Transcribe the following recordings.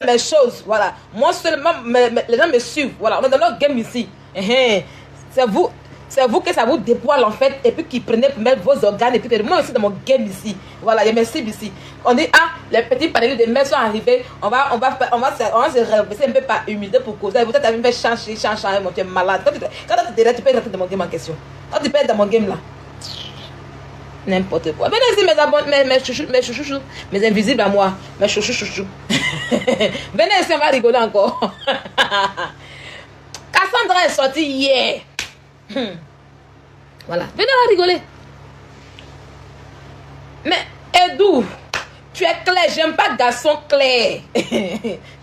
mes choses, voilà. Moi seulement, les gens me suivent, voilà. On est dans notre game ici. C'est vous que ça vous dépoile en fait, et puis qui prenez vos organes, et puis moi aussi dans mon game ici. Voilà, il y a mes cibles ici. On dit, ah, les petits panélis de mer sont arrivés, on va se rebaisser un peu par humilité pour causer. Vous êtes à me faire changer, mon tu es malade. Quand tu es tu peux rentrer dans mon game en question. Quand tu peux être dans mon game là. N'importe quoi. Venez ici, mes abonnés, mes chouchous, mes invisibles à moi, mes chouchous. Venez ici, on va rigoler encore. Cassandra est sortie hier. Voilà, venez, on va rigoler. Mais, Edou, tu es clair. J'aime pas garçon clair.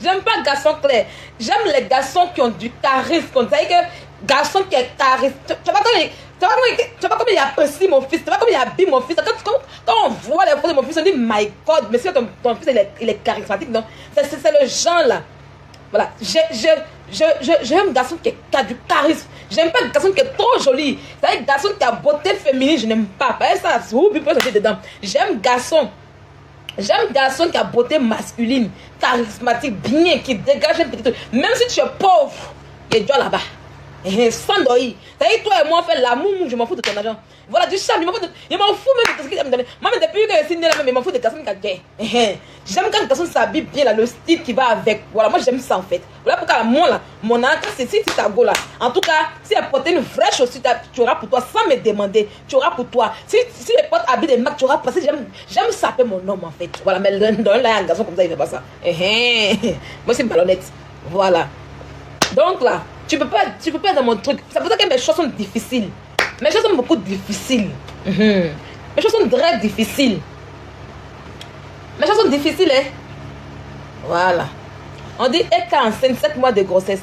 J'aime pas garçon clair. J'aime les garçons qui ont du charisme. Comme ça, que garçon qui est charisme. Tu vois comment il apprécie mon fils. Tu vois comment il habille mon fils. Quand on voit les photos de mon fils, on dit my God, mais si ton fils il est charismatique, non? C'est le genre là. Voilà. J'aime un garçon qui a du charisme. J'aime pas un garçon qui est trop joli. C'est un garçon qui a beauté féminine, je n'aime pas. Ça, vous pouvez sortir dedans. J'aime garçon qui a beauté masculine, charismatique, bien, qui dégage un petit truc. Même si tu es pauvre, il y a Dieu là-bas. Sans doyer. C'est-à-dire, toi et moi, on fait l'amour, je m'en fous de ton argent. Voilà, du charme, je m'en fous même de ce qu'il me donne. Moi, depuis que je suis né là, je m'en fous de garçons qui a gagné. J'aime quand un garçon s'habille bien, là, le style qui va avec. Voilà, moi, j'aime ça en fait. Voilà pourquoi, moi, là, mon encre, c'est si tu go là. En tout cas, si elle porte une vraie chaussure, tu auras pour toi, sans me demander, tu auras pour toi. Si les potes habillent des marques, tu auras passé. J'aime saper mon homme en fait. Voilà, mais dans là, un garçon comme ça, il fait pas ça. Moi, c'est une ballonnette. Voilà. Donc là, tu peux pas être dans mon truc. C'est pour ça que mes choses sont difficiles. Mes choses sont beaucoup difficiles. Mes choses sont très difficiles. Mes choses sont difficiles, hein. Voilà. On dit, et quand enceinte 7 mois de grossesse.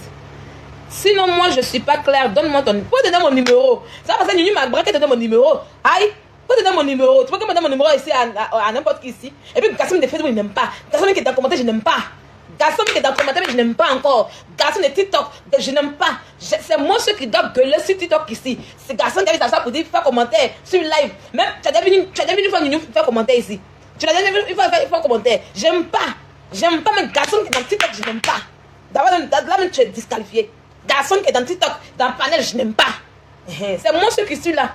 Sinon, moi, je suis pas claire. Donne-moi ton numéro. Pourquoi te donner mon numéro? Ça va passer Nini Magbra qui te donne mon numéro. Aïe. Pourquoi te donner mon numéro? Tu peux que me donner mon numéro ici à n'importe qui ici. Et puis, Gasson de Facebook, il n'aime pas. Gasson qui est dans le commentaire, je n'aime pas. Garçon qui est dans le commentaire, mais je n'aime pas encore. Garçon de TikTok, je n'aime pas. C'est moi ceux qui doivent gueuler sur TikTok ici. C'est garçon qui a ça pour dire faire commentaire sur live. Même, tu as déjà vu une fois faire commentaire ici. Tu l'as déjà vu une fois faire commentaire. J'aime pas. J'aime pas mes garçons qui sont dans TikTok, je n'aime pas. D'abord, là même tu es disqualifié. Garçon qui est dans TikTok, dans le panel, je n'aime pas. C'est moi ceux qui suis là.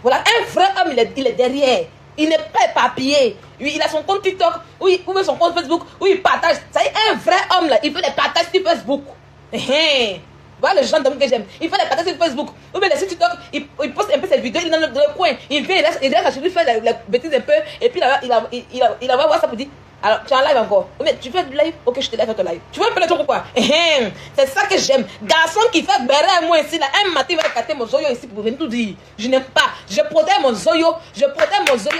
Voilà, un vrai homme, il est derrière. Il n'est pas éparpillé. Il a son compte TikTok, oui, ou son compte Facebook, où il partage. C'est un vrai homme là, il fait des partages sur Facebook. Voilà le genre d'homme que j'aime. Il fait des partages sur Facebook. Ou bien sur TikTok, il poste un peu ses vidéos, il est dans le coin. Il vient, il laisse chez lui faire les bêtises un peu. Et puis là, il va voir ça pour dire. Alors, tu es en live encore. Mais tu fais du live? Ok, je te laisse faire ton live. Tu veux un peu le truc ou quoi? C'est ça que j'aime. Garçon qui fait béret à moi ici, là. Un matin, il va écarter mon zoyo ici pour venir tout dire. Je n'aime pas. Je protège mon zoyo.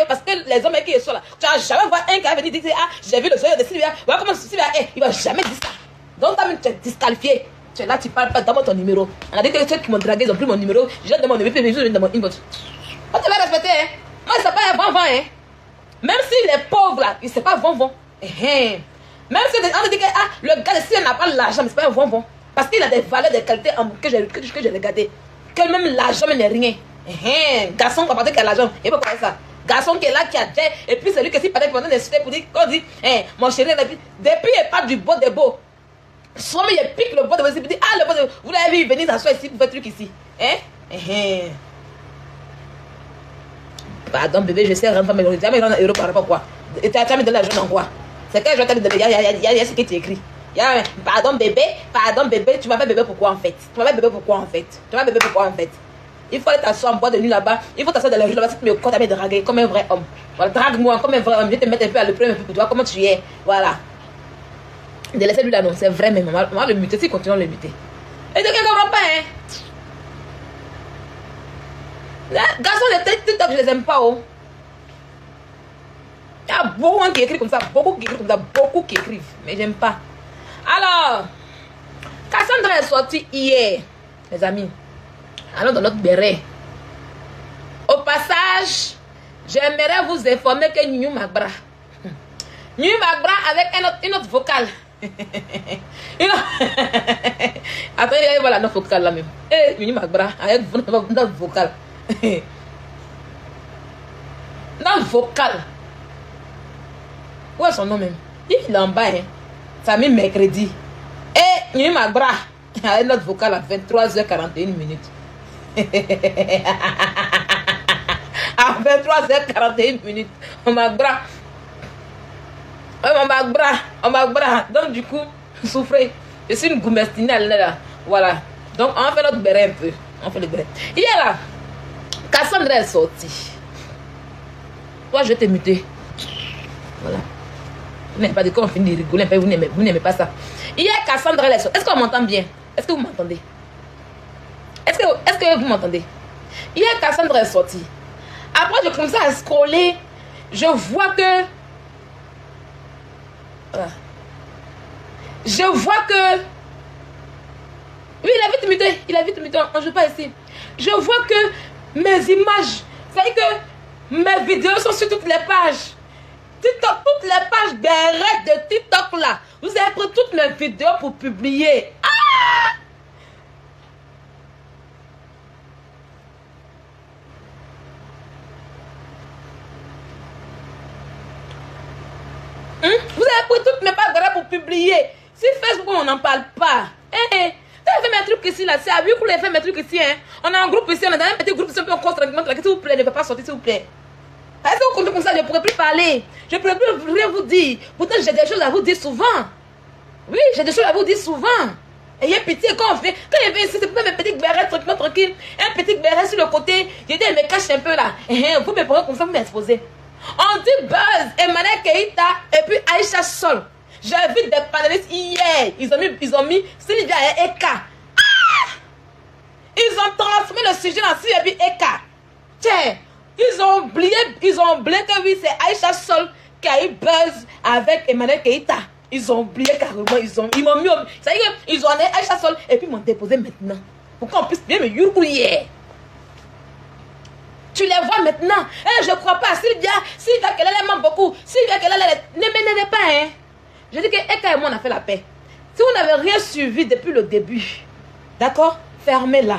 Parce que les hommes qui sont là, tu vas jamais voir un qui va venir dire, ah, j'ai vu le zoyo de Sylvia. Voilà comment Sylvia est. Il va jamais dire ça. Donc, tu es disqualifié. Tu es là, tu parles pas. Donne-moi ton numéro. On a dit que ceux qui m'ont dragué, ils ont pris mon numéro. Je donne mon numéro, je dans mon inbox. On te va respecter, hein. Moi, c'est pas un vent, hein. Même s'il est pauvre là, il ne sait pas vont. Même si on dit que le gars, s'il n'a pas l'argent, mais c'est pas un vont. Parce qu'il a des valeurs, des qualités que j'ai regardées. Que même l'argent n'est rien. Garçon, quand qui a l'argent, il peut pas ça. Garçon qui est là, qui a déjà. Et puis celui qui s'est pas pendant des cités pour dire, qu'on dit, mon chéri, depuis il parle du beau des beaux. Soit il pique le beau de beau, il dit, ah, le beau de beau, vous l'avez vu, venez s'asseoir ici pour faire truc ici. Pardon, bébé, je sais rendre mais je jamais rendre euro par rapport à quoi. Et tu as mis de l'argent dans quoi? C'est que je vais te donner, il y a ce que tu écris. Pardon bébé, tu m'appelles bébé pourquoi en fait? Il faut aller t'asseoir en bois de nuit là-bas. Il faut t'asseoir dans la rue là-bas. Si tu me comptes à me draguer comme un vrai homme. Voilà, drague-moi comme un vrai homme. Je vais te mettre un peu à l'épreuve un peu pour toi. Comment tu es? Voilà. De laisser lui là, non, c'est vrai, mais on va le muter. Si continuons à le muter. Et tu ne comprends pas, hein? Garçon, les TikTok, je les aime pas, oh. Il y a beaucoup qui écrivent comme ça, beaucoup qui écrivent, mais j'aime pas. Alors, Cassandra est sortie hier, les amis. Allons dans notre béret. Au passage, j'aimerais vous informer que New Magbra avec une autre vocale. Attends, il y a voilà notre vocale là même. Et New Magbra avec notre vocale. Notre vocale. Où est son nom même? Il est en bas, hein. Ça a mis mercredi. Et il y a eu ma bras. Avec notre vocal à 23h41 minutes. À 23h41 minutes. On m'a bras. On m'a bras. Donc du coup, souffrez. Je suis une goumestinale là. Voilà. Donc on fait notre béret un peu. On fait le béret. Hier là, Cassandra est sortie. Toi, je vais te muter. Voilà. Vous n'aimez pas de quoi on finit de rigoler. Vous n'aimez pas ça. Hier, Cassandra est sortie. Est-ce qu'on m'entend bien? Est-ce que vous m'entendez? Est-ce que vous m'entendez? Hier, Cassandra est sortie. Après, je commence à scroller. Je vois que... Voilà. Je vois que... Oui, il a vite muté. Il a vite muté. On ne joue pas ici. Je vois que mes images... C'est-à-dire que mes vidéos sont sur toutes les pages. TikTok, toutes les pages des de TikTok là. Vous avez pris toutes mes vidéos pour publier. Ah! Vous avez pris toutes mes pages pour publier. Si Facebook, on n'en parle pas. Tu as fait mes trucs ici là. C'est à vous que vous avez fait mes trucs ici. Hein? On a un groupe ici. On a un petit groupe ici. On peut encore tranquillement. S'il vous plaît, ne va pas sortir, s'il vous plaît. Est-ce que vous comptez comme ça, je ne pourrais plus parler. Je ne pourrais plus rien vous dire. Pourtant, j'ai des choses à vous dire souvent. Oui, j'ai des choses à vous dire souvent. Ayez pitié quand on fait. Quand il vient ici, c'est pour mes petites bérets tranquille. Un petit béret sur le côté. J'ai dit, elle me cache un peu là. Vous me prenez comme ça, vous m'exposez. On dit Buzz, Emmanuel Keita et puis Aïcha Sol. J'ai vu des panélistes hier. Ils ont mis Sylvia et Eka. Ah! Ils ont transformé le sujet dans Sylvia et Eka. Tiens. Ils ont oublié que oui, c'est Aïcha Sol qui a eu buzz avec Emmanuel Keita. Ils ont oublié carrément. Ils m'ont mis. Ça veut dire qu'ils ont amené Aïcha Sol et puis ils m'ont déposé maintenant. Pour qu'on puisse bien me yurgouiller. Tu les vois maintenant. Je ne crois pas. Sylvia qu'elle aime beaucoup. Sylvia qu'elle ne m'énerve pas. Hein. Je dis que Eka et moi on a fait la paix. Si vous n'avez rien suivi depuis le début, d'accord, fermez-la.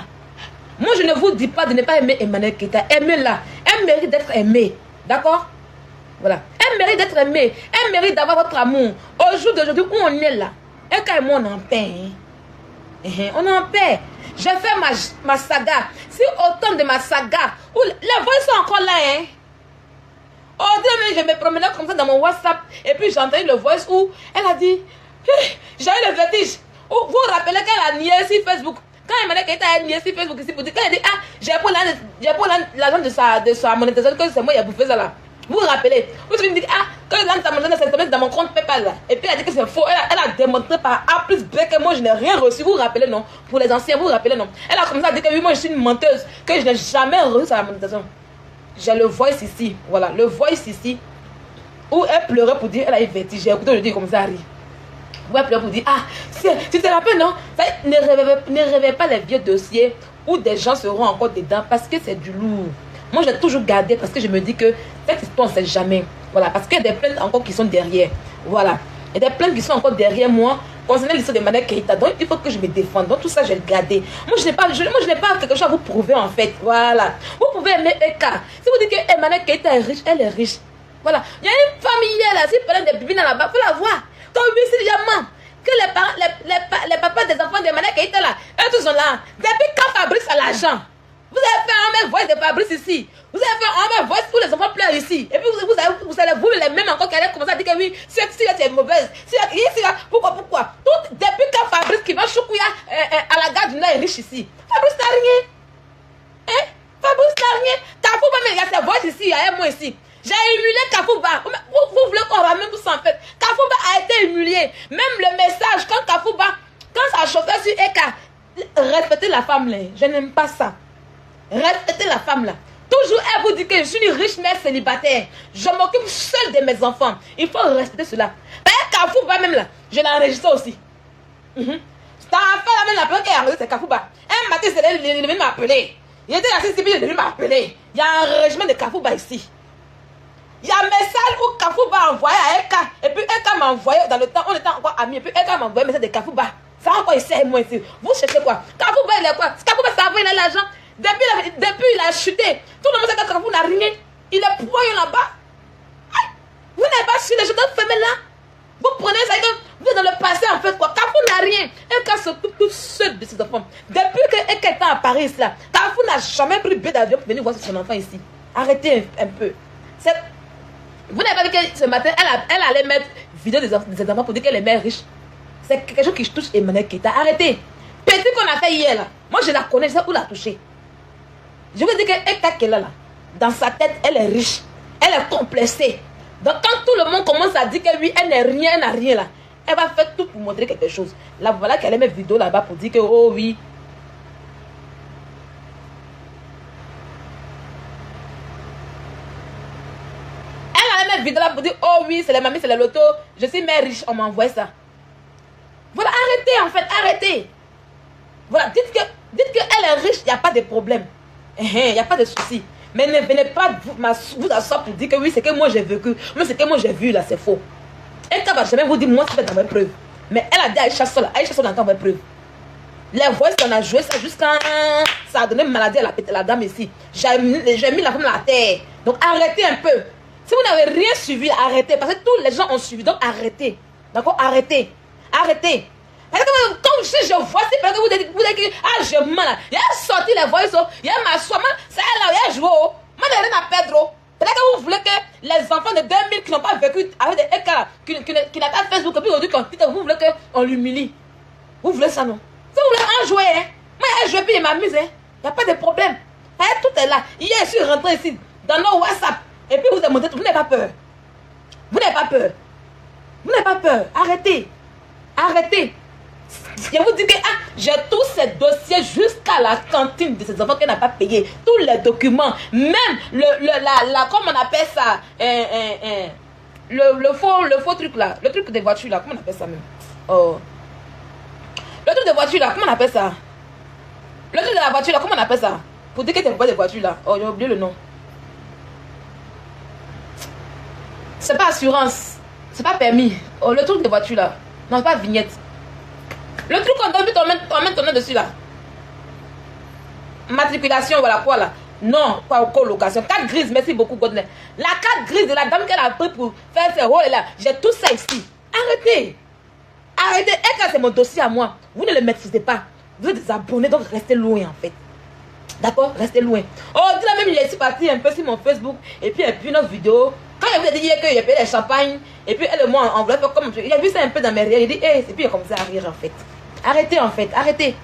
Moi, je ne vous dis pas de ne pas aimer Emmanuel Keita. Aimez-la. Elle mérite d'être aimée. D'accord? Voilà. Elle mérite d'être aimée. Elle mérite d'avoir votre amour. Au jour d'aujourd'hui où on est là, Eka et moi, on est en paix. Hein? On est en paix. J'ai fait ma saga. Si autant de ma saga, où les voix sont encore là. Hein? Au début, je me promenais comme ça dans mon WhatsApp. Et puis, j'ai entendu le voice où elle a dit, j'ai eu le vertige. Vous vous rappelez qu'elle a nié sur Facebook. Quand Emmanuel Keita a nié sur Facebook ici pour dire, quand elle dit, j'ai pris l'argent de sa monétisation, que c'est moi qui ai bouffé ça là. Vous vous rappelez? Vous me dites, quand l'argent de sa monétisation, c'est dans mon compte PayPal là. Et puis elle a dit que c'est faux. Elle a démontré par A plus B que moi je n'ai rien reçu. Vous vous rappelez, non? Pour les anciens, vous vous rappelez, non? Elle a commencé à dire que oui, moi je suis une menteuse, que je n'ai jamais reçu sa monétisation. J'ai le voice ici. Voilà, le voice ici. Où elle pleurait pour dire, elle a eu vertige. J'ai écouté, je dis comme ça, elle rit. Où elle pleurait pour dire, tu te rappelles, non? Ne rêvez pas les vieux dossiers où des gens seront encore dedans parce que c'est du lourd. Moi, j'ai toujours gardé parce que je me dis que cette histoire, on ne sait jamais. Voilà, parce qu'il y a des plaintes encore qui sont derrière. Voilà. Il y a des plaintes qui sont encore derrière moi concernant l'histoire de Emmanuel Keita. Donc, il faut que je me défende. Donc, tout ça, je vais le garder. Moi, je n'ai pas quelque chose à vous prouver, en fait. Voilà. Vous pouvez aimer Eka. Si vous dites que Emmanuel Keita est riche, elle est riche. Voilà. Il y a une famille là, si vous parlez des bébés là-bas, il faut la voir. Donc, oui, c'est diamant. Que les papas des enfants de Emmanuel Keita là, eux tous sont là. Depuis quand Fabrice a l'argent? Vous avez fait un même voice de Fabrice ici. Vous avez fait un même voice où les enfants pleurent ici. Et puis vous allez vous les mêmes encore qui allaient commencer à dire que oui, si tu es mauvaise. Pourquoi? Depuis quand Fabrice qui va choucouiller à la gare du Nord est riche ici. Fabrice n'a rien. Hein? Fabrice n'a rien. Kafouba, mais il y a ses voix ici, il y a moi ici. J'ai humilié Kafouba. Vous voulez qu'on ramène tout ça en fait. Kafouba a été humilié. Même le message, quand Kafouba, quand ça chauffait sur Eka, respectez la femme là. Je n'aime pas ça. Respectez la femme là. Toujours elle vous dit que je suis une riche mère célibataire. Je m'occupe seule de mes enfants. Il faut respecter cela. Kafouba même là, je l'ai enregistré aussi. Ta femme là même la première qui a enregistré c'est Kafouba. Un matin c'est elle venu m'appeler. Il était assis ici puis il est venu m'appeler. Il y a un régiment de Kafouba ici. Il y a un message où Kafouba a envoyé à Eka. Et puis Eka m'a envoyé dans le temps, on était encore amis. Et puis Eka m'a envoyé un message de Kafouba. Ça encore ici et moi ici. Vous cherchez quoi? Kafouba il est quoi? Kafouba ça va, il a l'argent. Depuis il a chuté. Tout le monde sait que Kafouba n'a rien. Il est poignant là-bas. Vous n'avez pas su les choses de femmes là. Vous prenez ça, Vous êtes dans le passé, en fait, quoi. Carrefour n'a rien. Eka s'occupe toute seule de ses enfants. Depuis que Eka est à Paris, là, Carrefour n'a jamais pris billet d'avion pour venir voir son enfant ici. Arrêtez un peu. Vous n'avez pas vu que ce matin, elle allait mettre vidéo des enfants pour dire qu'elle est mère riche. C'est quelque chose qui touche Emmanuel Keita. Arrêtez. Petit qu'on a fait hier, là. Moi, je la connais, je sais où la toucher. Je veux dire qu'Eka qu'elle est là, dans sa tête, elle est riche. Elle est complexée. Donc, quand tout le monde commence à dire que oui, elle n'est rien, elle n'a rien là, elle va faire tout pour montrer quelque chose. Là, voilà qu'elle met vidéo là-bas pour dire que, oh oui. Elle allait mettre vidéo là pour dire, oh oui, c'est la mamie, c'est le loto. Je suis mère riche, on m'envoie ça. Voilà, arrêtez en fait, arrêtez. Voilà, dites qu'elle est riche, il n'y a pas de problème. Il n'y a pas de souci. Mais ne venez pas vous asseoir pour dire que oui, c'est que moi j'ai vécu. Mais c'est que moi j'ai vu là, c'est faux. Elle ne va jamais vous dire, moi, c'est dans mes preuves. Mais elle a dit à Aïcha Sol a encore mes preuves. Les voix qu'on a joué ça jusqu'à. Ça a donné une maladie à la dame ici. J'ai mis la femme à la terre. Donc arrêtez un peu. Si vous n'avez rien suivi, arrêtez. Parce que tous les gens ont suivi. Donc arrêtez. D'accord? Arrêtez. Arrêtez. Parce que quand je vois, c'est parce que vous dites, ah, je mens. Il a sorti les voix, il a m'assoit, c'est elle là, il a joué. Moi, je n'ai rien à perdre. Peut-être que vous voulez que les enfants de 2000 qui n'ont pas vécu avec des écarts, qui n'ont pas Facebook, puis aujourd'hui, vous voulez qu'on l'humilie. Vous voulez ça, non? Si vous voulez en jouer, hein? Moi, je joue puis je m'amuse. Il n'y a pas de problème. Tout est là. Hier, je suis rentré ici, dans nos WhatsApp, et puis vous avez montré tout. Vous n'avez pas peur. Vous n'avez pas peur. Vous n'avez pas peur. Arrêtez. Arrêtez. Je vous dis que j'ai tous ces dossiers jusqu'à la cantine de ces enfants qu'elle n'a pas payé. Tous les documents, même comment on appelle ça, le faux truc là, le truc des voitures là, comment on appelle ça même? Oh. Le truc des voitures là, comment on appelle ça? Le truc de la voiture là, comment on appelle ça? Pour dire que tu n'as pas de voiture là. Oh, j'ai oublié le nom. C'est pas assurance, c'est pas permis. Oh, le truc des voitures là, non, c'est pas vignette. Le truc qu'on donne, tu emmènes ton nom dessus là. Matriculation, voilà quoi là. Non, pas colocation. Carte grise, merci beaucoup, Godner. La carte grise de la dame qu'elle a pris pour faire ses rôles là. J'ai tout ça ici. Arrêtez. Arrêtez. Et quand c'est mon dossier à moi, vous ne le maîtrisez pas. Vous êtes des abonnés, donc restez loin en fait. D'accord? Restez loin. Oh, dis la même, il est parti un peu sur mon Facebook. Et puis une autre vidéo. Quand il vous a dit hier qu'il y avait des champagnes. Et puis elle et moi, on voulait faire comme. Il a vu ça un peu dans mes rires. Il dit, hey, et puis il a commencé à rire en fait. Arrêtez en fait, arrêtez.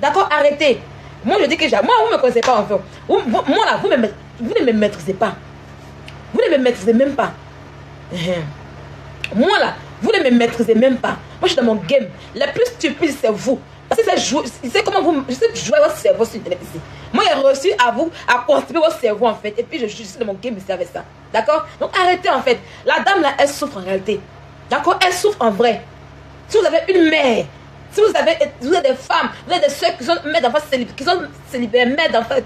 D'accord, arrêtez. Moi je dis que moi vous ne me connaissez pas en fait. Moi là, vous ne me maîtrisez pas. Vous ne me maîtrisez même pas. Moi là, vous ne me maîtrisez même pas. Moi je suis dans mon game. Le plus stupide c'est vous. Parce que c'est comment vous. Je sais jouer votre cerveau sur Internet ici. Moi j'ai reçu à vous à constituer votre cerveau en fait. Et puis je suis dans mon game ici avec ça. D'accord? Donc arrêtez en fait. La dame là, elle souffre en réalité. D'accord? Elle souffre en vrai. Si vous avez une mère. Si vous êtes des femmes, vous êtes des soeurs qui sont mères d'enfants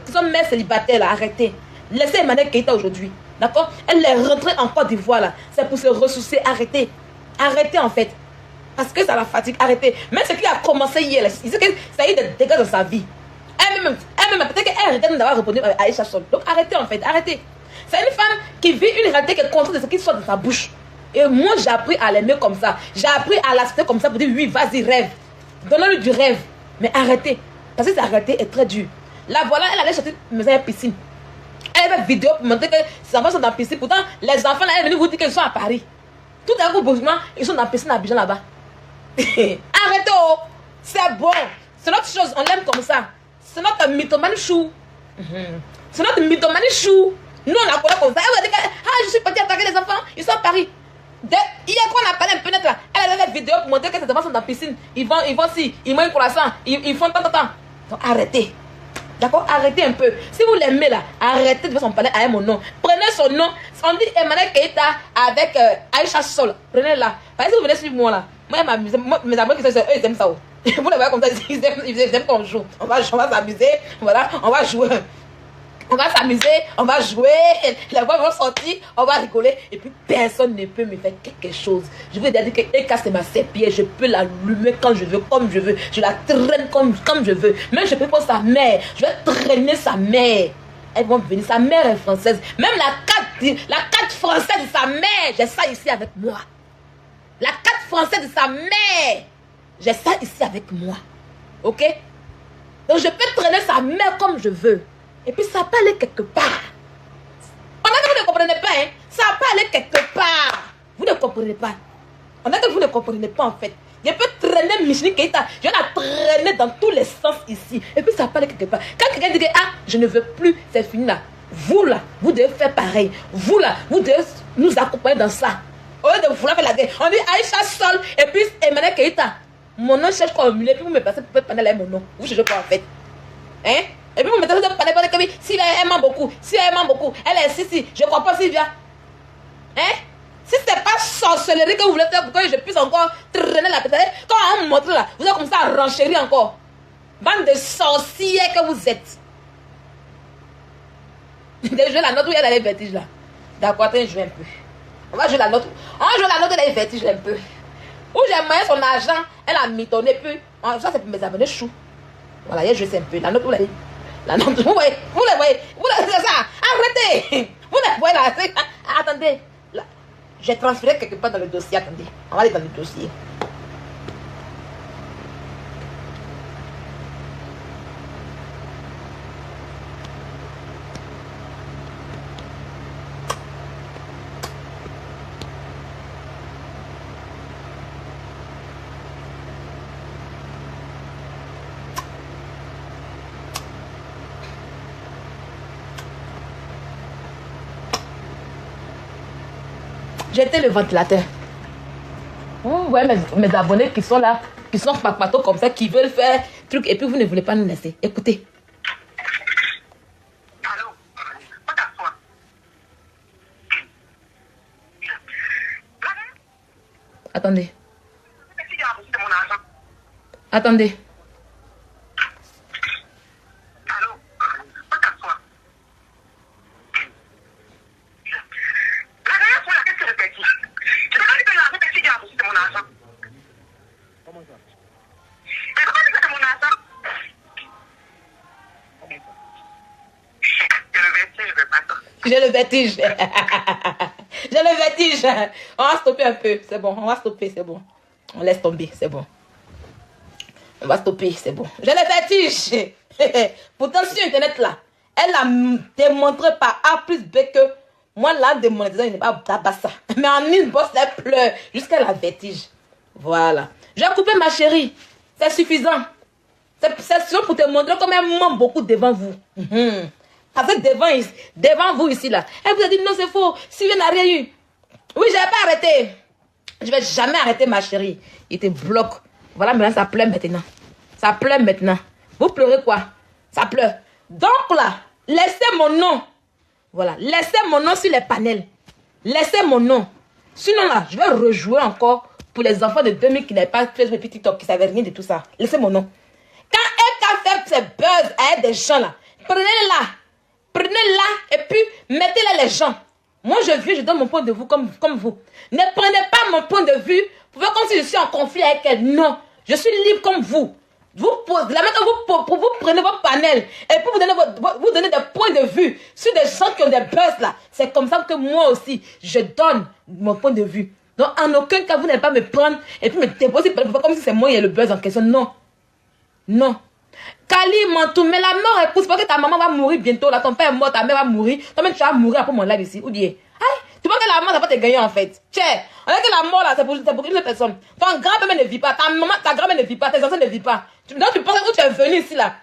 qui sont mères célibataires, là, arrêtez. Laissez Emmanuel Keita aujourd'hui. D'accord? Elle est rentrée en Côte d'Ivoire là. C'est pour se ressourcer. Arrêtez. Arrêtez en fait. Parce que ça la fatigue. Arrêtez. Même ce qui a commencé hier, là, il sait que ça a eu des dégâts dans sa vie. Elle-même peut-être qu'elle regrette d'avoir répondu à Aïcha Sol. Donc arrêtez en fait. Arrêtez. C'est une femme qui vit une réalité qui est contre ce qui sort de sa bouche. Et moi j'ai appris à l'aimer comme ça. J'ai appris à l'accepter comme ça pour dire oui, vas-y, rêve. Donnez-lui du rêve. Mais arrêtez. Parce que cette réalité est très dure. Là, voilà, elle allait sortir dans une piscine. Elle avait une vidéo pour montrer que ses enfants sont dans la piscine. Pourtant, les enfants, là, elle est venue vous dire qu'ils sont à Paris. Tout à coup, brusquement, ils sont dans la piscine à Abidjan là-bas. Arrêtez, oh. C'est bon. C'est notre chose. On l'aime comme ça. C'est notre mythomanie chou. C'est notre mythomanie chou. Nous, on la connaît comme ça. Elle va dire que je suis partie attaquer les enfants. Ils sont à Paris. Hier, quand on a parlé un peu net là, elle avait des vidéos pour montrer que ces enfants sont dans la piscine. Ils vont si, ils mangent un croissant, ils font tant. Donc arrêtez. D'accord? Arrêtez un peu. Si vous l'aimez là, arrêtez de faire son palais à mon nom. Prenez son nom. On dit Emmanuel Keita avec Aïcha Sol. Prenez-la. Parce que si vous venez suivre moi là, moi, mes amis qui sont eux, ils aiment ça. Vous les voyez comme ça, ils aiment qu'on joue. On va s'amuser. Voilà, on va jouer. On va s'amuser, on va jouer, les voix vont sortir, on va rigoler. Et puis personne ne peut me faire quelque chose. Je veux dire que Eka c'est ma serpillère, je peux l'allumer quand je veux, comme je veux. Je la traîne comme je veux. Même je peux prendre sa mère, je vais traîner sa mère. Elles vont venir, sa mère est française. Même la carte française de sa mère, j'ai ça ici avec moi. La carte française de sa mère. J'ai ça ici avec moi. Ok? Donc je peux traîner sa mère comme je veux. Et puis ça peut aller quelque part. On a que vous ne comprenez pas, hein? Ça peut aller quelque part. Vous ne comprenez pas. On a que vous ne comprenez pas en fait. Je peux traîner Micheline Keita. Je vais la traîner dans tous les sens ici. Et puis ça peut aller quelque part. Quand quelqu'un dit que ah, je ne veux plus, c'est fini là. Vous là, vous devez faire pareil. Vous là, vous devez nous accompagner dans ça. Au lieu de vouloir faire la guerre, on dit Aïcha Sol et puis Emmanuel Keita. Mon nom cherche quoi au milieu, puis vous me passez pour faire panel avec mon nom. Vous cherchez quoi en fait? Hein? Et puis vous mettez ça panel pour dire que si elle m'aime beaucoup, si elle m'aime beaucoup, elle est si, je crois pas Sylvia. Hein? Si c'est pas sorcellerie que vous voulez faire pour que je puisse encore traîner la pétale, quand on me montre là, vous allez commencer à renchérir encore. Bande de sorcières que vous êtes. De jouer la note où il y a les vertiges là. D'accord, attends, je joue un peu. On va jouer la note. On va jouer la note où il y a les vertiges un peu. Où j'ai moyen son argent, elle a mitonné plus. Ça c'est pour mes abonnés chou. Voilà, il y a joué un peu. La note où elle la note, vous voyez, vous la voyez, c'est ça. Arrêtez. Vous la voyez là. Attendez. Là. J'ai transféré quelque part dans le dossier. Attendez. On va aller dans le dossier. J'étais le ventilateur. Vous voyez mes abonnés qui sont là, qui sont papatos comme ça, qui veulent faire truc et puis vous ne voulez pas nous laisser. Écoutez. Allô? Pas d'asseoir. Attendez. Attendez. Allô? Pas d'asseoir. La dernière fois, qu'est-ce que je t'ai dit? Je t'ai pas dit que l'argent que tu dis à vous, c'était mon argent. Comment ça? Je t'ai pas dit que c'était mon argent. Comment ça? Je le vertige, je vais pas sortir. J'ai le vertige. J'ai le vertige. On va stopper un peu. C'est bon. On va stopper. C'est bon. On laisse tomber. C'est bon. On va stopper. C'est bon. J'ai le vertige. Pourtant, sur Internet, là, elle a démontré par A plus B que moi, la démonétisation, il n'est pas tabassa. Mais en inbox, elle pleure jusqu'à la vertige. Voilà. J'ai coupé ma chérie. C'est suffisant. C'est suffisant pour te montrer comme elle ment beaucoup devant vous. Parce que devant vous ici, là, elle vous a dit non, c'est faux. Sylvie n'a rien eu. Oui, je n'ai pas arrêté. Je ne vais jamais arrêter ma chérie. Il te bloque. Voilà, maintenant, ça pleure maintenant. Ça pleure maintenant. Vous pleurez quoi? Ça pleure. Donc là, laissez mon nom. Voilà, laissez mon nom sur les panels. Laissez mon nom. Sinon là, je vais rejouer encore pour les enfants de 2000 qui n'avaient pas fait de TikTok, qui ne savaient rien de tout ça. Laissez mon nom. Quand elle a fait ses buzz à des gens là, prenez-la. Prenez-la et puis mettez-la les gens. Moi, je viens, je donne mon point de vue comme vous. Ne prenez pas mon point de vue pour faire comme si je suis en conflit avec elle. Non, je suis libre comme vous. Vous posez, la main vous prenez votre panel et puis vous donnez des points de vue sur des gens qui ont des buzz là. C'est comme ça que moi aussi, je donne mon point de vue. Donc, en aucun cas, vous n'allez pas me prendre et puis me déposer comme si c'est moi qui ai le buzz en question. Non. Non. Kali Mantou, mais la mort est pousse parce que ta maman va mourir bientôt. Là, ton père est mort, ta mère va mourir. Toi-même, tu vas mourir après mon live ici. Ou bien, tu vois que la mort, ça va te gagner en fait. Tiens, on dit que la mort là, c'est pour une personne. Ton grand-père ne vit pas, ta maman, ta grand-mère ne vit pas, tes ancêtres ne vivent pas. Donc, tu penses que tu es venu ici là.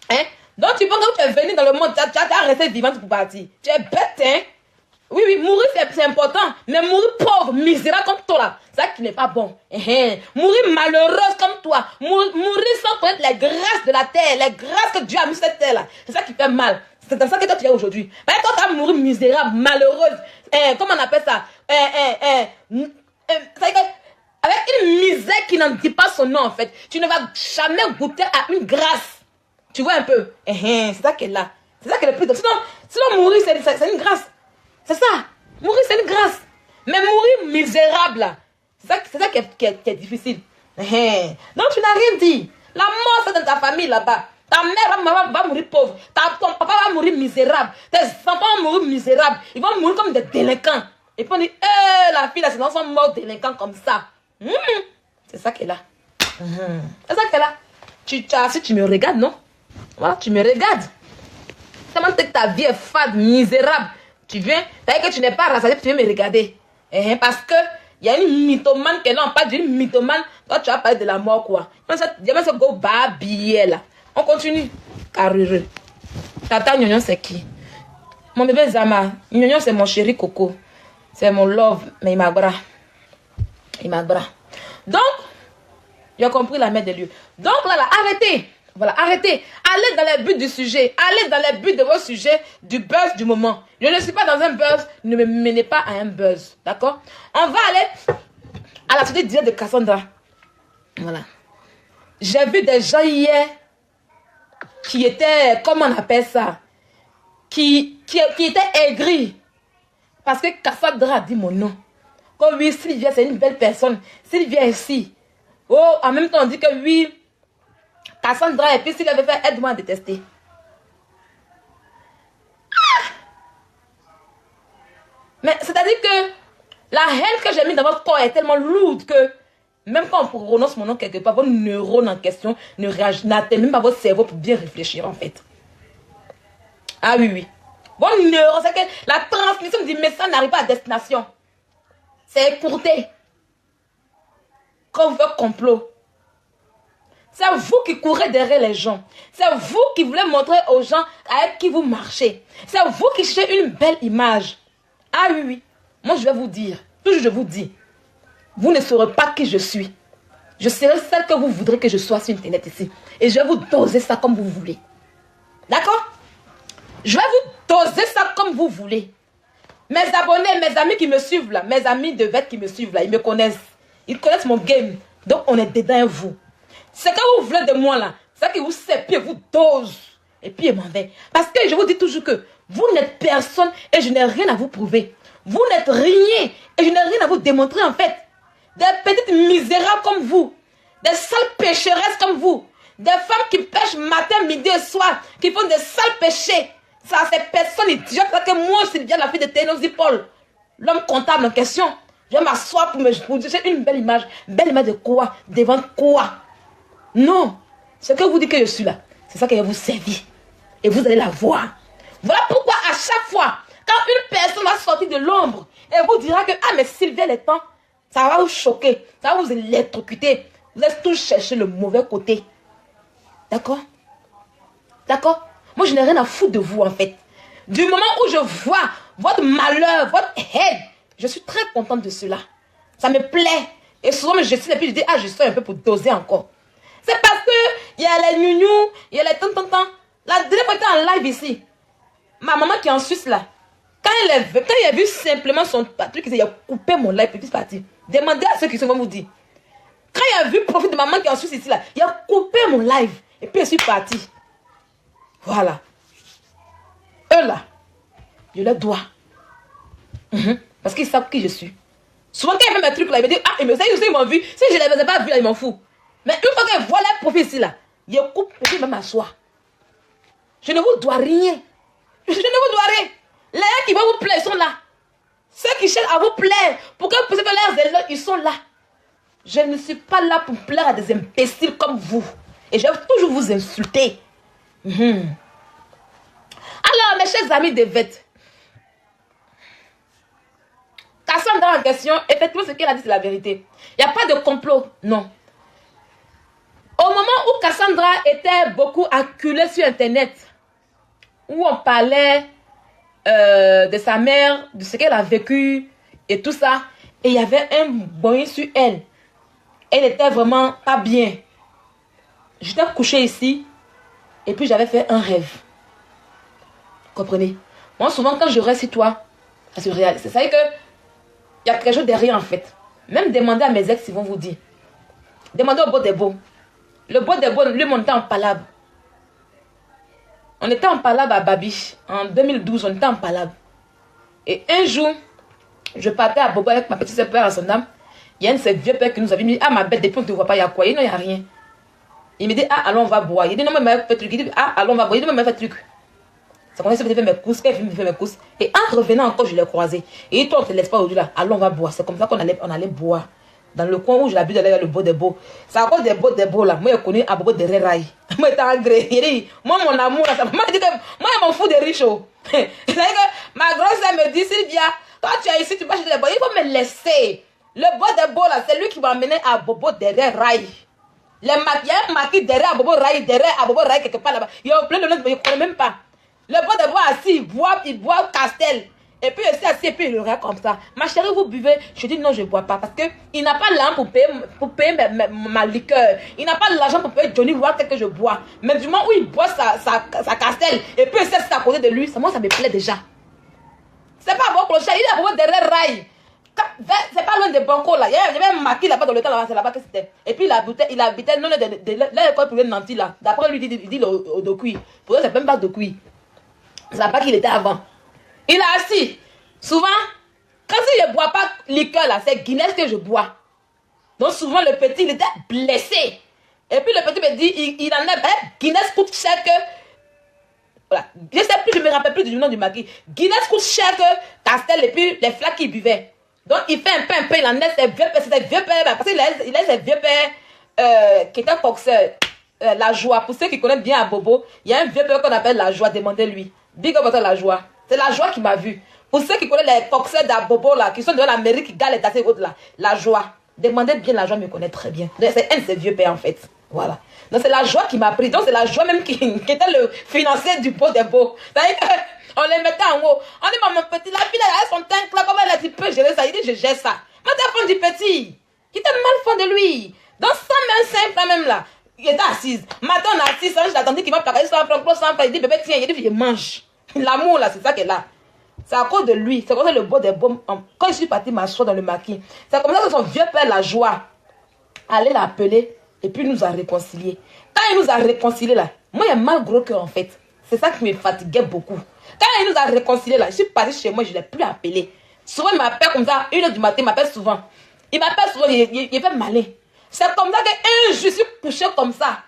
Hein? Donc, tu penses que tu es venu dans le monde, tu as resté vivante pour partir. Tu es bête, hein? Oui, mourir c'est important. Mais mourir pauvre, misérable comme toi là, c'est ça qui n'est pas bon. Mourir malheureuse comme toi, mourir sans connaître les grâces de la terre, les grâces que Dieu a mis sur cette terre là, c'est ça qui fait mal. C'est dans ça que toi tu es aujourd'hui. Mais toi tu vas mourir misérable, malheureuse, comment on appelle ça? Avec une misère qui n'en dit pas son nom en fait, tu ne vas jamais goûter à une grâce. Tu vois un peu? C'est ça qu'elle a. C'est ça qu'elle est plus. Sinon mourir c'est une grâce. C'est ça. Mourir, c'est une grâce. Mais mourir misérable, là, c'est ça qui est difficile. Donc, tu n'as rien dit. La mort, c'est dans ta famille, là-bas. Ta mère va mourir pauvre. Ton papa va mourir misérable. Tes enfants vont mourir misérables. Ils vont mourir comme des délinquants. Et puis on dit, la fille là, c'est dans son mort délinquant comme ça. C'est ça qu'elle a. C'est ça qu'elle a. Si tu me regardes, non? Voilà, tu me regardes. Tellement que ta vie est fade, misérable. Tu viens, t'as dit que tu n'es pas rassasié, tu viens me regarder. Parce que il y a une mythomane qui est là, on parle d'une mythomane. Toi, tu vas parler de la mort, quoi. Il y a ce go babier là. On continue. Carrure. Tata Nyonyon, c'est qui? Mon bébé Zama. Nyonyon, c'est mon chéri Coco. C'est mon love, mais il m'a bras. Il m'a bras. Donc, il a compris la mère des lieux. Donc là, arrêtez. Voilà, arrêtez. Allez dans les buts du sujet. Allez dans les buts de vos sujets, du buzz du moment. Je ne suis pas dans un buzz. Ne me menez pas à un buzz. D'accord? On va aller à la sortie directe de Cassandra. Voilà. J'ai vu des gens hier qui étaient, comment on appelle ça? Qui étaient aigris. Parce que Cassandra a dit mon nom. Comme oui, Sylvia, c'est une belle personne. Sylvia est ici. Oh, en même temps, on dit que oui, Cassandra, et puis s'il avait fait, aide-moi à détester. Mais c'est-à-dire que la haine que j'ai mise dans votre corps est tellement lourde que même quand on prononce mon nom quelque part, vos neurones en question ne réagissent, n'atteignent même pas votre cerveau pour bien réfléchir en fait. Ah oui, oui. Vos neurones, c'est que la transmission du message n'arrive pas à destination. C'est écourté. Comme votre complot. C'est vous qui courez derrière les gens. C'est vous qui voulez montrer aux gens avec qui vous marchez. C'est vous qui cherchez une belle image. Ah oui, oui. Moi, je vais vous dire. Toujours, je vous dis. Vous ne saurez pas qui je suis. Je serai celle que vous voudrez que je sois sur Internet ici. Et je vais vous doser ça comme vous voulez. D'accord? Je vais vous doser ça comme vous voulez. Mes abonnés, mes amis qui me suivent là, mes amis de Vette qui me suivent là, ils me connaissent. Ils connaissent mon game. Donc, on est dedans vous. Ce que vous voulez de moi là, c'est que vous sait, puis vous dose. Et puis, il m'en va. Parce que je vous dis toujours que vous n'êtes personne et je n'ai rien à vous prouver. Vous n'êtes rien et je n'ai rien à vous démontrer en fait. Des petites misérables comme vous. Des sales pécheresses comme vous. Des femmes qui pêchent matin, midi et soir. Qui font des sales péchés. Ça, ces personnes idiotes là que moi, Sylvia, la fille de Théonosie Paul, l'homme comptable en question, je vais m'asseoir pour dire une belle image. Belle image de quoi? Devant quoi? Non. Ce que vous dites que je suis là, c'est ça qui va vous servir. Et vous allez la voir. Voilà pourquoi à chaque fois, quand une personne va sortir de l'ombre et vous dira que, ah mais Sylvia, les temps, ça va vous choquer, ça va vous électrocuter. Vous allez tous chercher le mauvais côté. D'accord? D'accord? Moi, je n'ai rien à foutre de vous, en fait. Du moment où je vois votre malheur, votre haine, je suis très contente de cela. Ça me plaît. Et souvent, je suis et puis je dis, ah, je suis un peu pour doser encore. C'est parce que il y a les gnougnou, il y a les tant. La dernière fois, j'étais en live ici. Ma maman qui est en Suisse, là, quand il a vu simplement son truc, il a coupé mon live et puis c'est parti. Demandez à ceux qui sont, vont vous dire. Quand il a vu le profil de maman qui est en Suisse ici, là, il a coupé mon live et puis je suis parti. Voilà. Eux là, je leur dois. Parce qu'ils savent qui je suis. Souvent quand ils font mes trucs là, ils me disent, ah, ils m'ont vu. Si je ne les ai pas vus là, ils m'en foutent. Mais une fois qu'ils voient leur profil ici là, ils coupent et puis même m'assoient. Je ne vous dois rien. Je ne vous dois rien. Les gens qui vont vous plaire, ils sont là. Ceux qui cherchent à vous plaire, pour que vous puissiez faire leurs éloges, ils sont là. Je ne suis pas là pour plaire à des imbéciles comme vous. Et je vais toujours vous insulter. Alors, mes chers amis de Vette, Cassandra en question, effectivement, ce qu'elle a dit, c'est la vérité. Il n'y a pas de complot, non. Au moment où Cassandra était beaucoup acculée sur Internet, où on parlait de sa mère, de ce qu'elle a vécu et tout ça, et il y avait un bruit sur elle. Elle était vraiment pas bien. J'étais couchée ici, et puis j'avais fait un rêve. Comprenez? Moi, souvent, quand je reste sur toi, c'est surréaliste. C'est ça que il y a quelque chose derrière, en fait. Même demander à mes ex, ils vont vous dire. Demandez au beau des beaux. Le beau des beaux, lui, on était en palabre. On était en palabre à Babiche. En 2012, on était en palabre. Et un jour, je partais à Bobo avec ma petite sœur à son âme. Il y a un de ces vieux pères qui nous avait dit, ah, ma bête, depuis on ne te voit pas, il y a quoi? Il dit, non, il n'y a rien. Il me dit, ah, allons, on va boire. Il dit, non, mais il m'a fait truc. Il dit, ah, allons, on va boire. Il dit, non, mais il m'a fait truc. C'est comme ça que je fais mes courses, qu'elle me fait mes courses. Et en revenant encore, je l'ai croisé. Et il ne te laisse pas aujourd'hui là. Allons, on va boire. C'est comme ça qu'on allait boire. Dans le coin où j'ai l'habitude d'aller le beau des beaux. C'est à cause des beaux là. Moi, j'ai connu à propos de Rérail. Moi, j'étais en gré. Il dit, moi, mon amour, là, moi, je m'en fous des riches. C'est-à-dire que ma grosse sœur me dit, Sylvia, quand tu es ici, tu vas acheter des beaux. Il faut me laisser. Le beau des beaux là, c'est lui qui m'a amené à Bobo derrière Rail. Il y a un maquis derrière à Bobo Rail, quelque part là-bas. Il y a plein de noms, je ne connais même pas. Le beau des beaux assis, il boit Castel. Et puis il s'est assis et puis il regarde comme ça. Ma chérie, vous buvez? Je dis non, je ne bois pas. Parce qu'il n'a pas l'argent pour payer ma liqueur. Il n'a pas l'argent pour payer Johnny Walker que je bois. Mais du moment où il boit sa Castel et puis il s'est assis à côté de lui, moi ça me plaît déjà. C'est pas bon clochard, il est à propos derrière Rail. C'est pas loin de Banco là. Il y avait un maquis là-bas dans le temps là-bas, c'est là-bas que c'était. Et puis il habitait non de l'école privée de Nanty là. D'après lui, il dit au Dokui. Pour eux, c'est même pas Dokui. C'est là-bas qu'il était avant. Il est assis. Souvent, quand je ne bois pas liqueur là, c'est Guinness que je bois. Donc souvent le petit, il était blessé. Et puis le petit me dit, il en est, Guinness coûte cher que... Voilà. Je ne sais plus, je ne me rappelle plus du nom du maquis. Guinness coûte cher que Castel et puis les flaques qu'il buvait. Donc il fait un peu, il en est ses vieux pères, parce qu'il a ses vieux pères qui étaient coxeurs. La joie, pour ceux qui connaissent bien à Bobo, il y a un vieux père qu'on appelle la joie, demandez-lui. Big up la joie. C'est la joie qui m'a vu. Pour ceux qui connaissent les coxeurs d'Abobo là, qui sont devant la mairie, qui galent les tasses et autres là, la joie. Demandez bien, la joie me connaît très bien. C'est un de ses vieux pères en fait. Voilà. Donc c'est la joie qui m'a pris. Donc c'est la joie même qui était le financier du pot des beaux. C'est-à-dire qu'on les mettait en haut. On dit, mon petit, la fille elle a son teint là, comment elle a dit, peut gérer ça. Il dit, je gère ça. Moi, t'es fan du petit. Qui était mal fan de lui. Donc 125 francs même là. Il était assise. Maintenant on est assis, je l'attendais qu'il va plaquer 100 francs, 100 francs. Il dit, bébé, tiens, il dit, je mange. L'amour là, c'est ça qu'elle a. C'est à cause de lui. C'est comme ça le beau des bons. Quand je suis partie m'asseoir dans le maquis, c'est comme ça que son vieux père, la joie, allait l'appeler et puis nous a réconciliés. Quand il nous a réconciliés là, moi il y a mal gros cœur en fait. C'est ça qui me fatiguait beaucoup. Quand il nous a réconciliés là, je suis partie chez moi, je ne l'ai plus appelé. Souvent il m'appelle comme ça, 1h du matin, il m'appelle souvent. Il m'appelle souvent, il fait malin. C'est comme ça qu'un jour je suis couché comme ça.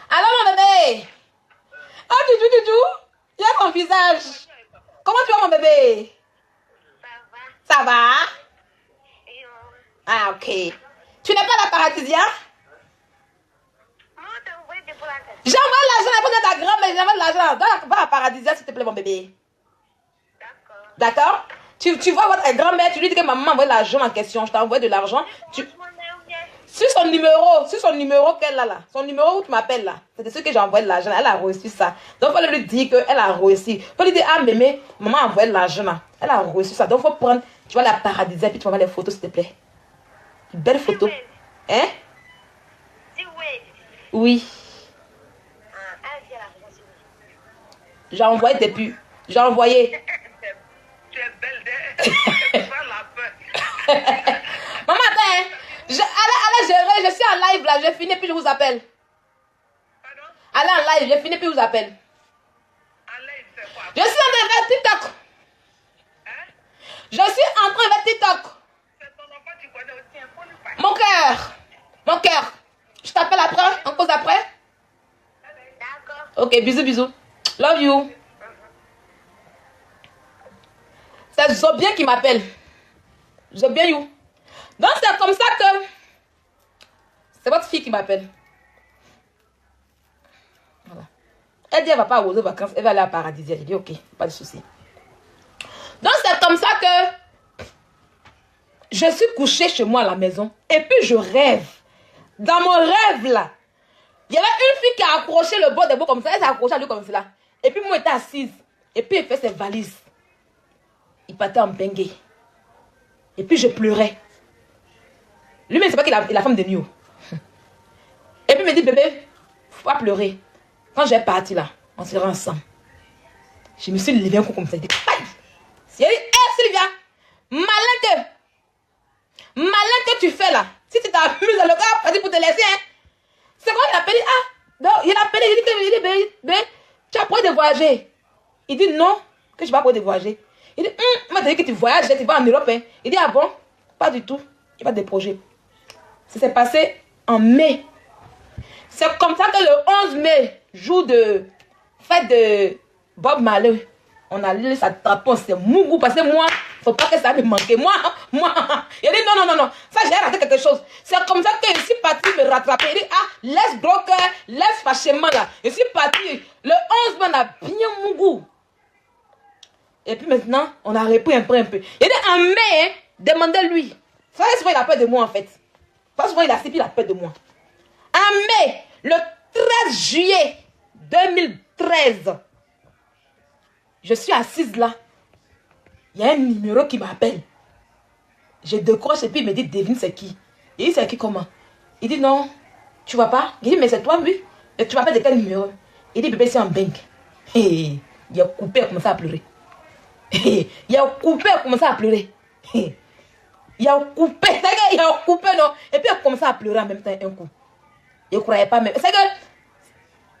Alors mon bébé. Oh Doudou, il y a mon visage. Comment tu vas mon bébé? Ça va? Ah ok. Tu n'es pas la paradisia? J'envoie l'argent à ta grand-mère, j'envoie l'argent. Va à paradisia s'il te plaît mon bébé. D'accord? Tu vois votre grand-mère, tu lui dis que maman envoie l'argent en question. Je t'envoie de l'argent. Sur son numéro qu'elle a là, son numéro où tu m'appelles là, c'est de ce que j'ai envoyé de l'argent, elle a reçu ça. Donc il faut lui dire qu'elle a reçu. Il faut lui dire, ah mémé, maman a envoyé de l'argent là, elle a reçu ça. Donc il faut prendre, tu vois la paradisia, puis tu m'envoies les photos s'il te plaît. Une belle photo. Hein? Oui. J'ai envoyé depuis. J'ai envoyé. Tu es belle Maman, attends, allez gérer, je suis en live là, je finis puis je vous appelle. Pardon? Allez en live, je finis puis je vous appelle. En live, c'est quoi? Je suis en train de faire TikTok. Hein? Je suis en train de faire TikTok. C'est ton enfant, tu connais aussi un peu le Mon cœur. Je t'appelle après, on cause après. D'accord. Ok, bisous. Love you. C'est Zobien qui m'appelle. Zobien you. Donc c'est comme ça que c'est votre fille qui m'appelle. Voilà. Elle dit elle va pas aux vacances, elle va aller à Paradis. J'ai dit ok, pas de souci. Donc c'est comme ça que je suis couchée chez moi à la maison et puis je rêve. Dans mon rêve là, il y avait une fille qui a accroché le bord des beaux comme ça, elle s'est accrochée à lui comme cela. Et puis moi j'étais assise et puis elle fait ses valises. Il partait en bengue. Et puis je pleurais. Lui-même, c'est pas qu'il a la femme de New. Et puis il me dit, bébé, faut pas pleurer. Quand j'ai parti là, on sera ensemble. Je me suis levé un coup comme ça. Il dit, aïe! Il dit, hé Sylvia, malin que tu fais là. Si tu t'amuses, le gars a dit pour te laisser. Hein. C'est quand il a appelé, donc il a appelé, il dit, bébé, tu as prévu de voyager. Il dit, non, que je ne vais pas prévu de voyager. Il dit, il m'a dit que tu voyages, tu vas en Europe. Hein. Il dit, ah bon? Pas du tout. Il va des projets. Ça s'est passé en mai. C'est comme ça que le 11 mai, jour de fête de Bob Marley, on a lu sa drapeau, c'est Mougou, parce que moi, faut pas que ça me manque. Moi, il dit non, ça j'ai raté quelque chose. C'est comme ça que je suis parti me rattraper. Il dit, laisse broker, laisse fâchement là. Je suis parti, le 11 mai, on a bien Mougou. Et puis maintenant, on a repris un peu. Il dit en mai, demandez-lui. Ça, souvent, il a peur de moi en fait. Pas souvent, il a la peur de moi. En mai, le 13 juillet 2013, je suis assise là. Il y a un numéro qui m'appelle. Je décroche et puis il me dit, devine c'est qui. Il dit, c'est qui comment? Il dit, non, tu vois pas? Il dit, mais c'est toi, oui. Et tu m'appelles de quel numéro? Il dit, bébé, c'est en banque. Il a coupé, il a commencé à pleurer. Il a coupé, il a commencé à pleurer. Il a coupé, non. Et puis il a commencé à pleurer en même temps un coup. Il ne croyait pas même. C'est que,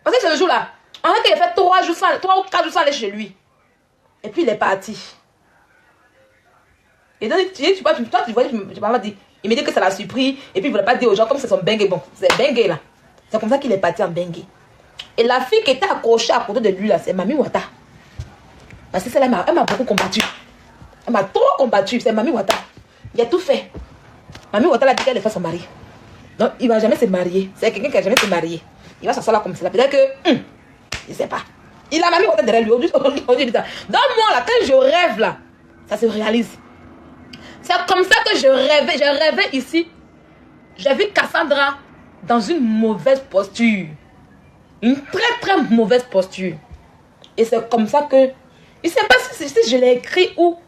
parce que ce jour-là, on a fait 3 ou 4 jours sans aller chez lui. Et puis il est parti. Et donc, toi, tu vois, il me dit que ça l'a surpris. Et puis il ne voulait pas dire aux gens comme c'est son bengue. Bon, c'est bengue là. C'est comme ça qu'il est parti en bengue. Et la fille qui était accrochée à côté de lui là, c'est Mami Wata. Parce que celle-là, elle m'a beaucoup combattu. Elle m'a trop combattu. C'est Mami Wata. Il a tout fait. Mami Wata l'a dit qu'elle est fait son mari. Donc il ne va jamais se marier. C'est quelqu'un qui n'a jamais se marié. Il va s'asseoir là comme ça. Peut-être que, je ne sais pas. Il a Mami Wata derrière lui. Donc moi là, quand je rêve là, ça se réalise. C'est comme ça que je rêvais. Je rêvais ici. J'ai vu Cassandra dans une mauvaise posture. Une très très mauvaise posture. Et c'est comme ça que... Je ne sais pas si je l'ai écrit ou...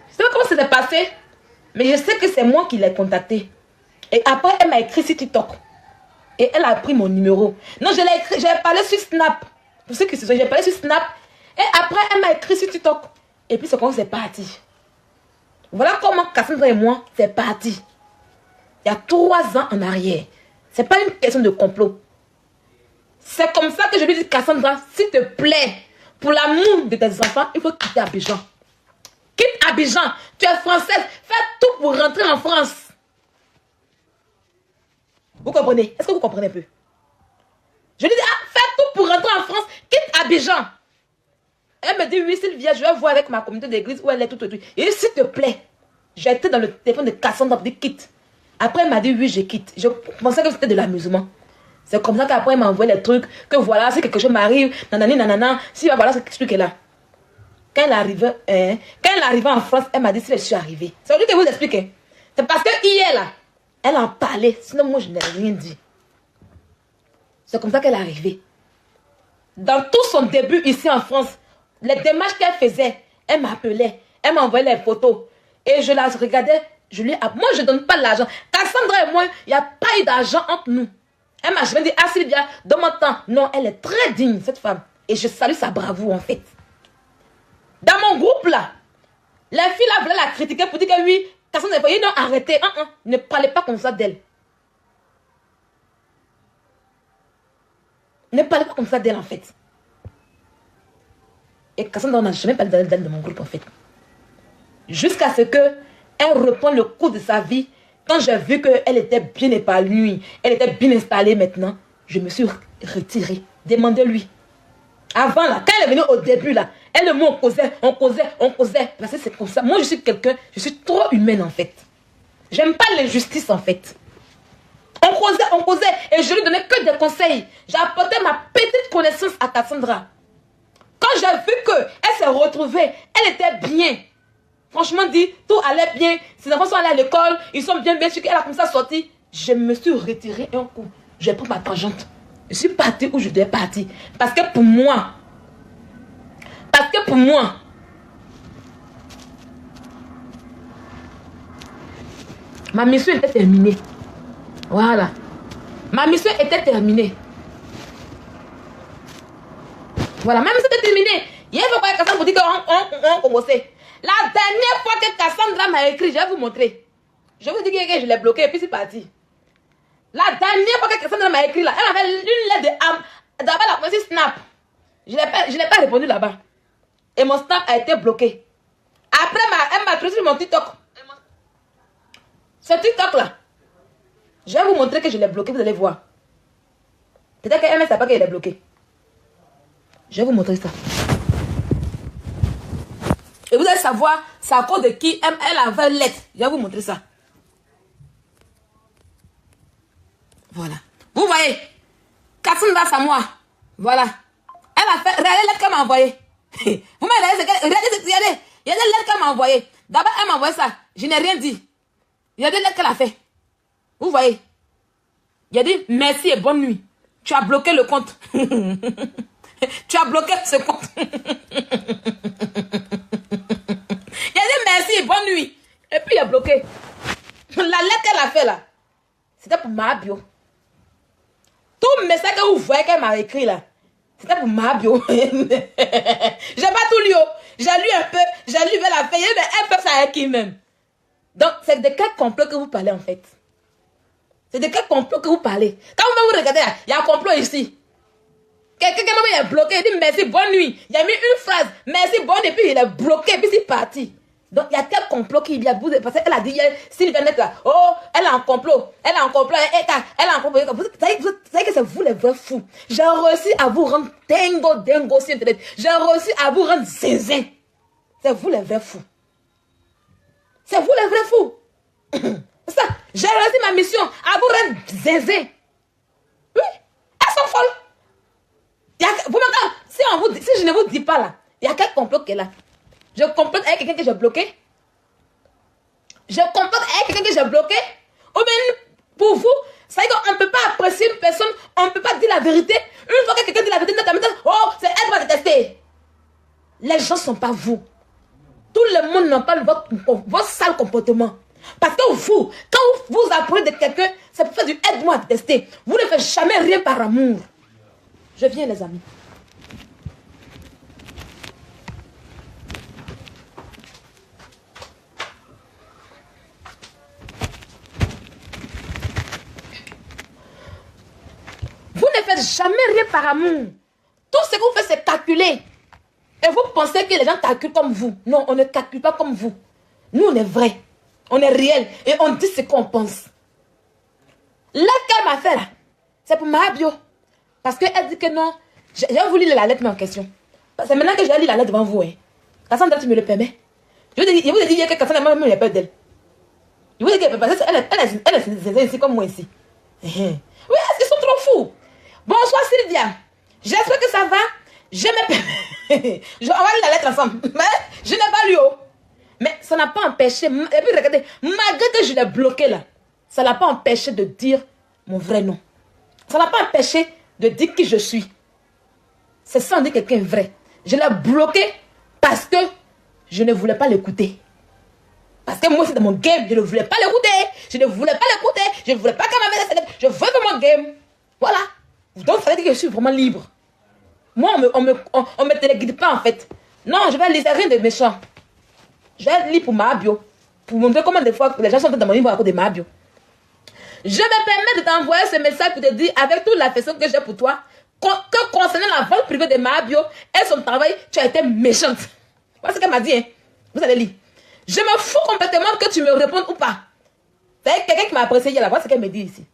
Je ne sais pas comment ça s'est passé. Mais je sais que c'est moi qui l'ai contacté. Et après, elle m'a écrit sur TikTok. Et elle a pris mon numéro. Non, je l'ai écrit. J'ai parlé sur Snap. Pour ceux qui se sont, j'ai parlé sur Snap. Et après, elle m'a écrit sur TikTok. Et puis c'est comme c'est parti. Voilà comment Cassandra et moi, c'est parti. Il y a 3 ans en arrière. Ce n'est pas une question de complot. C'est comme ça que je lui dis, Cassandra, s'il te plaît, pour l'amour de tes enfants, il faut quitter Abidjan. Quitte Abidjan. Tu es française. Fais tout pour rentrer en France. Vous comprenez? Est-ce que vous comprenez un peu? Je lui dis, fais tout pour rentrer en France. Quitte Abidjan. Elle me dit, oui, Sylvia, je vais voir avec ma communauté d'église où elle est tout. Et dit, s'il te plaît. J'ai été dans le téléphone de Cassandra pour dire, quitte. Après, elle m'a dit, oui, je quitte. Je pensais que c'était de l'amusement. C'est comme ça qu'après, elle m'a envoyé les trucs. Que voilà, si quelque chose m'arrive, nanana, si voilà ce truc est là. Quand elle arrivait en France, elle m'a dit, si je suis arrivée. C'est lui qui vous explique. C'est parce que hier, là, elle en parlait. Sinon, moi, je n'ai rien dit. C'est comme ça qu'elle est arrivée. Dans tout son début ici en France, les démarches qu'elle faisait, elle m'appelait. Elle m'envoyait les photos. Et je la regardais. Moi, je ne donne pas l'argent. Cassandra et moi, il n'y a pas eu d'argent entre nous. Elle m'a jamais dit, Sylvia, donne mon temps. Non, elle est très digne, cette femme. Et je salue sa bravoure, en fait. Dans mon groupe, là, les filles, là, voulaient la critiquer pour dire que oui, Cassandra, il non, arrêtez. Ne parlez pas comme ça d'elle. Ne parlez pas comme ça d'elle, en fait. Et Cassandra, on n'a jamais parlé d'elle dans mon groupe, en fait. Jusqu'à ce qu'elle reprenne le cours de sa vie. Quand j'ai vu qu'elle était bien épanouie, elle était bien installée maintenant, je me suis retirée. Demandez-lui. Avant, là, quand elle est venue au début, là, elle et moi, on causait. Parce que c'est comme ça. Moi, je suis quelqu'un, je suis trop humaine, en fait. J'aime pas l'injustice, en fait. On causait. Et je lui donnais que des conseils. J'ai apporté ma petite connaissance à Cassandra. Quand j'ai vu qu'elle s'est retrouvée, elle était bien. Franchement dit, tout allait bien. Ses enfants sont allés à l'école, ils sont bien sûr qu'elle a comme ça sorti. Je me suis retirée un coup. Je prends ma tangente. Je suis partie où je devais partir. Parce que pour moi, ma mission était terminée. Voilà. Ma mission était terminée. Voilà, ma mission était terminée. Il y a pas Cassandra pour dire qu'on commençait. La dernière fois que Cassandra m'a écrit, je vais vous montrer. Je vous dis que je l'ai bloqué et puis c'est parti. La dernière fois que Cassandra m'a écrit là, elle avait une lettre de âme. D'abord la première Snap. Je n'ai pas répondu là-bas. Et mon Snap a été bloqué. Après, elle m'a trouvé sur mon TikTok. Ce TikTok là. Je vais vous montrer que je l'ai bloqué, vous allez voir. Peut-être qu'elle ne sait pas qu'elle est bloquée. Je vais vous montrer ça. Et vous allez savoir, c'est à cause de qui elle avait lettre. Je vais vous montrer ça. Voilà. Vous voyez, Kassunda Samoa. Voilà. Elle a fait, regardez les lettres qu'elle m'a envoyées. Vous me regardez, regardez, il y a des lettres qu'elle m'a envoyées. D'abord, elle m'a envoyé ça. Je n'ai rien dit. Il y a des lettres qu'elle a fait. Vous voyez. Il a dit merci et bonne nuit. Tu as bloqué le compte. Tu as bloqué ce compte. Il a dit merci et bonne nuit. Et puis il a bloqué. La lettre qu'elle a fait là, c'était pour ma bio. Tout le message que vous voyez qu'elle m'a écrit là, c'était pour ma bio. J'ai pas tout lu. J'ai lu un peu, j'ai lu vers la fin. Il y a un peu ça avec qui même. Donc, c'est de quel complot que vous parlez en fait? C'est de quel complot que vous parlez? Quand vous regardez, il y a un complot ici. Quelqu'un qui est bloqué, il dit merci, bonne nuit. Il a mis une phrase, merci, bonne, et puis il est bloqué, et puis c'est parti. Donc, il y a quel complot qu'il y a? Parce qu'elle a dit hier, Sylvianette là, oh, elle a un complot, elle a un complot, elle a un complot. Vous savez que c'est vous les vrais fous. J'ai réussi à vous rendre dingo sur Internet. J'ai réussi à vous rendre zinzin. C'est vous les vrais fous. C'est vous les vrais fous. Ça, j'ai réussi ma mission à vous rendre zinzin. Oui, elles sont folles. Vous m'entendez? Si je ne vous dis pas là, il y a quel complot qu'elle a? Je complote avec quelqu'un que j'ai bloqué? Je complote avec quelqu'un que j'ai bloqué? Ou bien pour vous, ça veut dire qu'on ne peut pas apprécier une personne, on ne peut pas dire la vérité. Une fois que quelqu'un dit la vérité, oh, c'est elle qui va détester. Les gens ne sont pas vous. Tout le monde n'a pas votre sale comportement. Parce que vous, quand vous apprenez de quelqu'un, c'est pour faire du aide-moi à détester. Vous ne faites jamais rien par amour. Je viens les amis. Vous ne faites jamais rien par amour. Tout ce que vous faites, c'est calculer. Et vous pensez que les gens calculent comme vous. Non, on ne calcule pas comme vous. Nous, on est vrai. On est réel. Et on dit ce qu'on pense. Là, qu'elle m'a fait là, c'est pour ma bio. Parce qu'elle dit que non. Je vais vous lire la lettre en question. C'est maintenant que je vais lire la lettre devant vous. Hein. Cassandra, tu me le permets? Je vous ai dit que Cassandra, moi-même, j'ai peur d'elle. Je vous ai dit qu'elle est ici comme moi ici. Oui, ils sont trop fous. Bonsoir Sylvia. J'espère que ça va. Je me permets. On va lire la lettre ensemble. Mais je n'ai pas lu. Mais ça n'a pas empêché. Et puis regardez, malgré que je l'ai bloqué là, ça n'a pas empêché de dire mon vrai nom. Ça n'a pas empêché de dire qui je suis. C'est ça, on dit quelqu'un vrai. Je l'ai bloqué parce que je ne voulais pas l'écouter. Parce que moi, c'est dans mon game. Je ne voulais pas l'écouter. Je ne voulais pas l'écouter. Je ne voulais pas qu'elle m'amène cette lettre. Je veux faire mon game. Voilà. Donc, ça veut dire que je suis vraiment libre. Moi, on me téléguide pas, en fait. Non, je vais lire rien de méchant. Je vais lire pour ma bio. Pour montrer comment des fois les gens sont dans mon livre à cause de ma bio. Je me permets de t'envoyer ce message pour te dire, avec toute l'affection que j'ai pour toi, que concernant la vente privée de ma bio et son travail, tu as été méchante. Voilà ce qu'elle m'a dit. Hein. Vous allez lire. Je me fous complètement que tu me répondes ou pas. C'est quelqu'un qui m'a apprécié hier là. Voilà ce qu'elle me dit ici.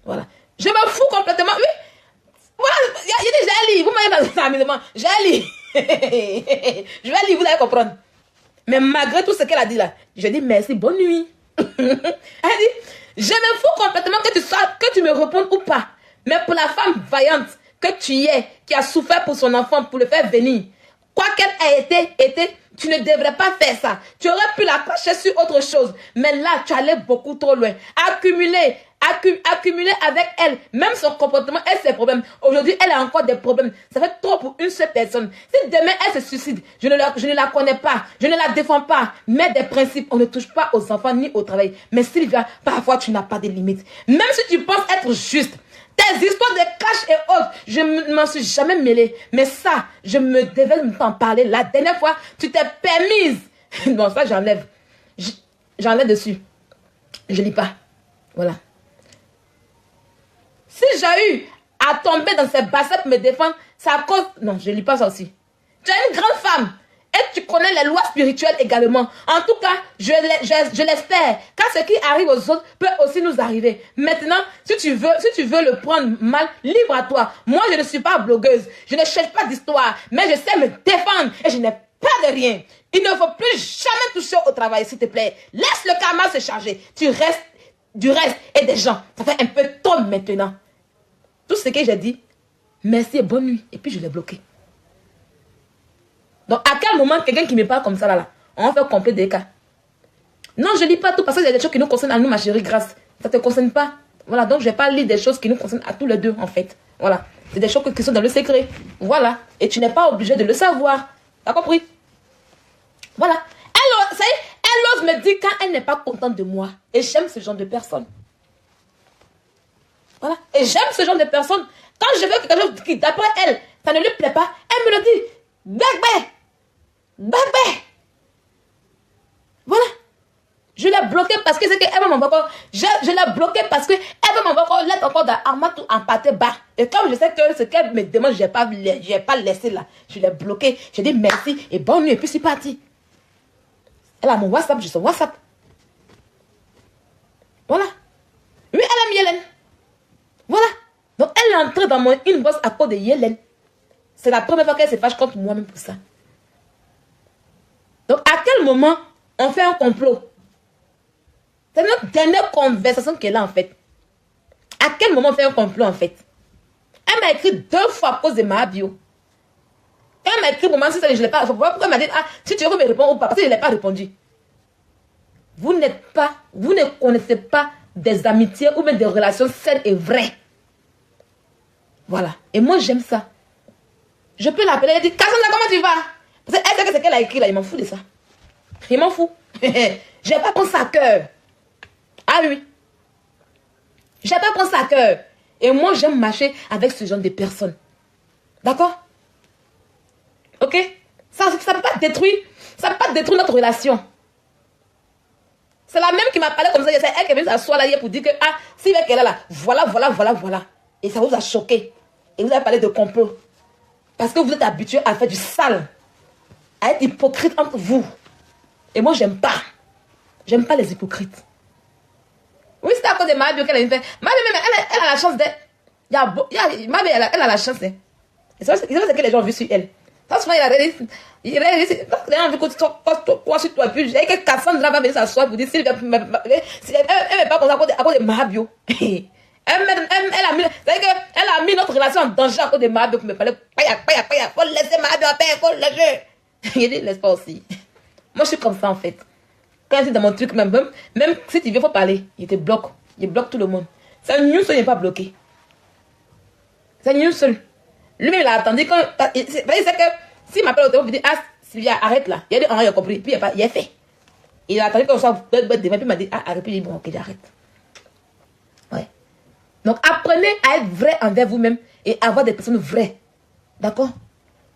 Voilà. Je me fous complètement. Oui. Voilà. Il dit, j'ai lu. Vous m'avez pas amusement. J'ai lu. Je vais lire, vous allez comprendre. Mais malgré tout ce qu'elle a dit là, je dis merci, bonne nuit. Elle dit, je me fous complètement que tu me répondes ou pas. Mais pour la femme vaillante que tu es, qui a souffert pour son enfant, pour le faire venir, quoi qu'elle ait été, tu ne devrais pas faire ça. Tu aurais pu la cracher sur autre chose. Mais là, tu allais beaucoup trop loin. Accumuler avec elle, même son comportement et ses problèmes. Aujourd'hui, elle a encore des problèmes. Ça fait trop pour une seule personne. Si demain, elle se suicide, je ne la connais pas, je ne la défends pas. Mais des principes, on ne touche pas aux enfants ni au travail. Mais Sylvia, parfois, tu n'as pas de limites. Même si tu penses être juste, tes histoires de cash et autres, je ne m'en suis jamais mêlée. Mais ça, je me devais t'en parler. La dernière fois, tu t'es permise. Non, ça, j'enlève. J'enlève dessus. Je lis pas. Voilà. Si j'ai eu à tomber dans ces bassins pour me défendre, c'est à cause... Non, je lis pas ça aussi. Tu es une grande femme. Et tu connais les lois spirituelles également. En tout cas, je l'espère. Car ce qui arrive aux autres peut aussi nous arriver. Maintenant, si tu veux le prendre mal, libre à toi. Moi, je ne suis pas blogueuse. Je ne cherche pas d'histoire. Mais je sais me défendre. Et je n'ai pas de rien. Il ne faut plus jamais toucher au travail, s'il te plaît. Laisse le karma se charger. Tu restes du reste et des gens. Ça fait un peu trop maintenant. Tout ce que j'ai dit, merci et bonne nuit. Et puis je l'ai bloqué. Donc, à quel moment quelqu'un qui me parle comme ça, là, on fait complet des cas. Non, je ne lis pas tout parce qu'il y a des choses qui nous concernent à nous, ma chérie, grâce. Ça ne te concerne pas. Voilà, donc je ne vais pas lire des choses qui nous concernent à tous les deux, en fait. Voilà. C'est des choses qui sont dans le secret. Voilà. Et tu n'es pas obligé de le savoir. T'as compris? Voilà. Elle ose me dire quand elle n'est pas contente de moi. Et j'aime ce genre de personnes. Voilà. Et j'aime ce genre de personnes. Quand je veux quelque chose qui, d'après elle, ça ne lui plaît pas, elle me le dit. Bébé. Bébé. Voilà. Je l'ai bloqué parce que c'est qu'elle va m'envoyer encore. Je l'ai bloqué parce qu'elle va m'envoyer encore lettre encore d'Armatou en pâté bas. Et comme je sais que ce qu'elle me demande, je n'ai pas laissé là. Je l'ai bloqué. Je dis merci et bonne nuit. Et puis c'est parti. Elle a mon WhatsApp, j'ai son WhatsApp. Voilà. Oui, elle aime Yélène. Voilà. Donc elle est entrée dans mon inbox à cause de Yélène. C'est la première fois qu'elle se fâche contre moi-même pour ça. Donc à quel moment on fait un complot? C'est notre dernière conversation qu'elle a en fait. À quel moment on fait un complot en fait? Elle m'a écrit 2 fois à cause de ma bio. Elle m'a écrit pour moi, si je ne l'ai pas. Pourquoi elle m'a dit, ah, si tu veux me répondre ou pas, parce que je ne l'ai pas répondu. Vous ne connaissez pas des amitiés ou même des relations saines et vraies. Voilà. Et moi, j'aime ça. Je peux l'appeler, elle dit, Cassandra, comment tu vas? Parce qu'elle sait que ce qu'elle a écrit là, il m'en fout de ça. Il m'en fout. Je n'ai pas pris ça à cœur. Ah oui. Je n'ai pas pris ça à cœur. Et moi, j'aime marcher avec ce genre de personnes. D'accord? Ok? Ça ne peut pas détruire. Ça ne peut pas détruire notre relation. C'est la même qui m'a parlé comme ça. C'est elle qui est venue s'asseoir là hier pour dire que, ah, si elle est là, voilà. Et ça vous a choqué. Et vous avez parlé de complot. Parce que vous êtes habitué à faire du sale. À être hypocrite entre vous. Et moi, j'aime pas. J'aime pas les hypocrites. Oui, c'est à cause de ma bio qu'elle a fait. Ma bio, elle a la chance d'être. Ma bio, elle a la chance. Hein. Et c'est ce que les gens ont vu sur elle. Ça, souvent, il a réalisé. Il a réalisé. Les gens ont vu que toi, sur toi, puis j'ai que Cassandra va venir s'asseoir pour dire si elle ne veut pas comme ça à cause de ma bio. Elle a mis notre relation en danger à cause de ma bio pour me parler. Paya. Faut laisser ma bio en paix, faut le laisser. Il dit, laisse pas aussi. Moi, je suis comme ça, en fait. Quand je suis dans mon truc, même si tu veux, il faut parler. Il te bloque. Il bloque tout le monde. C'est un news, il n'est pas bloqué. C'est un news seul. Lui-même, il a attendu quand. Il sait que s'il m'appelle au téléphone, il dit, ah, Sylvia, arrête là. Il a dit, ah, il a compris. Puis il a fait. Il a attendu qu'on soit bête devant. Puis il m'a dit, ah, arrête. Puis il dit, bon, ok, j'arrête. Ouais. Donc, apprenez à être vrai envers vous-même et avoir des personnes vraies. D'accord?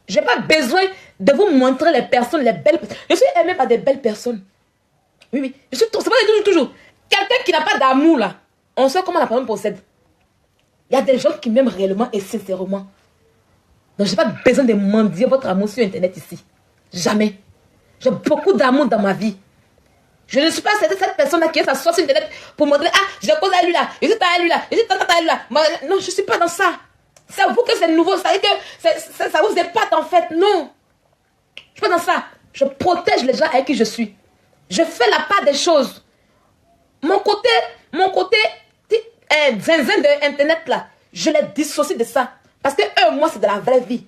Je n'ai pas besoin de vous montrer les personnes, les belles personnes. Je suis aimée par des belles personnes. Oui. C'est pas toujours. Quelqu'un qui n'a pas d'amour, là, on sait comment la personne possède. Il y a des gens qui m'aiment réellement et sincèrement. Donc, je n'ai pas besoin de mendier votre amour sur Internet ici. Jamais. J'ai beaucoup d'amour dans ma vie. Je ne suis pas cette personne-là qui est s'asseoir sur Internet pour montrer, ah, je cause à lui là, je suis à lui là, je suis à lui là. Non, je ne suis pas dans ça. C'est vous que c'est nouveau. Ça veut dire que ça vous épate en fait. Non. Je ne suis pas dans ça. Je protège les gens avec qui je suis. Je fais la part des choses. Mon côté zinzin de Internet là, je les dissocie de ça. Parce que eux, moi, c'est de la vraie vie.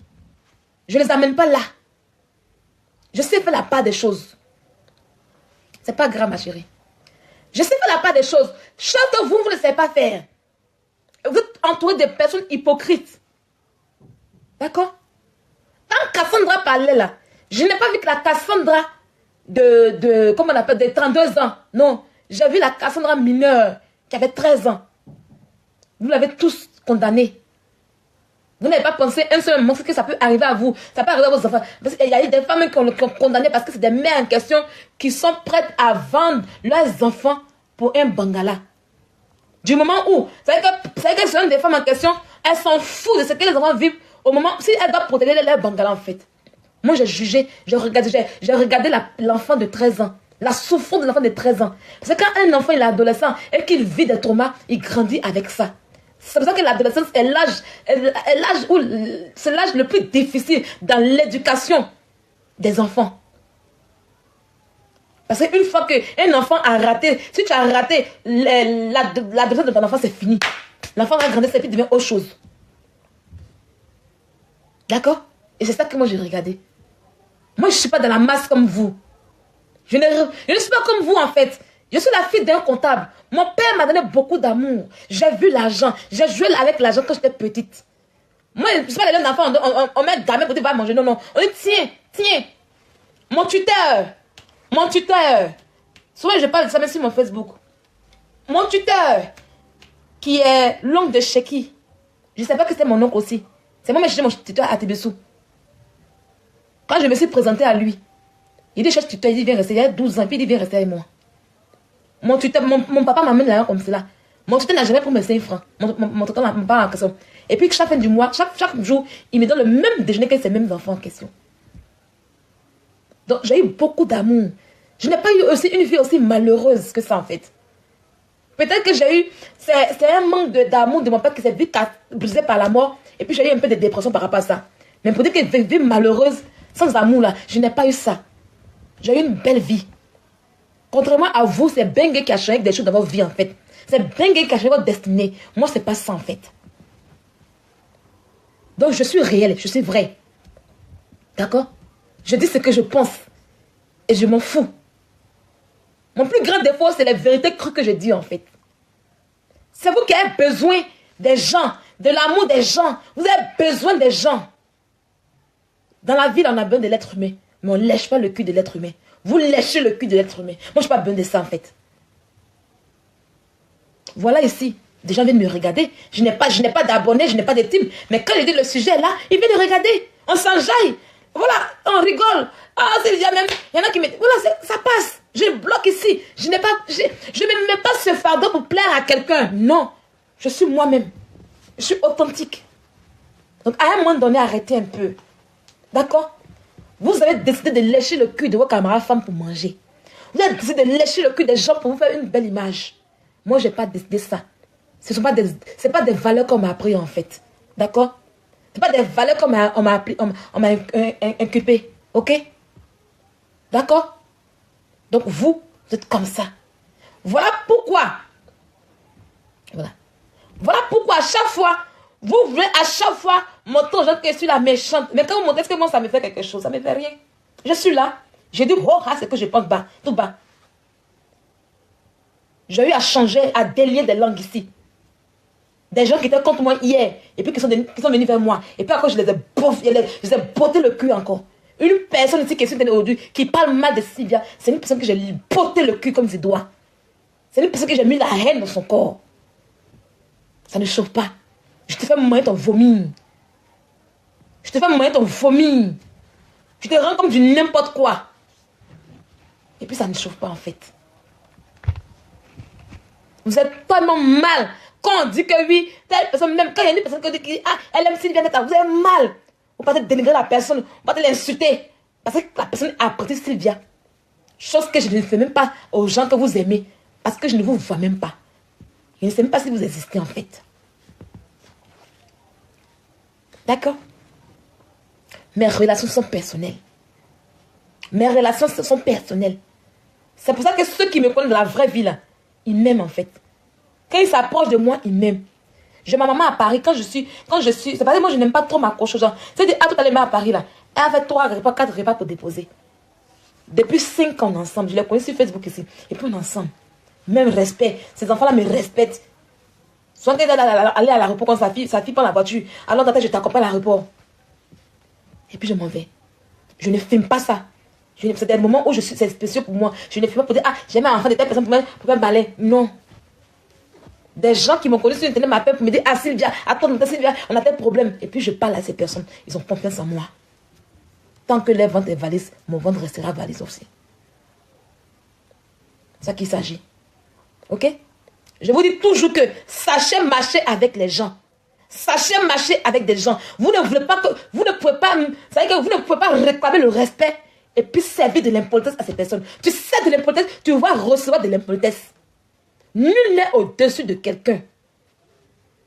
Je ne les amène pas là. Je sais faire la part des choses. C'est pas grave, ma chérie. Je sais faire la part des choses. Chose que vous ne savez pas faire. Vous êtes entouré de personnes hypocrites. D'accord? Quand Cassandra parlait là, je n'ai pas vu que la Cassandra comment on appelle, de 32 ans. Non, j'ai vu la Cassandra mineure qui avait 13 ans. Vous l'avez tous condamné. Vous n'avez pas pensé un seul moment que ça peut arriver à vous. Ça peut arriver à vos enfants. Parce qu'il y a eu des femmes qui ont condamné parce que c'est des mères en question qui sont prêtes à vendre leurs enfants pour un bangala. Du moment où, vous savez que ce sont des femmes en question, elles s'en foutent de ce que les enfants vivent au moment, si elles doivent protéger leur bangala en fait. Moi, j'ai jugé, j'ai regardé l'enfant de 13 ans. La souffrance de l'enfant de 13 ans. Parce que quand un enfant il est adolescent et qu'il vit des traumas, il grandit avec ça. C'est pour ça que l'adolescence est c'est l'âge le plus difficile dans l'éducation des enfants. Parce qu'une fois qu'un enfant a raté, si tu as raté l'adolescence de ton enfant, c'est fini. L'enfant va grandir, c'est puis devient autre chose. D'accord? Et c'est ça que moi j'ai regardé. Moi je ne suis pas dans la masse comme vous. Je ne suis pas comme vous en fait. Je suis la fille d'un comptable. Mon père m'a donné beaucoup d'amour. J'ai vu l'argent. J'ai joué avec l'argent quand j'étais petite. Moi, je ne suis pas les enfants. On met un gamin pour dire va manger. Non, non. On dit tiens. Mon tuteur. Souvent, je parle de ça même sur mon Facebook. Mon tuteur, qui est l'oncle de Sheki. Je ne sais pas que c'était mon oncle aussi. C'est moi qui j'ai mon tuteur à Tébessou. Quand je me suis présentée à lui, il dit, cherche tuteur, il dit, viens rester. Il y a 12 ans, puis il dit, viens rester avec moi. Mon tuteur, mon papa m'amène là comme cela. Mon tuteur n'a jamais pris mes 5 francs. Mon tuteur m'a pas en question. Et puis, chaque fin du mois, chaque jour, il me donne le même déjeuner que ces mêmes enfants en question. Donc, j'ai eu beaucoup d'amour. Je n'ai pas eu aussi une vie aussi malheureuse que ça, en fait. Peut-être que j'ai eu... C'est un manque d'amour de mon père qui s'est vite brisé par la mort. Et puis, j'ai eu un peu de dépression par rapport à ça. Mais pour dire que une vie malheureuse, sans amour, là, je n'ai pas eu ça. J'ai eu une belle vie. Contrairement à vous, c'est Bengue qui a changé des choses dans votre vie, en fait. C'est Bengue qui a changé votre destinée. Moi, c'est pas ça, en fait. Donc, je suis réelle, je suis vraie. D'accord? Je dis ce que je pense. Et je m'en fous. Mon plus grand défaut, c'est les vérités crues que je dis, en fait. C'est vous qui avez besoin des gens, de l'amour des gens. Vous avez besoin des gens. Dans la vie, on a besoin de l'être humain. Mais on ne lèche pas le cul de l'être humain. Vous léchez le cul de l'être humain. Moi, je n'ai pas besoin de ça, en fait. Voilà ici. Des gens viennent me regarder. Je n'ai pas d'abonnés, je n'ai pas de team. Mais quand je dis le sujet là, ils viennent me regarder. On s'enjaille. Voilà, on rigole. Ah, c'est déjà même. Il y en a qui me disent, voilà, ça passe. Je bloque ici. Je ne me mets pas ce fardeau pour plaire à quelqu'un. Non. Je suis moi-même. Je suis authentique. Donc, à un moment donné, arrêtez un peu. D'accord? Vous avez décidé de lécher le cul de vos camarades femmes pour manger. Vous avez décidé de lécher le cul des gens pour vous faire une belle image. Moi, je n'ai pas décidé ça. Ce ne sont pas des valeurs qu'on m'a appris en fait. D'accord? Ce ne sont pas des valeurs qu'on m'a inculpé. Ok? D'accord? Donc vous êtes comme ça. Voilà pourquoi. Voilà pourquoi à chaque fois, vous voulez à chaque fois montrer aux gens que je suis la méchante. Mais quand vous montrez, est-ce que moi ça me fait quelque chose? Ça ne me fait rien. Je suis là. J'ai dit, oh, c'est que je pense bas, tout bas. J'ai eu à changer, à délier des langues ici. Des gens qui étaient contre moi hier, et puis qui sont venus vers moi. Et puis après, je les ai botté le cul encore. Une personne ici qui est aujourd'hui, qui parle mal de Sylvia, c'est une personne que j'ai botté le cul comme ses doigts. C'est une personne que j'ai mis la haine dans son corps. Ça ne chauffe pas. Je te fais moyen ton vomi. Je te fais moyen ton vomi. Je te rends comme du n'importe quoi. Et puis ça ne chauffe pas en fait. Vous êtes tellement mal. Quand on dit que oui, telle personne, même quand il y a une personne qui dit elle aime Sylvia Netta, vous êtes mal. Vous partez dénigrer la personne, vous partez l'insulter. Parce que la personne a apprécié Sylvia. Chose que je ne fais même pas aux gens que vous aimez. Parce que je ne vous vois même pas. Je ne sais même pas si vous existez en fait. D'accord? Mes relations sont personnelles. Mes relations sont personnelles. C'est pour ça que ceux qui me connaissent de la vraie vie là, ils m'aiment en fait. Quand ils s'approchent de moi, ils m'aiment. J'ai ma maman à Paris, quand je suis, c'est parce que moi je n'aime pas trop m'accrocher aux gens. C'est-à-dire, tout à l'heure à Paris là, elle avait 3 repas, 4 repas pour déposer. Depuis 5 ans ensemble, je les connais sur Facebook ici. Et puis on est ensemble. Même respect. Ces enfants-là me respectent. Souvent quand elle aller à l'aéroport quand sa fille prend la voiture, alors je t'accompagne à l'aéroport. Et puis je m'en vais. Je ne filme pas ça. C'est des moments où c'est spécial pour moi. Je ne filme pas pour dire, j'ai mis un enfant de telle personne pour faire balai. Non. Des gens qui m'ont connu sur Internet m'appellent pour me dire, Sylvia, attends, Sylvia, on a tel problème. Et puis je parle à ces personnes. Ils ont confiance en moi. Tant que leur ventre est valise, mon ventre restera valise aussi. C'est ça qu'il s'agit. Ok? Je vous dis toujours que sachez marcher avec les gens. Sachez marcher avec des gens. Vous ne voulez pas que, vous ne pouvez pas, ça veut dire que vous ne pouvez pas réclamer le respect et puis servir de l'impolitesse à ces personnes. Tu sais de l'impolitesse, tu vas recevoir de l'impolitesse. Nul n'est au-dessus de quelqu'un.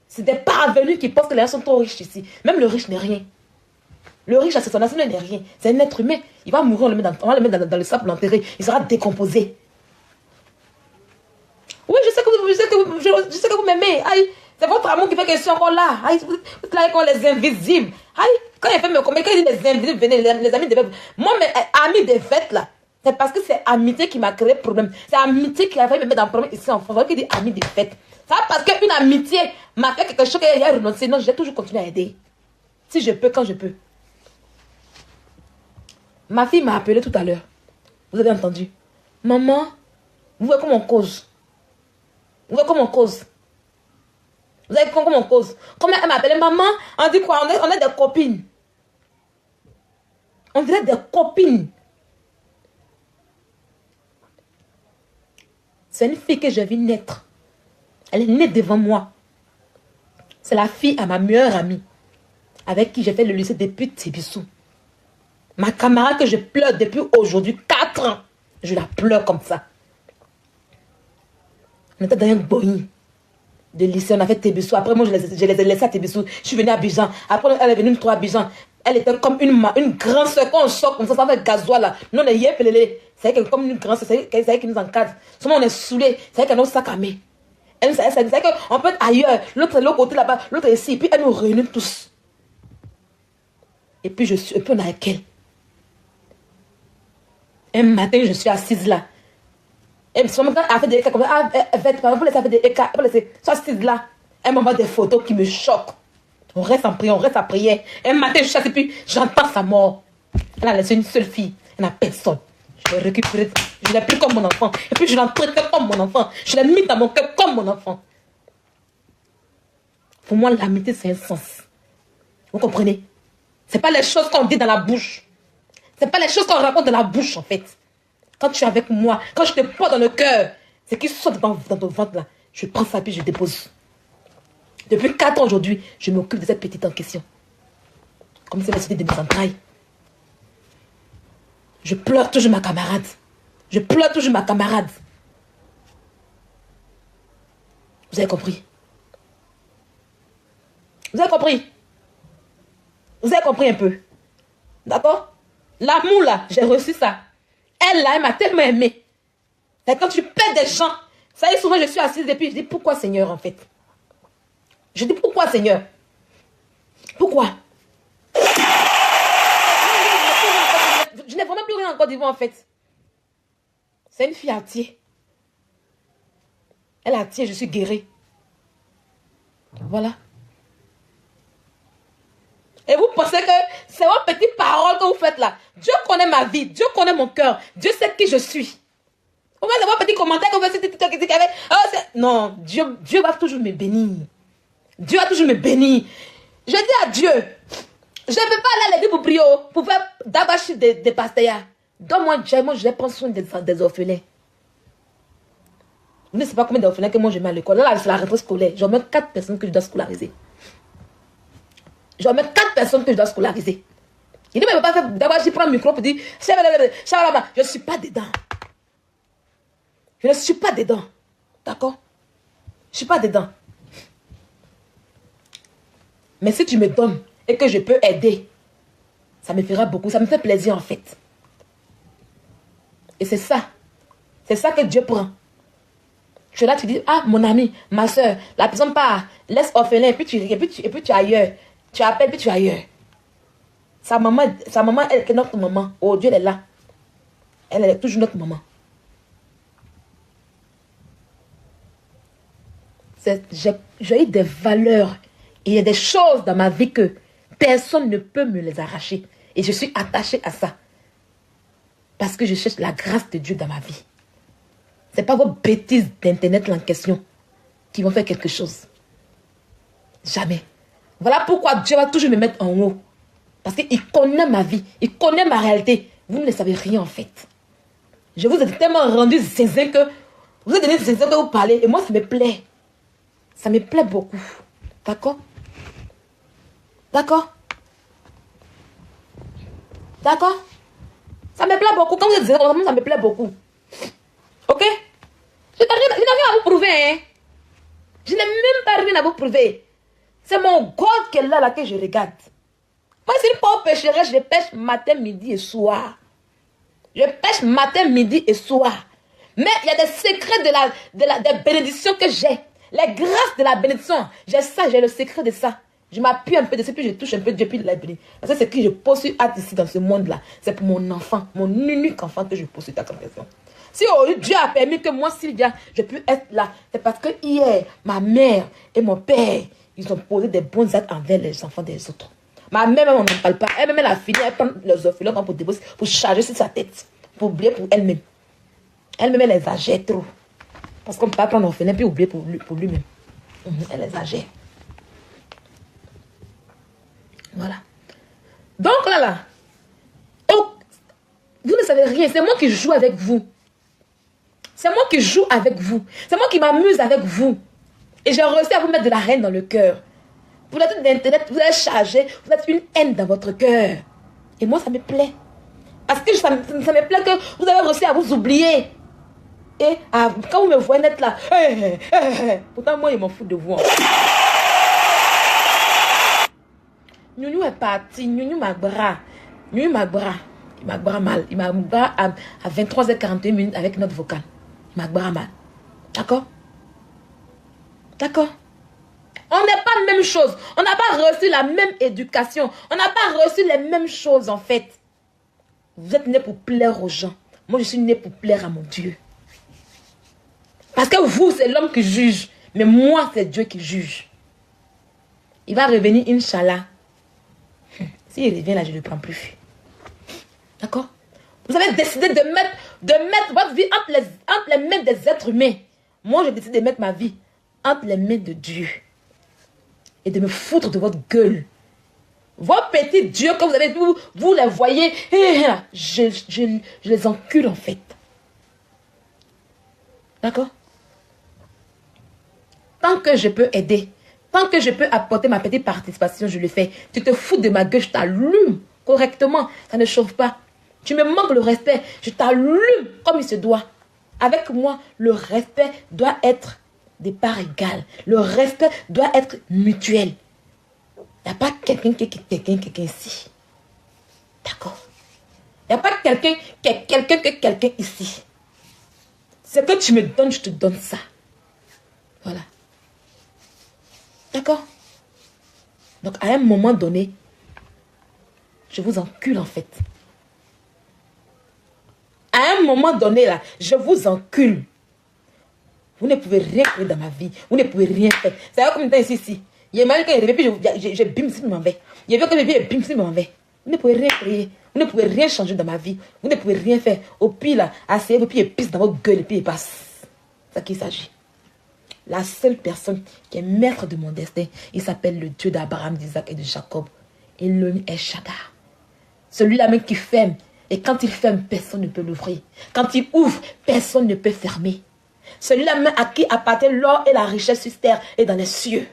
C'est des parvenus qui pensent que les gens sont trop riches ici. Même le riche n'est rien. Le riche, c'est son national n'est rien. C'est un être humain. Il va mourir, on va le mettre dans le sable pour l'enterrer. Il sera décomposé. Oui, je sais que vous m'aimez. C'est votre amour qui fait que je suis encore là. Vous êtes là comme les invisibles. Quand il fait me commettre, quand il dit les invisibles, venez, les amis de fête. Moi, mes amis de fête, là, c'est parce que c'est amitié qui m'a créé problème. C'est amitié qui a fait me mettre dans le problème ici en France. Qui dit amis de fête. Ça parce qu'une amitié m'a fait quelque chose qu'il a renoncé. Non, j'ai toujours continué à aider. Si je peux, quand je peux. Ma fille m'a appelé tout à l'heure. Vous avez entendu? Maman, vous voyez comment on cause. Vous voyez comment on cause. Vous avez comment on cause. Comment elle m'a appelé? Maman, on dit quoi? On est des copines. On dirait des copines. C'est une fille que j'ai vue naître. Elle est née devant moi. C'est la fille à ma meilleure amie. Avec qui j'ai fait le lycée depuis Tébissou. Ma camarade que je pleure depuis aujourd'hui 4 ans. Je la pleure comme ça. On était dans un Boeing de lycée. On a fait Tébissou. Après moi je les ai laissés à Tébissou. Je suis venue à Abidjan. Après elle est venue une 3 à Abidjan. Elle était comme une grande soeur. Quand on sort comme ça fait gasoil là. Nous on est hier pelé. C'est comme une grande soeur. C'est elle qui nous encadre. Seulement on est saoulés. C'est elle qui a nos sacs à main. Elle c'est qu'on peut être ailleurs. L'autre est l'autre côté là-bas. L'autre est ici. Et puis elle nous réunit tous. Et puis on est avec elle. Un matin, je suis assise là. Et quand elle fait des écarts comme ça, elle fait des écarts, elle suis assise là. Elle m'envoie des photos qui me choquent. On reste en prière, on reste à prière. Un matin, je chasse et puis j'entends sa mort. Elle a laissé une seule fille. Elle n'a personne. Je l'ai récupérée. Je l'ai pris comme mon enfant. Et puis je l'ai traité comme mon enfant. Je l'ai mis dans mon cœur comme mon enfant. Pour moi, l'amitié, c'est un sens. Vous comprenez? Ce n'est pas les choses qu'on dit dans la bouche. Ce n'est pas les choses qu'on raconte dans la bouche, en fait. Quand tu es avec moi, quand je te porte dans le cœur, c'est qui sort dans ton ventre, là. Je prends ça, puis je dépose. Depuis 4 ans aujourd'hui, je m'occupe de cette petite en question. Comme c'est la cité de mes entrailles. Je pleure toujours ma camarade. Je pleure toujours ma camarade. Vous avez compris? Vous avez compris? Vous avez compris un peu? D'accord? L'amour là, j'ai reçu ça. Elle là, elle m'a tellement aimé. C'est quand tu perds des gens. Ça y est, souvent je suis assise et puis je dis pourquoi Seigneur en fait? Je dis pourquoi Seigneur? Pourquoi? Je n'ai vraiment plus rien en Côte d'Ivoire en fait. C'est une fille entière. Elle a entière, je suis guérie. Voilà. Et vous pensez que c'est vos petites paroles que vous faites là. Dieu connaît ma vie. Dieu connaît mon cœur. Dieu sait qui je suis. Vous faites vos petits commentaires que vous faites. Non, Dieu va toujours me bénir. Dieu va toujours me bénir. Je dis à Dieu, je ne peux pas aller à l'église pour prier, pour faire d'abacher des pasteurs. Donne-moi Dieu, moi je vais prendre soin des orphelins. Vous ne savez pas combien d'orphelins que moi je mets à l'école. Là, c'est la rentrée scolaire. J'en mets 4 personnes que je dois scolariser. J'en mets 4 personnes que je dois scolariser. Il dit, mais il ne peut pas faire d'abord, je prends le micro pour dire, je ne suis pas dedans. Je ne suis pas dedans. D'accord? Je ne suis pas dedans. Mais si tu me donnes et que je peux aider, ça me fera beaucoup. Ça me fait plaisir en fait. Et c'est ça. C'est ça que Dieu prend. Tu es là, tu dis, ah, mon ami, ma soeur, la personne part, laisse orphelin, et puis tu es ailleurs. Tu appelles, puis tu es ailleurs. Sa maman, elle est notre maman. Oh, Dieu, elle est là. Elle est toujours notre maman. J'ai eu des valeurs. Et il y a des choses dans ma vie que personne ne peut me les arracher. Et je suis attachée à ça. Parce que je cherche la grâce de Dieu dans ma vie. Ce n'est pas vos bêtises d'internet en question qui vont faire quelque chose. Jamais. Voilà pourquoi Dieu va toujours me mettre en haut. Parce qu'il connaît ma vie. Il connaît ma réalité. Vous ne savez rien en fait. Je vous ai tellement rendu zinzin que vous avez donné zinzin que vous parlez. Et moi, ça me plaît. Ça me plaît beaucoup. D'accord? D'accord? D'accord? Ça me plaît beaucoup. Quand vous êtes ça me plaît beaucoup. Ok? Je n'ai rien à vous prouver. Hein? Je n'ai même pas rien à vous prouver. C'est mon God qu'elle a là que je regarde. Moi, c'est une pauvre pécheresse. Je pêche matin, midi et soir. Je pêche matin, midi et soir. Mais il y a des secrets des bénédictions que j'ai. Les grâces de la bénédiction. J'ai ça, j'ai le secret de ça. Je m'appuie un peu dessus, puis je touche un peu Dieu, puis la bénédiction. Parce que c'est que je pose sur hâte ici dans ce monde-là. C'est pour mon enfant, mon unique enfant que je pose sur ta conversion. Si Dieu a permis que moi, Sylvia, je puisse être là, c'est parce que hier, ma mère et mon père, ils ont posé des bons actes envers les enfants des autres. Ma mère, on n'en parle pas. Elle-même, elle a fini, elle prend les orphelins pour déposer, pour charger sur sa tête, pour oublier pour elle-même. Elle-même, elle exagère trop. Parce qu'on ne peut pas prendre un orphelin puis oublier pour lui-même. Elle exagère. Voilà. Donc là, oh, vous ne savez rien. C'est moi qui joue avec vous. C'est moi qui joue avec vous. C'est moi qui m'amuse avec vous. Et j'ai réussi à vous mettre de la haine dans le cœur. Vous êtes d'internet, vous êtes chargé, vous êtes une haine dans votre cœur. Et moi, ça me plaît. Parce que ça me plaît que vous avez réussi à vous oublier. Et quand vous me voyez net là, pourtant moi, il m'en fout de vous. Nounou est parti, Nounou Magbra. Nounou Magbra. Il Magbra mal. Il Magbra à 23h41 minutes avec notre vocal. Il Magbra mal. D'accord? D'accord? On n'est pas la même chose. On n'a pas reçu la même éducation. On n'a pas reçu les mêmes choses en fait. Vous êtes né pour plaire aux gens. Moi, je suis né pour plaire à mon Dieu. Parce que vous, c'est l'homme qui juge. Mais moi, c'est Dieu qui juge. Il va revenir, Inch'Allah. S'il revient là, je ne le prends plus. D'accord? Vous avez décidé de mettre votre vie entre les mains des êtres humains. Moi, je décide de mettre ma vie entre les mains de Dieu. Et de me foutre de votre gueule. Vos petits dieux, comme vous avez dit, vous les voyez, je les encule en fait. D'accord? Tant que je peux aider, tant que je peux apporter ma petite participation, je le fais. Tu te fous de ma gueule, je t'allume correctement, ça ne chauffe pas. Tu me manques le respect, je t'allume comme il se doit. Avec moi, le respect doit être de part égale. Le respect doit être mutuel. Il n'y a pas quelqu'un ici. D'accord? Il n'y a pas quelqu'un ici. Ce que tu me donnes, je te donne ça. Voilà. D'accord? Donc, à un moment donné, je vous encule en fait. À un moment donné, là, je vous encule. Vous ne pouvez rien créer dans ma vie. Vous ne pouvez rien faire. C'est comme ça ici. Il y a mal quand il revient, puis je bim si je m'en vais. Il y a quand il revient, bim si je m'en vais. Vous ne pouvez rien créer. Vous ne pouvez rien changer dans ma vie. Vous ne pouvez rien faire. Au pire, là, asseyez-vous, puis il pisse dans votre gueule, et puis il passe. C'est ça qu'il s'agit. La seule personne qui est maître de mon destin, il s'appelle le Dieu d'Abraham, d'Isaac et de Jacob. Et l'homme est Shaddai. Celui-là même qui ferme. Et quand il ferme, personne ne peut l'ouvrir. Quand il ouvre, personne ne peut fermer. Celui-là même à qui appartient l'or et la richesse sur terre et dans les cieux.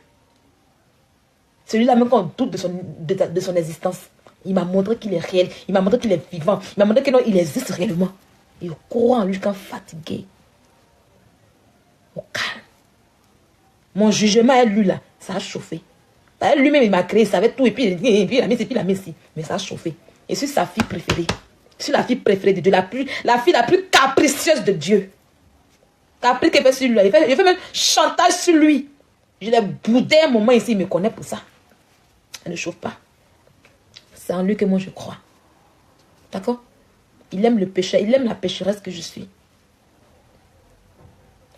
Celui-là même qu'on doute de son existence. Il m'a montré qu'il est réel. Il m'a montré qu'il est vivant. Il m'a montré qu'il existe réellement. Et je crois en lui quand fatigué. Au calme. Mon jugement est lui là. Ça a chauffé. Lui-même il m'a créé. Il savait tout. Et puis il a mis ici. Mais ça a chauffé. Et je suis sa fille préférée. Je suis la fille préférée de Dieu. La fille la plus capricieuse de Dieu. Caprice qu'il fait sur lui. Il fait même chantage sur lui. Je l'ai boudé un moment ici. Il me connaît pour ça. Elle ne chauffe pas. C'est en lui que moi je crois. D'accord? Il aime le péché. Il aime la pécheresse que je suis.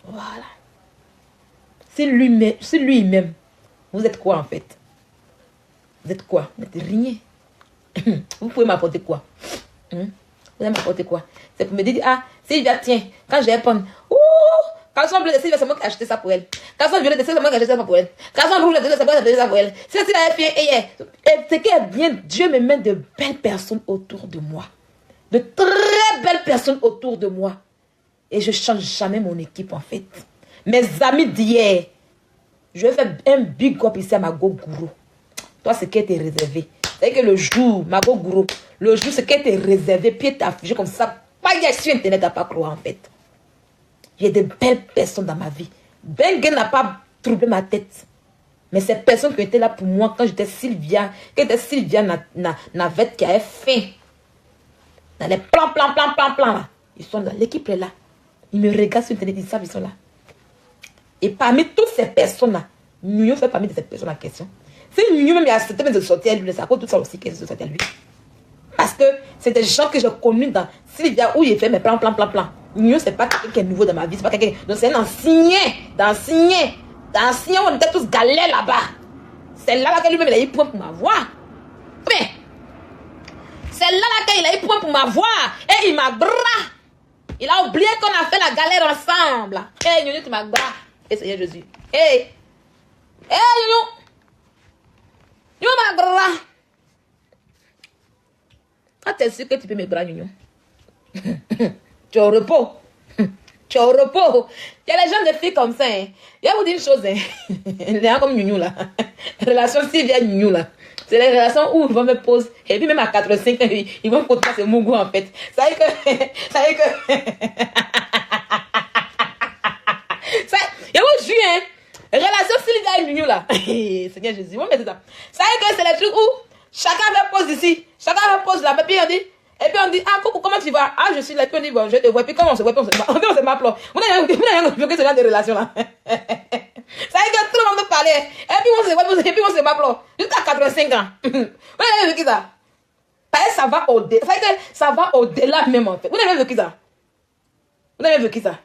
Voilà. C'est lui-même. Vous êtes quoi en fait? Vous êtes quoi? Vous n'êtes rien. Vous pouvez m'apporter quoi? Vous allez m'apporter quoi? C'est pour me dire, ah, Sylvia, tiens, quand je vais prendre, caleçon bleu de Sylvia, c'est moi qui ai acheté ça pour elle. Caleçon violet de Sylvia, c'est moi qui ai acheté ça pour elle. Caleçon rouge de Sylvia, c'est moi qui ai acheté ça pour elle. C'est la fille, et ce qui est bien, Dieu me met de belles personnes autour de moi. De très belles personnes autour de moi. Et je ne change jamais mon équipe en fait. Mes amis d'hier, je vais faire un big up ici à ma go-gourou. Toi, ce qui était réservé. C'est que le jour, Mago Gourou, le jour, ce qui était réservé, puis t'es affligé comme ça. Pas y a sur Internet à pas croire, en fait. Il y a de belles personnes dans ma vie. Bengue n'a pas troublé ma tête. Mais ces personnes qui étaient là pour moi quand j'étais Sylvia, Navette qui avait faim. Dans les plans là. Ils sont là. L'équipe est là. Ils me regardent sur Internet, ils savent, ils sont là. Et parmi toutes ces personnes-là, Nuno fait parmi de ces personnes en question. Si Nuno même a accepté de sortir à lui, c'est à cause de tout ça aussi qu'elle se sortait à lui. Parce que c'est des gens que j'ai connus dans Sylvia où il fait mes plans. Nuno, c'est pas quelqu'un qui est nouveau dans ma vie. C'est pas quelqu'un. Donc c'est un ancien. On était tous galères là-bas. C'est là que lui-même il a eu point pour m'avoir. Mais c'est là qu'il a eu point pour m'avoir. Et il m'a bras. Il a oublié qu'on a fait la galère ensemble. Hey, Nuno, tu m'as bras. Et Seigneur Jésus. Hey, Nuno. Nuno m'a bras. Ah, t'es sûr que tu peux me bras, Nuno? Tu es au repos. Tu es au repos. Il y a les gens de filles comme ça. Hein. Je vais vous dire une chose. Hein. Les gens comme Nuno là. Les relations Sylvia Nuno là. C'est les relations où ils vont me poser. Et puis même à 85 ans, ils vont continuer ce mougou en fait. Ça veut que... Je vous jure, hein. Relation Sylvia et Nuno là. Seigneur Jésus, vous mettez ça. Ça veut que c'est les trucs où chacun fait pause ici. Chacun fait pause là. Et puis on dit, ah, coucou, comment tu vas? Ah, je suis là. Puis on dit, bon, je te vois. Puis comment on se voit? Puis on se m'appelle. Vous n'avez ce genre de relation là. Ça veut que tout le monde peut parler. Et puis on se voit. Et puis on se m'appelle. Jusqu'à 85 ans. Vous n'avez vécu ça? Ça va au-delà. Ça veut que ça va au-delà même en fait. Vous n'avez vécu ça? Vous n'avez vécu ça?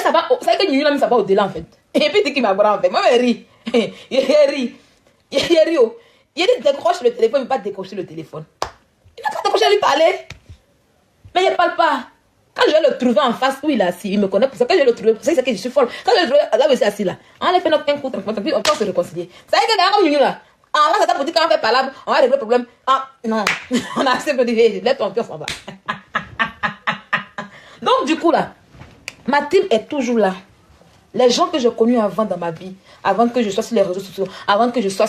Ça va, c'est que Nuno, ça va au-delà en fait. Et puis, qu'il m'a bras en fait. Moi, je ris. Il rit. Il dit décroche le téléphone, il ne veut pas décrocher le téléphone. Il n'a pas décroché à lui parler. Mais il ne parle pas. Quand je vais le trouver en face où il est assis, il me connaît pour ça. Quand je vais le trouver, c'est que je suis folle. Quand je vais le trouver là où il est assis là, on a fait notre un coup, puis on peut se réconcilier. Ça veut dire que comme Nuno là, en vrai, c'est pour dire quand on fait parlable, on va régler le problème. Ah, non. On a assez de dire, lève ton pied, on s'en va. Donc, du coup là, ma team est toujours là. Les gens que j'ai connus avant dans ma vie, avant que je sois sur les réseaux sociaux, avant que je sois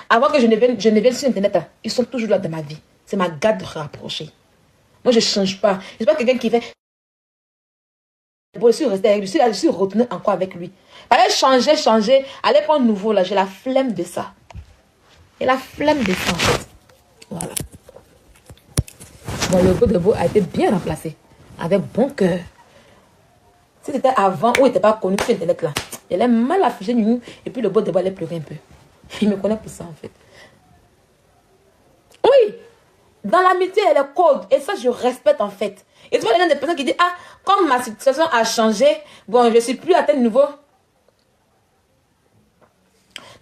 avant que je ne vienne sur Internet, là, ils sont toujours là dans ma vie. C'est ma garde rapprochée. Moi, je ne change pas. Je ne suis pas quelqu'un qui fait... Bon, je suis restée avec lui, je suis retournée encore avec lui. Fallait changer, aller prendre nouveau, là, j'ai la flemme de ça. Et la flemme de ça, en fait. Voilà. Mon logo de beau a été bien remplacé. Avec bon cœur. Si c'était avant où il n'était pas connu sur Internet là, il allait mal afficher Nuno et puis le beau de beau allait pleurer un peu. Il me connaît pour ça en fait. Oui, dans l'amitié il y a le code et ça je respecte en fait. Et tu vois, il y a des personnes qui disent, ah, comme ma situation a changé, bon, je ne suis plus à tel niveau.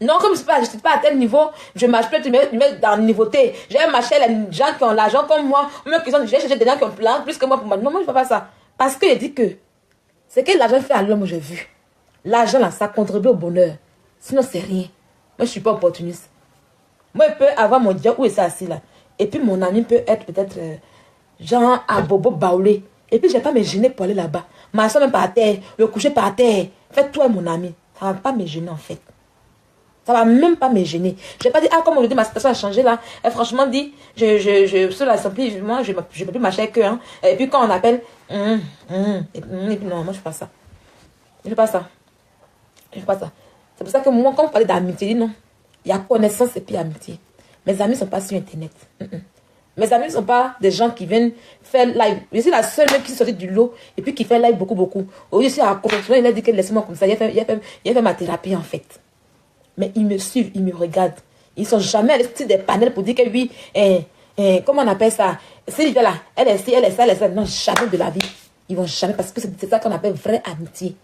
Non, comme je ne suis pas à tel niveau, je marche plus, tu mets dans la nouveauté. Je vais marcher les gens qui ont l'argent comme moi, ou même qui sont, je vais chercher des gens qui ont plein plus que moi pour moi. Non, moi je ne fais pas ça. Parce que je dis que ce que l'argent fait à l'homme, j'ai vu. L'argent là, ça contribue au bonheur. Sinon, c'est rien. Moi, je ne suis pas opportuniste. Moi, je peux avoir mon job où il est assis là. Et puis, mon ami peut être peut-être genre à Bobo Baoulé. Et puis, je ne vais pas me gêner pour aller là-bas. Ma soeur même par terre, le coucher par terre. Fais-toi mon ami. Ça ne va pas me gêner en fait. Ça ne va même pas me gêner. Je ne vais pas dire, ah, comme aujourd'hui, ma situation a changé là. Et franchement, dit, sur la simple, moi, je ne peux plus marcher avec eux. Hein. Et puis, quand on appelle, et puis, non, moi, je ne fais pas ça. Je ne fais pas ça. Je ne fais pas ça. C'est pour ça que moi, quand on parle d'amitié, je dis non. Il y a connaissance et puis amitié. Mes amis ne sont pas sur Internet. Mes amis ne sont pas des gens qui viennent faire live. Je suis la seule même qui est sortie du lot et puis qui fait live beaucoup. Aujourd'hui, je suis à correction. Il a dit que laisse-moi comme ça. Il a fait ma thérapie en fait. Mais ils me suivent, ils me regardent. Ils ne sont jamais allés sur des panels pour dire que oui, comment on appelle ça? Sylvia là, elle est ci, elle est ça, elle est ça. Non, jamais de la vie. Ils vont jamais, parce que c'est ça qu'on appelle vraie amitié.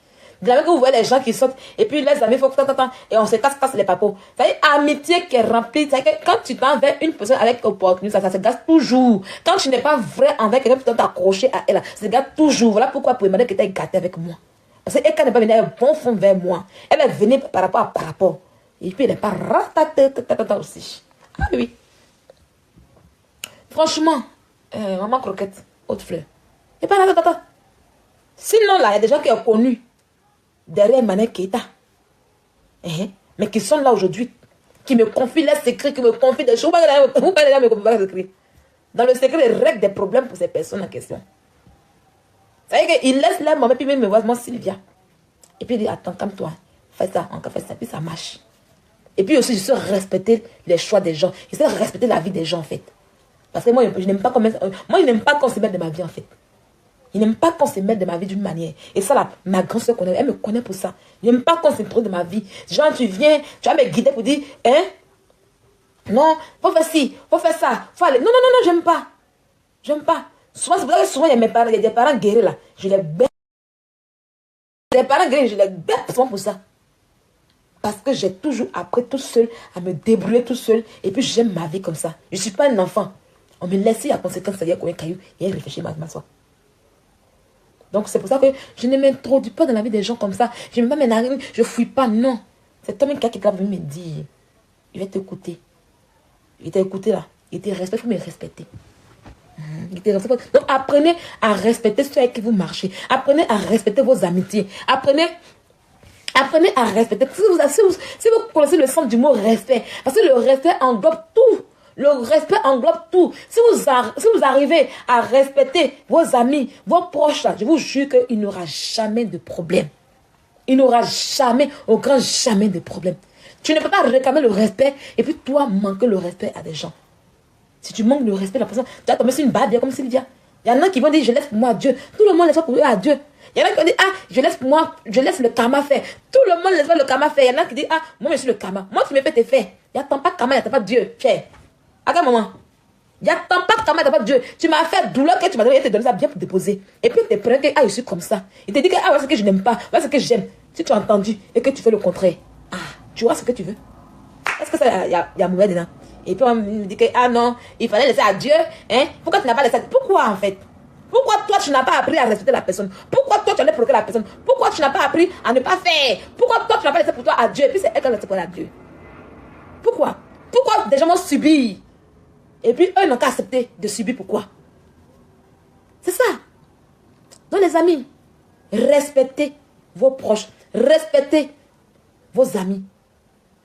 De la même que vous voyez les gens qui sortent, et puis les amis, il faut et on se casse les papos. Ça veut dire amitié qui est remplie. Ça veut dire que quand tu vas envers une personne avec opportunité, ça se gâte toujours. Quand tu n'es pas vrai envers quelqu'un, tu dois t'accrocher à elle, ça se gâte toujours. Voilà pourquoi pour demander que tu es gâté avec moi. Parce qu'elle, quand elle n'est pas venue, elle est bon fond vers moi. Elle est venue par rapport à par rapport. Et puis elle n'est pas ratatata aussi. Ah oui. Franchement, maman croquette, haute fleur. Et pas ratatata. Sinon là, il y a des gens qui ont connu derrière Mané Keita. mais qui sont là aujourd'hui, qui me confient leurs secrets, qui me confient des choses. Vous parlez là, me confient pas les secrets. Dans le secret, ils règlent des problèmes pour ces personnes en question. Ça veut dire qu'ils laissent leur maman, puis même me voir, moi, Sylvia. Et puis il dit, attends, calme-toi, fais ça, encore fais ça, puis ça marche. Et puis aussi, je sais respecter les choix des gens. Je sais respecter la vie des gens, en fait. Parce que moi, je n'aime pas qu'on se mette de ma vie, en fait. Il n'aime pas qu'on se mette de ma vie d'une manière. Et ça, là, ma grande soeur connaît, elle me connaît pour ça. Je n'aime pas qu'on s'introduise de ma vie. Genre, tu viens, tu vas me guider pour dire, hein? Non, faut faire ci, faut faire ça, faut aller. Non, non, non, non, j'aime pas. J'aime pas. Souvent, c'est pour ça que souvent, il y a mes parents, il y a des parents guéris là. Je les bête. Les parents guéris, je les bête souvent pour ça. Parce que j'ai toujours appris tout seul à me débrouiller tout seul. Et puis, j'aime ma vie comme ça. Je ne suis pas un enfant. On me laisse à conséquence, c'est-à-dire qu'on est caillou et elle réfléchit ma soeur. Donc, c'est pour ça que je ne m'introduis pas dans la vie des gens comme ça. Je ne me mets pas mes narines, je ne fouille pas, non. C'est comme un gars qui va venir me dire, il va t'écouter. Il t'a écouté là. Il te respecte, il faut me respecter. Il te respecte. Donc, apprenez à respecter ceux avec qui vous marchez. Apprenez à respecter vos amitiés. Apprenez à respecter. Si vous connaissez le sens du mot respect, parce que le respect englobe tout. Le respect englobe tout. Si vous arrivez à respecter vos amis, vos proches, là, je vous jure qu'il n'y aura jamais de problème. Il n'y aura jamais, au grand jamais de problème. Tu ne peux pas réclamer le respect et puis toi manquer le respect à des gens. Si tu manques le respect de la personne, tu vas tomber sur une barre comme Sylvia. Il y en a qui vont dire je laisse pour moi à Dieu. Tout le monde laisse pour eux à Dieu. Il y en a qui vont dire ah je laisse le karma faire. Tout le monde laisse le karma faire. Il y en a qui disent ah moi je suis le karma. Moi tu me fais tes faits. Il n'y a pas karma, il n'y a pas Dieu. Cher. À quel moment? Il n'y a pas karma, il n'y a pas Dieu. Tu m'as fait douleur que tu m'as donné, il te donné ça bien pour déposer. Et puis il te prend que ah je suis comme ça. Il te dit que ah voilà ce que je n'aime pas, voilà ce que j'aime. Si tu as entendu et que tu fais le contraire, ah tu vois ce que tu veux. Est-ce que ça il y a mauvais dedans? Et puis on me dit que ah non, il fallait laisser à Dieu. Hein? Pourquoi tu n'as pas laissé? Pourquoi en fait? Pourquoi toi tu n'as pas appris à respecter la personne? Pourquoi toi tu allais provoquer la personne? Pourquoi tu n'as pas appris à ne pas faire? Pourquoi toi tu n'as pas laissé pour toi à Dieu? Et puis c'est elle qui a laissé pour à Dieu. Pourquoi? Pourquoi des gens vont subir? Et puis eux n'ont qu'à accepter de subir. Pourquoi? C'est ça. Donc les amis, respectez vos proches. Respectez vos amis.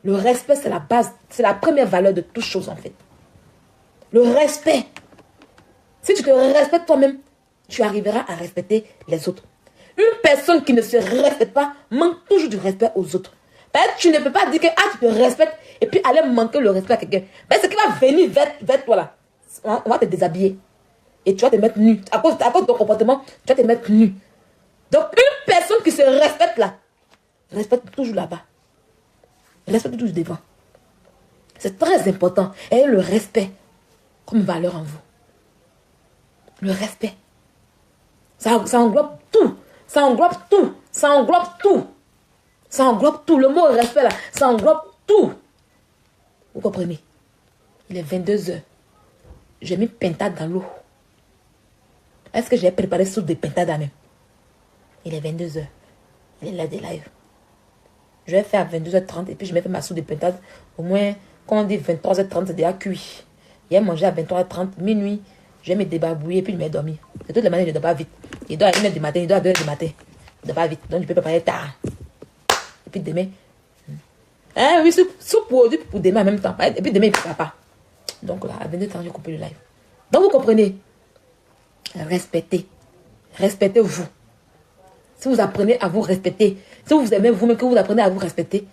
Le respect, c'est la base, c'est la première valeur de toute chose en fait. Le respect. Si tu te respectes toi-même, tu arriveras à respecter les autres. Une personne qui ne se respecte pas manque toujours du respect aux autres. Tu ne peux pas dire que ah, tu te respectes et puis aller manquer le respect à quelqu'un. Ce qui va venir vers toi là, on va te déshabiller. Et tu vas te mettre nu. À cause de ton comportement, tu vas te mettre nu. Donc une personne qui se respecte là, respecte toujours là-bas. Respecte toujours devant. C'est très important. Et le respect comme valeur en vous. Le respect. Ça englobe tout. Ça englobe tout. Ça englobe tout. Ça englobe tout. Le mot respect là, ça englobe tout. Vous comprenez? Il est 22h. J'ai mis pentade dans l'eau. Est-ce que j'ai préparé sous des pentades à même? Il est 22h. Il est là des lives. Je vais faire à 22h30 et puis je vais faire ma soupe de pentade. Au moins, quand on dit 23h30, c'est déjà cuit. Hier, mangé à 23h30, minuit. Je vais me débarbouiller et puis je vais dormir. De toutes les manières, je ne dors pas vite. Il dort à 1h du matin, il dort à 2h du matin. Je ne dors pas vite. Donc, je peux préparer tard. Et puis demain. Hein, oui, soupe pour demain en même temps. Et puis demain, il ne prépare pas. Donc là, à 22h30, je coupe le live. Donc, vous comprenez? Respectez. Respectez-vous. Si vous apprenez à vous respecter, si vous aimez vous-même, que vous apprenez à vous respecter,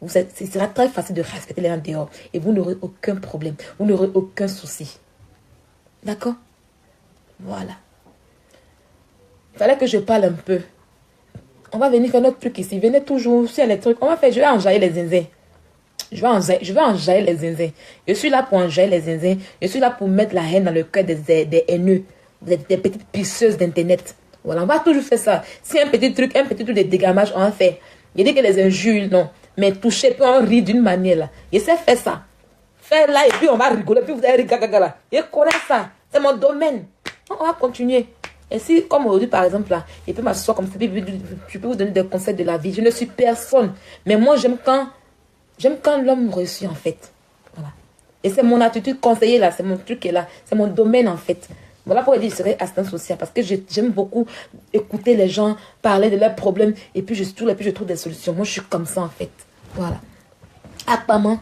ce sera très facile de respecter les gens dehors. Et vous n'aurez aucun problème. Vous n'aurez aucun souci. D'accord? Voilà. Il fallait que je parle un peu. On va venir faire notre truc ici. Venez toujours sur les trucs. On va faire, je vais enjailler les zinzins. Je vais enjailler les zinzins. Je suis là pour enjailler les zinzins. Je suis là pour mettre la haine dans le cœur des haineux. Des petites pisseuses d'internet. Voilà, on va toujours faire ça. Si un petit truc de dégamage, on va faire. Il dit que les injures, non. Mais toucher, puis on rit d'une manière là. Je sais faire ça. Faire là et puis on va rigoler. Puis vous allez rire gaga là. Je connais ça. C'est mon domaine. On va continuer. Et si, comme aujourd'hui par exemple là, il peut m'asseoir comme ça, je peux vous donner des conseils de la vie. Je ne suis personne. Mais moi j'aime quand l'homme réussit en fait. Voilà. Et c'est mon attitude conseiller là. C'est mon truc qui est là. C'est mon domaine en fait. Voilà pourquoi je serai assistant social. Parce que j'aime beaucoup écouter les gens, parler de leurs problèmes. Et puis je trouve des solutions. Moi, je suis comme ça, en fait. Voilà. Apparemment,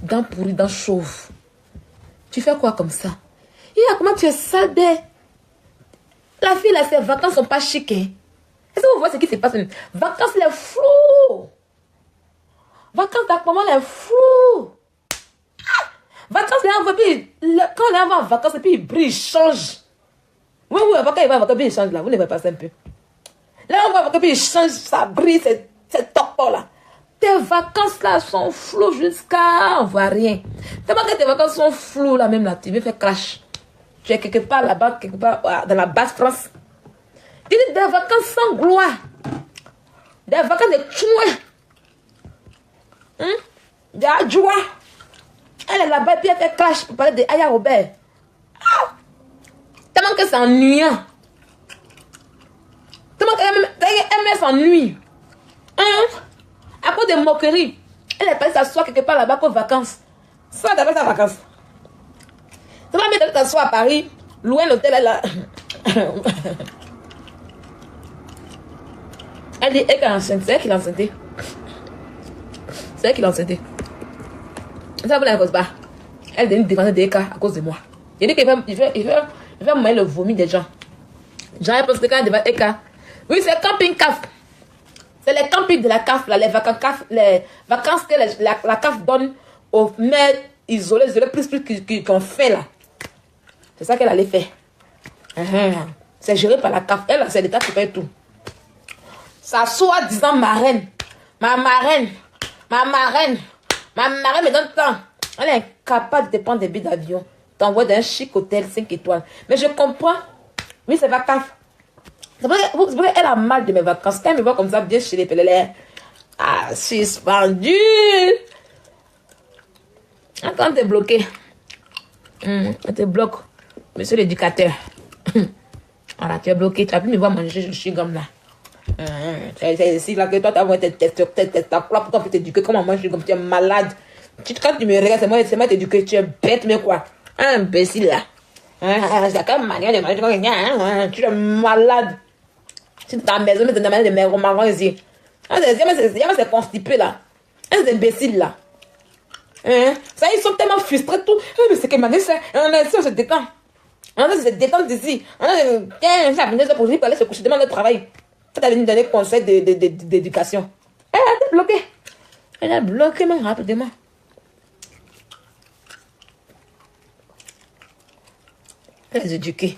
dents pourries, dents chauves. Tu fais quoi comme ça? Comment tu es sale bête? La fille là, ses vacances sont pas chic. Hein? Est-ce que vous voyez ce qui se passe? Vacances, les flous. Vacances d'apparemment, les flous. Vacances, quand on est en vacances, et puis il brille, il change. Oui, quand il va en vacances, il change là. Vous ne voyez pas ça un peu? Là, on voit que puis il change, ça brille, c'est top là. Tes vacances là sont floues jusqu'à on voit rien. Tellement que tes vacances sont floues là, même là, tu veux faire crash. Tu es quelque part là-bas, quelque part dans la basse France. Tu dis des vacances sans gloire. Des vacances de chouin. Des adjoua. Elle est là-bas et puis elle fait crash pour parler de Aya Robert. Tellement que c'est ennuyant. Tellement qu'elle s'ennuie. À cause des moqueries. Elle est partie s'asseoir quelque part là-bas pour vacances. Ça, t'appelles ça vacances. Tu vas mettre t'asseoir à Paris, louer un hôtel là. Elle dit, elle est enceinte. C'est elle qui l'a enceinte. C'est elle qui l'a enceinte. Ça vous la cause pas. Elle donne une défense des cas à cause de moi. Il dit qu'il va moyer le vomi des gens. J'en ai pensé quand il devant Eka. Oui, c'est camping CAF. C'est les campings de la CAF, là, les vacances que la CAF donne aux mères isolées plus qu'on fait là. C'est ça qu'elle allait faire. C'est géré par la CAF. Elle, c'est l'État qui fait tout. Sa soi-disant marraine. Ma marraine me donne tant. Elle est incapable de prendre des billets d'avion. T'envoies d'un chic hôtel 5 étoiles. Mais je comprends. Oui, c'est la CAF. C'est vrai qu'elle a mal de mes vacances. Quand elle me voit comme ça, bien chez les pelés. Ah, suspendu. Quand t'es bloqué. Elle te bloque. Monsieur l'éducateur. Voilà, tu es bloqué. Tu as pu me voir manger le chewing-gum là. C'est ici là que toi, tu as envoyé ta propre pour t'éduquer. Comment manger comme tu es malade. Quand tu me regardes, c'est moi t'éduquer. Tu es bête, mais quoi? Imbécile là. C'est comme manière de manger. Tu es malade. Si ta maison, mais tu as des mères marrons ici. C'est constipé là. C'est imbécile là. Ça, ils sont tellement frustrés tout. Mais c'est que m'a dit ça. On se détend. On se détend d'ici. On a venu pour lui parler, se coucher, demander le travail. Ça t'a venu donner conseil d'éducation. Elle a été bloquée. Elle a bloqué même rapidement. Les éduqués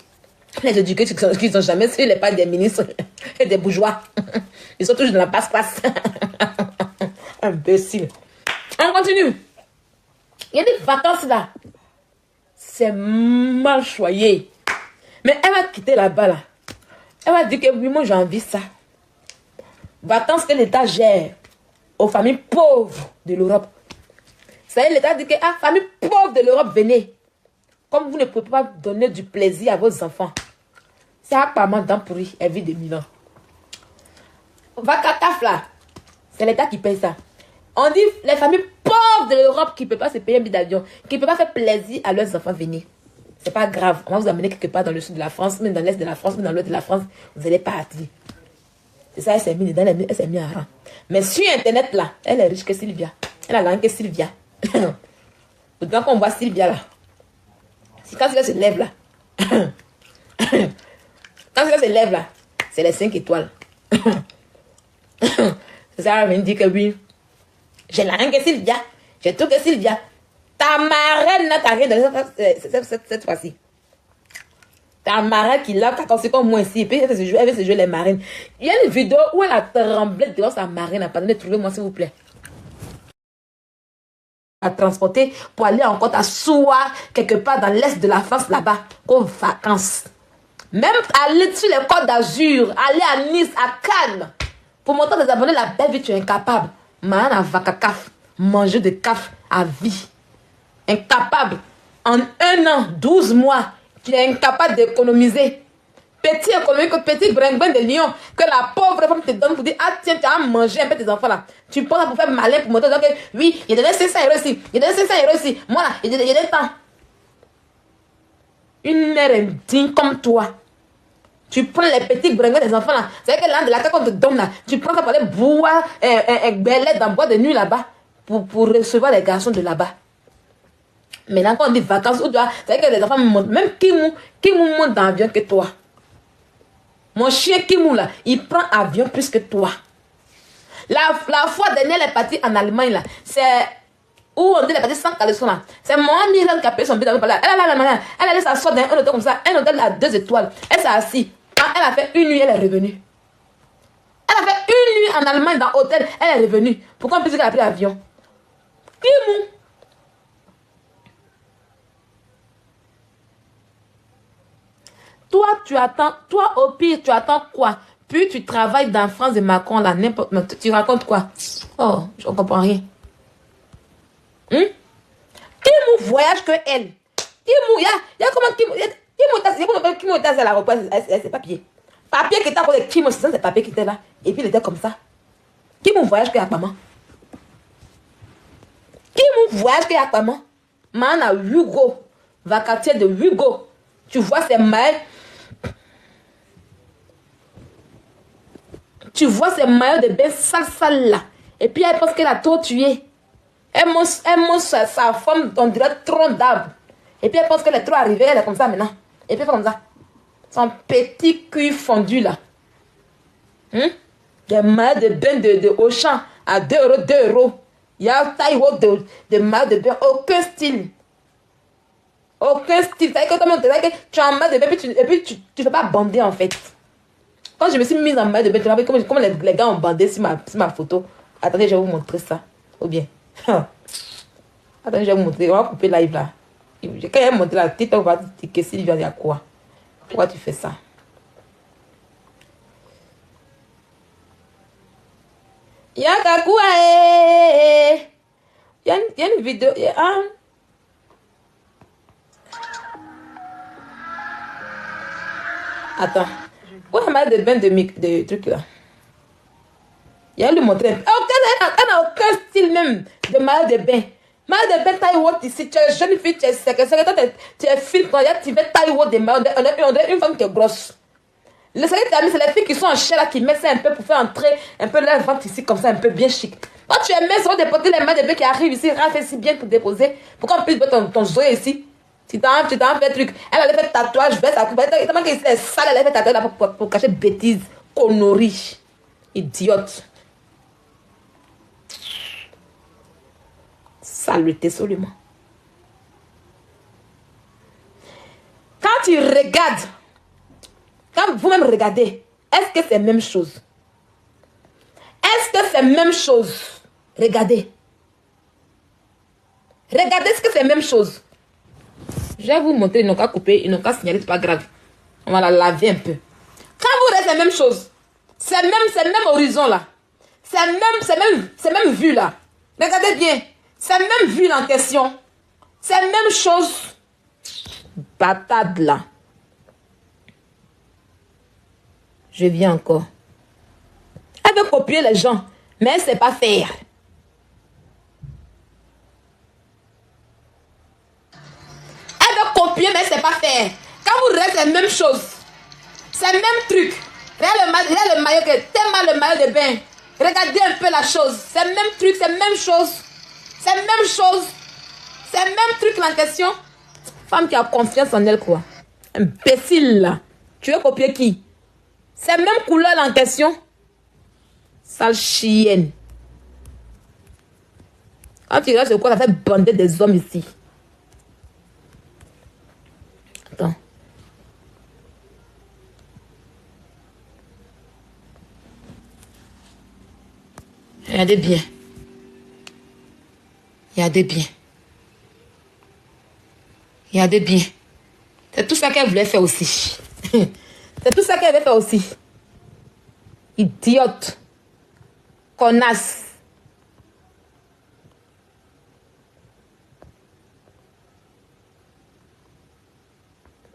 qui ne sont jamais sur les pas des ministres et des bourgeois. Ils sont toujours dans la passe-passe. Imbécile. On continue. Il y a des vacances là. C'est mal choyé. Mais elle va quitter là-bas là. Elle va dire que oui, moi j'ai envie de ça. Vacances que l'État gère aux familles pauvres de l'Europe. Ça y est, l'État dit que familles pauvres de l'Europe, venez. Comme vous ne pouvez pas donner du plaisir à vos enfants. C'est apparemment dents pourries, elle vit de Milan. Vacataf là, c'est l'État qui paye ça. On dit les familles pauvres de l'Europe qui ne peuvent pas se payer un billet d'avion, qui ne peuvent pas faire plaisir à leurs enfants, venez. C'est pas grave. On va vous amener quelque part dans le sud de la France, même dans l'est de la France, même dans l'ouest de la France. Vous allez partir. C'est ça, elle s'est mise dedans, elle s'est mise à rang. Mais sur Internet là, elle est riche que Sylvia. Elle a langue que Sylvia. Autant qu'on voit Sylvia là. Quand Sylvia se lève là. Quand Sylvia se lève là, c'est les 5 étoiles. C'est ça, elle vient dire que oui. J'ai la langue que Sylvia. J'ai tout que Sylvia. Ta marraine n'a rien de cette fois-ci. Ta marraine qui l'a 14 secondes moins ici. Et puis elle veut se jouer les marraines. Il y a une vidéo où elle a tremblé devant sa marraine. Pardonnez, trouvez-moi s'il vous plaît. À transporter pour aller encore t'asseoir quelque part dans l'est de la France là-bas. Aux vacances. Même aller sur les Côtes d'Azur. Aller à Nice, à Cannes. Pour montrer des abonnés la belle vie, tu es incapable. Man à vacacaf. Manger de caf à vie. Incapable. En 1 an, 12 mois, tu es incapable d'économiser. Petit économique, petit bringbin de lion que la pauvre femme te donne pour dire, ah tiens, tu as mangé un peu tes enfants là. Tu prends ça pour faire malin, pour montrer que oui, il y a donné 500 € ici, il y a donné 500 € ici. Moi là, il y a donné tant. Une mère indigne comme toi. Tu prends les petits bringbins des enfants là. C'est que l'an de la carte qu'on te donne là, tu prends ça pour aller boire un belet dans bois de nuit là-bas. pour recevoir les garçons de là-bas. Maintenant, quand on dit vacances, c'est vrai que les enfants me montrent, même Kimou monte dans l'avion que toi. Mon chien Kimou, là, il prend avion plus que toi. La fois dernière, elle est partie en Allemagne, là. C'est où on dit elle est partie sans caleçon, là. C'est mon ami qui a payé son billet. Elle allait s'asseoir dans un hôtel comme ça, un hôtel à 2 étoiles. Elle s'est assise. Quand elle a fait une nuit, elle est revenue. Elle a fait une nuit en Allemagne dans l'hôtel, elle est revenue. Pourquoi on peut dire qu'elle a pris l'avion? Kimou. Toi, tu attends, toi au pire, tu attends quoi? Puis tu travailles dans France de Macron, là, n'importe quoi. Tu racontes quoi? Oh, je ne comprends rien. Kimou voyage que elle. Kimou, il y a comment Kimou, Kimou était à l'aéroport, c'est papier. Papier qui était à côté de Kimou, c'est papier qui était là. Et puis il était comme ça. Kimou voyage que maman. Kimou voyage que maman. Maman a Hugo, vacataire de Hugo. Tu vois ses mailles. Tu vois ces maillots de bain sale là. Et puis elle pense qu'elle a trop tué. Elle montre sa forme, on dirait tronc d'arbre. Et puis elle pense qu'elle est trop arrivée, elle est comme ça maintenant. Et puis elle fait comme ça. Son petit cul fondu là. Des maillots de bain de Auchan à 2 euros, 2 euros. Il y a taille haute de maillots de bain, aucun style. Aucun style. C'est-à-dire que tu as un maillot de bain et puis tu ne fais pas bander en fait. Quand je me suis mise en maillot de bain, tu vois comme les gars ont bandé sur ma photo. Attendez, je vais vous montrer ça. Ou bien. Attendez, je vais vous montrer. On va couper live là. Quand il va montrer la tête, on va dire que Sylvia, il y a quoi? Pourquoi tu fais ça? Il y a quoi? Il y a une vidéo. Attends. Où est ma de bain de trucs là? Il a lui montrer. Elle n'a aucun style même de maillot de bain. Maillot de bain taille haute ici. Tu es jeune fille, tu es sec. Tu es fine. Tu fais taille haute de maillot. On a une femme qui est grosse. Le secret que tu as mis, c'est les filles qui sont en chair là, qui mettent ça un peu pour faire entrer un peu leur ventre ici, comme ça, un peu bien chic. Quand tu es mince, on va déposer les maillots de bain qui arrivent ici. Raph fait si bien pour déposer. Pourquoi on peut mettre ton zoé ici? Tu t'en fais truc. Elle a fait tatouage, veste à coupe. Tellement qu'elle est sale, elle a fait tatouage là pour cacher bêtises, conneries. Idiote. Saleté, seulement. Quand tu regardes, quand vous-même regardez, est-ce que c'est la même chose? Est-ce que c'est la même chose? Regardez. Regardez, est-ce que c'est la même chose? Je vais vous montrer, ils n'ont qu'à couper, ils n'ont qu'à signaler, c'est pas grave. On va la laver un peu. Quand vous regardez, c'est la même chose. C'est le même horizon là. C'est même vue là. Regardez bien. C'est la même vue en question. C'est la même chose. Batade là. Je viens encore. Elle veut copier les gens, mais elle ne sait pas faire. Elle veut copier, mais elle ne sait pas faire. Quand vous regardez, c'est la même chose. C'est le même truc. Regardez le maillot, tellement le maillot de bain. Regardez un peu la chose. C'est le même truc, c'est la même chose. C'est la même chose. C'est le même truc en question. Femme qui a confiance en elle, quoi. Imbécile, là. Tu veux copier qui? C'est la même couleur en question. Sale chienne. Quand tu regardes ce quoi, ça fait bander des hommes ici. Attends. Regardez bien. Regardez bien. Regardez bien. C'est tout ça qu'elle voulait faire aussi. C'est tout ça qu'elle veut faire aussi. Idiote. Connasse.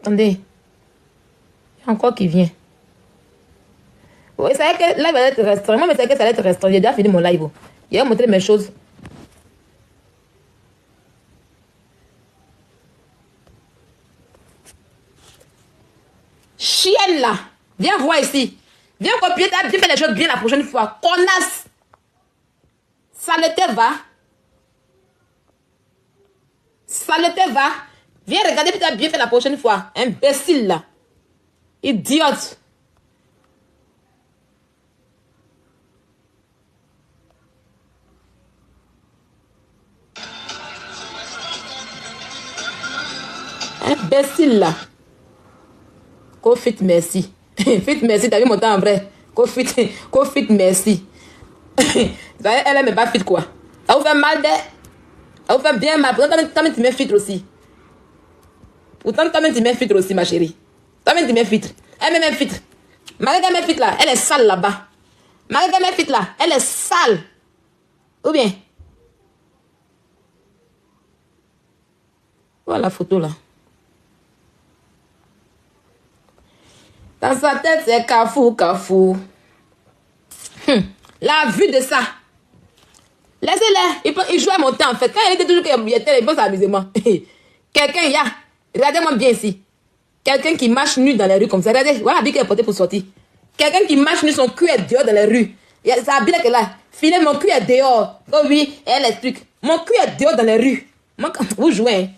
Attendez. Il y a encore qui vient. Vous savez que là, il va être restaurant. Moi, je savais que ça allait être restaurant. J'ai déjà fini mon live. Il va montrer mes choses. Chienne là. Viens voir ici. Viens copier. Viens faire les choses bien la prochaine fois. Connasse. Saleté va. Saleté, va. Viens regarder, puis tu as bien fait la prochaine fois. Imbécile, là. Idiote. Imbécile, là. Kofit, merci. Fit, merci, t'as vu mon temps en vrai. Kofit, merci. Elle aime pas fit, quoi. Ça vous fait mal, ça vous fait bien mal. Pourtant, toi-même, tu mets filtre aussi. Pourtant, toi-même, tu mets filtre aussi, ma chérie. Toi-même, tu mets filtre. Elle met même filtre. Marie-Ga met filtre là, elle est sale là-bas. Marie-Ga met filtre là, elle est sale. Ou bien? Voilà la photo là. Dans sa tête, c'est Kafou. La vue de ça. Laissez-les. Il joue à mon temps en fait. Quand il était toujours qu'il était, il pense à l'amusement. Quelqu'un, il y a. Regardez-moi bien ici. Quelqu'un qui marche nu dans les rues comme ça. Regardez, voilà l'habit qu'elle est portée pour sortir. Quelqu'un qui marche nu, son cul est dehors dans les rues. C'est habillé que là. Filez, mon cul est dehors. Oh oui, elle est truc. Mon cul est dehors dans les rues. Moi, vous jouez, hein.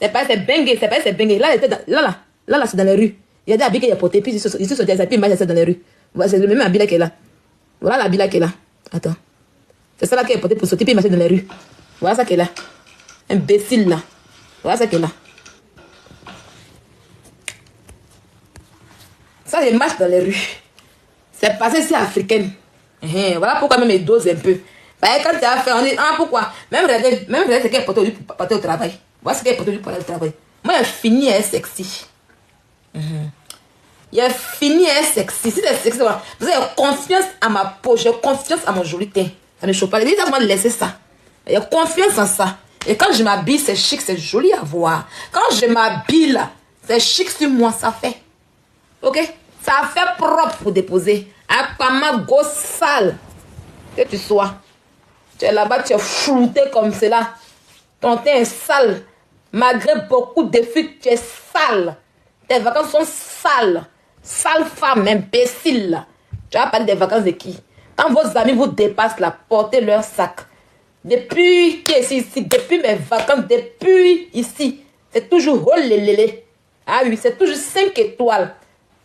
C'est pas, c'est bengue, c'est pas, c'est bengue. Là, c'est dans les rues. Il y a des habits qu'elle a portés, puis ils se sont dit, puis il marche dans les rues. Voilà, c'est le même habit là qu'elle a. Voilà l'habit là qu'elle a. Attends. C'est ça là qu'elle est portée pour sortir, puis il marche dans les rues. Voilà ça qu'elle a. Imbécile là. Voilà ça qu'elle a. Ça, je marche dans les rues. C'est passé, c'est africaine. Voilà pourquoi même elle dose un peu. Bah, quand tu as fait, on dit, ah, pourquoi? Même regarde ce qu'elle porte pour partir au travail. Voilà ce qu'elle porte pour aller au travail. Moi, elle finit, elle est sexy. Il a fini, elle est sexy. Si c'est sexy, voilà. Vous avez confiance à ma peau, j'ai confiance à mon joli teint. Ça ne me choque pas. Les gens vont laisser ça. Il y a confiance en ça. Et quand je m'habille, c'est chic, c'est joli à voir. Quand je m'habille là, c'est chic sur moi, ça fait. Ok? Ça fait propre pour déposer. À ma gosse sale. Que tu sois. Tu es là-bas, tu es flouté comme cela. Ton teint est sale. Malgré beaucoup de fuites, tu es sale. Tes vacances sont sales. Sale femme, imbécile. Tu vas parler des vacances de qui? Quand vos amis vous dépassent là, portez leur sac. Depuis qui est ici? Depuis mes vacances, depuis ici. C'est toujours oh lélé. Ah oui, c'est toujours 5 étoiles.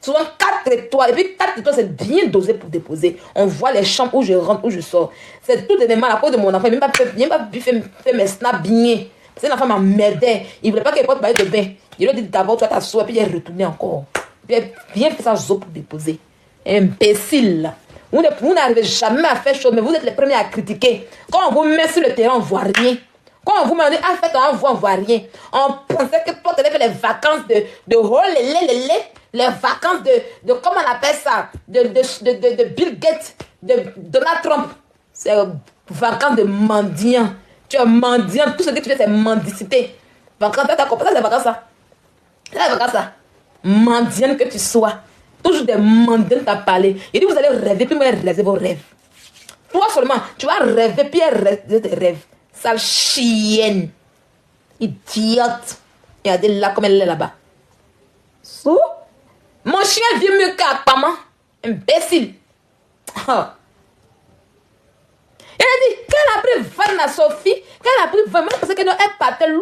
Souvent 4 étoiles. Et puis 4 étoiles, c'est bien dosé pour déposer. On voit les chambres où je rentre, où je sors. C'est tout événement à cause de mon enfant. Il n'a pas fait mes snaps bien. Parce que l'enfant m'a merdé. Il ne voulait pas qu'elle porte maillot de bain. Il lui a dit d'abord, tu vas t'asseoir. Et puis il est retourné encore. Puis il a bien fait ça zo pour déposer. Imbécile. Vous n'arrivez jamais à faire chose, mais vous êtes les premiers à critiquer. Quand on vous met sur le terrain, on ne voit rien. Quand on vous met, en fait, on ne voit rien. On pensait que toi, tu avais fait les vacances de les vacances de comment on appelle ça, de Bill Gates, de Donald Trump. C'est vacances de mendiant. Tu es mendiant, tout ce que tu fais, c'est mendicité. Vacances, tu as compris ça, c'est vacances ça. C'est les vacances ça. Mendiant que tu sois. Toujours des mendiants t'as parlé. Il dit, vous allez rêver, puis vous allez rêver vos rêves. Toi seulement, tu vas rêver, puis rêver tes rêves. Sale chienne. Idiote. Regardez là comme elle est là-bas. So? Mon chien vit mieux qu'Akpama. Imbécile. Oh. Elle a dit, qu'elle a pris Vanna Sophie, qu'elle a pris Vanna, parce qu'elle partait loin.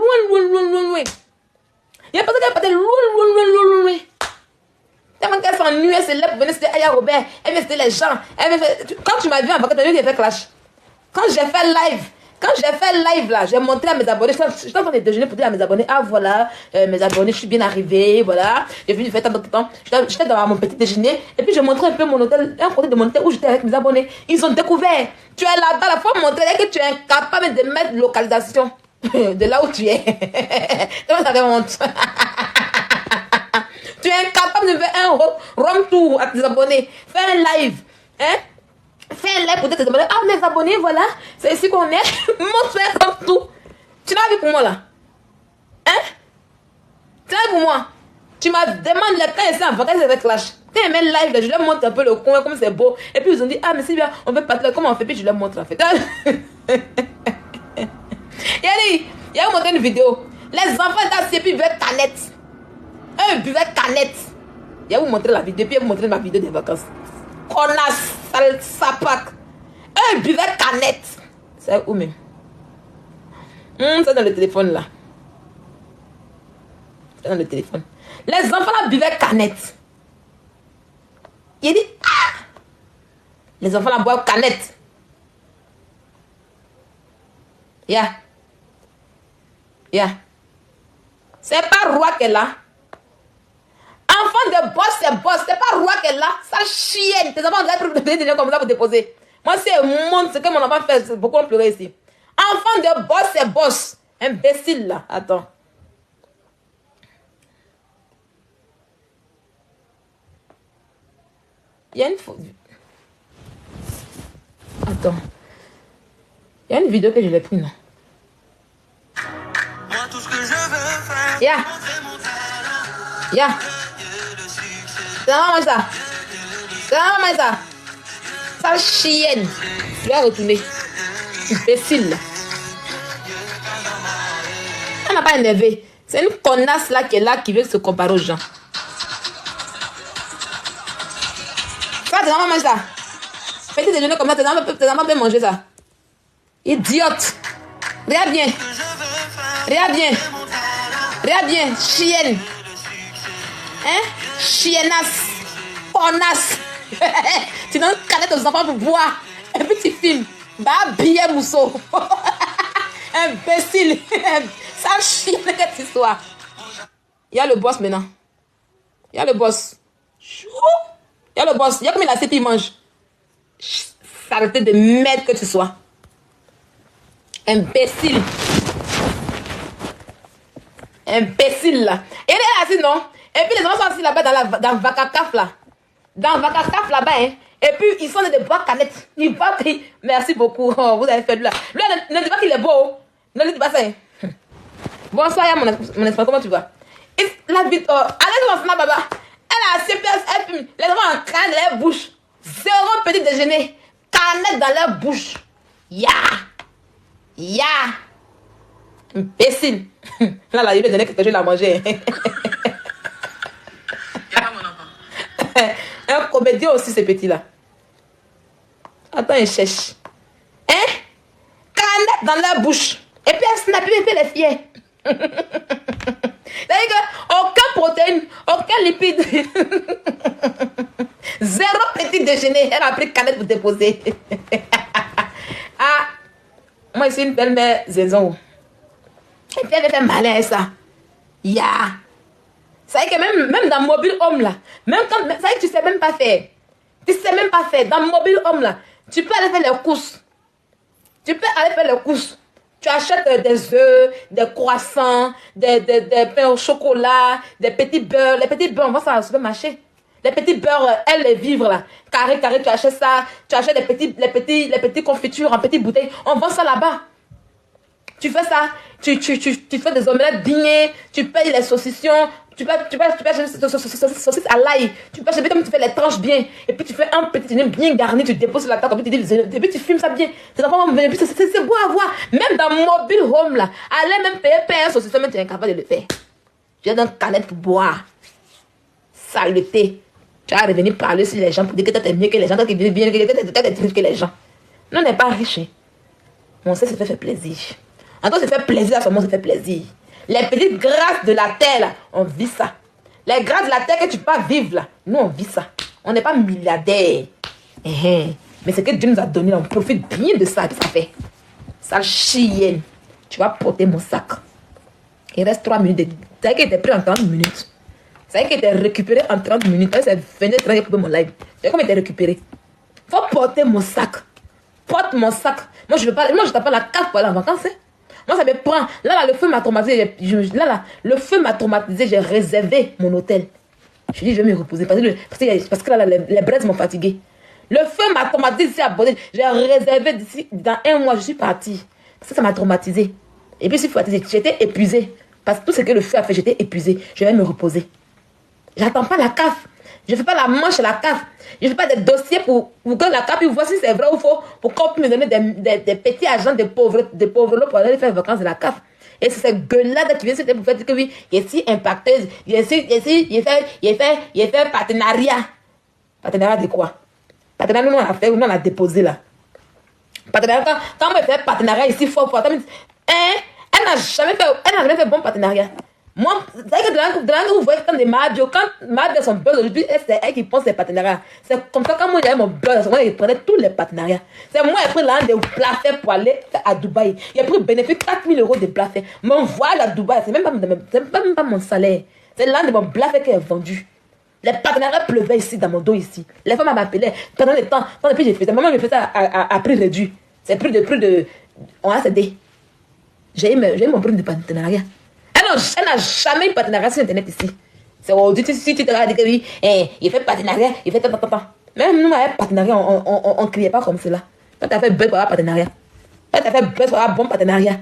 Il pensé qu'elle partait loin. Tellement qu'elle s'ennuie, elle se lève pour venir citer Aya Robert, elle vient citer les gens. Quand tu m'as vu en vacances, tu as vu qu'elle fait clash. Quand j'ai fait live là, j'ai montré à mes abonnés, j'étais en train de déjeuner pour dire à mes abonnés, ah voilà, mes abonnés, je suis bien arrivé, voilà, j'ai venu faire tant de temps. J'étais dans mon petit déjeuner, et puis je montrais un peu mon hôtel, un côté de mon hôtel où j'étais avec mes abonnés. Ils ont découvert, tu es là-bas, la fois montrer que tu es incapable de mettre localisation de là où tu es. Ça fait honte. Tu es incapable de faire un run tour à tes abonnés, faire un live, hein? Fais un like pour tes abonnés. Ah, mes abonnés, voilà. C'est ici qu'on est. Montre comme tout. Tu l'as vu pour moi là? Hein? Tu l'as vu pour moi? Tu m'as demandé quand ils sont en vacances avec Clash. Quand ils mettent live, là, je leur montre un peu le coin, comme c'est beau. Et puis ils ont dit, ah, mais c'est bien, on veut partir. Comment on fait? Puis je leur montre en fait. Il y a montré une vidéo. Les enfants étaient assis et puis ils buvaient canette. Eux, ils buvaient canette. Il y a vous montré la vidéo. Puis il a montré ma vidéo des vacances. Connasse, sale sapac. Eux buvaient canette. C'est où même? C'est dans le téléphone là. Dans le téléphone. Les enfants là buvaient canette. Il dit, ah! Les enfants là boivent canette. Yeah. Yeah. C'est pas roi qu'elle a. Enfant de boss, c'est boss. C'est pas roi qu'elle a. Ça chienne. Tes enfants doivent être comme ça pour déposer. Moi, c'est monde, ce que mon enfant fait. Beaucoup ont pleuré ici. Enfant de boss, c'est boss. Imbécile là. Attends. Il y a une faute. Attends. Il y a une vidéo que je l'ai prise, non? Yeah. Yeah. C'est vraiment ça. C'est vraiment ça. Ça chienne. Tu vas retourner. Imbécile. Elle n'a pas énervé. C'est une connasse là qui est là qui veut se comparer aux gens. Ça, c'est vraiment ça. Petit déjeuner comme ça, tes enfants peuvent manger ça. Idiote. Regarde bien. Regarde bien. Regarde bien. Chienne. Hein? Chiennasse. Connasse. Tu donnes une canette aux enfants pour boire. Et puis tu filmes. Bah, billet mousseau. Imbécile. Ça chienne cette histoire. Il y a le boss maintenant. Il y a le boss. Il y a le boss. Il y a comme il a assiette, il mange. Saleté de merde que tu sois. Imbécile. Imbécile là. Et elle est assise, non? Et puis les enfants sont assis là-bas dans Vakakaf là. Dans Vakakaf là-bas, hein. Et puis ils sont de boire canette. Ils boivent. Merci beaucoup. Oh, vous avez fait de là. Lui, ne dis pas qu'il est beau. Ne dis pas ça. Hein. Bonsoir, il y a mon espoir. Comment tu vas? La vie. Allez dans ce baba. Elle a assez elle fume. Les enfants en train de leur bouche. Zéro petit déjeuner. Canette dans leur bouche. Ya. Ya. Imbécile. Là, il lui donnait quelque chose à manger. Il n'y a pas mon enfant. Un comédien aussi, ce petit-là. Attends, il cherche. Hein? Canette dans leur bouche. Et puis elle snap, et puis elle est fière. C'est-à-dire qu'aucun protéine, aucun lipide. Zéro petit déjeuner. Elle a pris canette pour déposer. Ah, moi, je suis une belle-mère zézon. Et puis elle avait fait malin à ça. Ya. C'est vrai que même dans Mobile Home là, même quand, c'est vrai que tu sais même pas faire. Tu sais même pas faire. Dans Mobile Home là, tu peux aller faire les courses. Tu peux aller faire les courses. Tu achètes des œufs, des croissants, des pains au chocolat, des petits beurres. Les petits beurres, on voit ça au supermarché. Les petits beurres, elles, les vivres là. Carré, tu achètes ça. Tu achètes les petits confitures en petites bouteilles. On vend ça là-bas. Tu fais ça. Tu fais des omelettes dignées. Tu payes les saucissons. Tu peux acheter des saucisses à l'ail. Tu peux acheter comme tu fais les tranches bien. Et puis tu fais un petit dîner bien garni. Tu déposes sur la table. Et puis tu filmes ça bien. C'est beau à voir. Même dans Mobile Home là. Allez même payer un saucisson. Mais tu es incapable de le faire. Tu es dans une canette pour boire. Saleté. Tu vas revenir parler sur les gens pour dire que tu es mieux que les gens. Que les gens. Non, on n'est pas riche. On sait se faire plaisir. En tout cas, se fait plaisir, à ce moment, se fait plaisir. Les petites grâces de la terre, là, on vit ça. Les grâces de la terre que tu peux pas vivre, là, nous, on vit ça. On n'est pas milliardaires. Mais ce que Dieu nous a donné, on profite bien de ça. Qu'est-ce que ça fait? Sale chienne. Tu vas porter mon sac. Il reste 3 minutes. Ça qu'il était pris en 30 minutes. Ça qu'il était récupéré en 30 minutes. Ça venait de travailler pour mon live. C'est comme il était récupéré. Faut porter mon sac. Porte mon sac. Moi, je t'appelle pas la cave pour aller en vacances. Hein? Moi, ça me prend. Là, le feu m'a traumatisé. Le feu m'a traumatisé. J'ai réservé mon hôtel. Je dis, je vais me reposer. Parce que là, les braises m'ont fatigué. Le feu m'a traumatisé ici à Bodin. J'ai réservé d'ici. Dans 1 mois, je suis partie. Parce que ça m'a traumatisé. Et puis, j'étais épuisée. Parce que tout ce que le feu a fait, j'étais épuisée. Je vais me reposer. J'attends pas la CAF. Je ne fais pas la manche à la CAF. Je ne fais pas des dossiers pour que la CAF voit si c'est vrai ou faux. Pour qu'on puisse me donner des petits agents de pauvres pour aller faire les vacances de la CAF. Et c'est cette gueule-là qui vient pour faire que oui, il est si impacteuse. Il fait partenariat. Partenariat de quoi? Partenariat, nous on a déposé là. Partenariat, quand on fait partenariat ici, fort. Elle n'a jamais fait bon partenariat. Moi, c'est que de là que vous voyez quand des Mabio, quand Mabio son buzz aujourd'hui, c'est elle qui pense les partenariats. C'est comme ça, quand moi j'avais mon buzz, moi je prenais tous les partenariats. C'est moi qui ai pris l'un des plats pour aller à Dubaï. J'ai pris bénéfice 4 000 € de plats. Mon voyage à Dubaï, c'est même pas mon salaire. C'est l'un de mon plats qui est vendu. Les partenariats pleuvaient ici, dans mon dos ici. Les femmes m'appelaient pendant le temps. Quand depuis j'ai fait ça, maman me fait ça à prix réduit. C'est plus de. On a cédé. J'ai eu mon prix de partenariat. Elle n'a jamais eu de partenariat sur Internet ici. C'est aujourd'hui, si tu te regardes, oui, il fait partenariat, il fait tant. Même nous, avec partenariat, on ne criait pas comme cela. Quand tu as fait buzz pour avoir partenariat, quand tu as fait buzz pour avoir bon partenariat,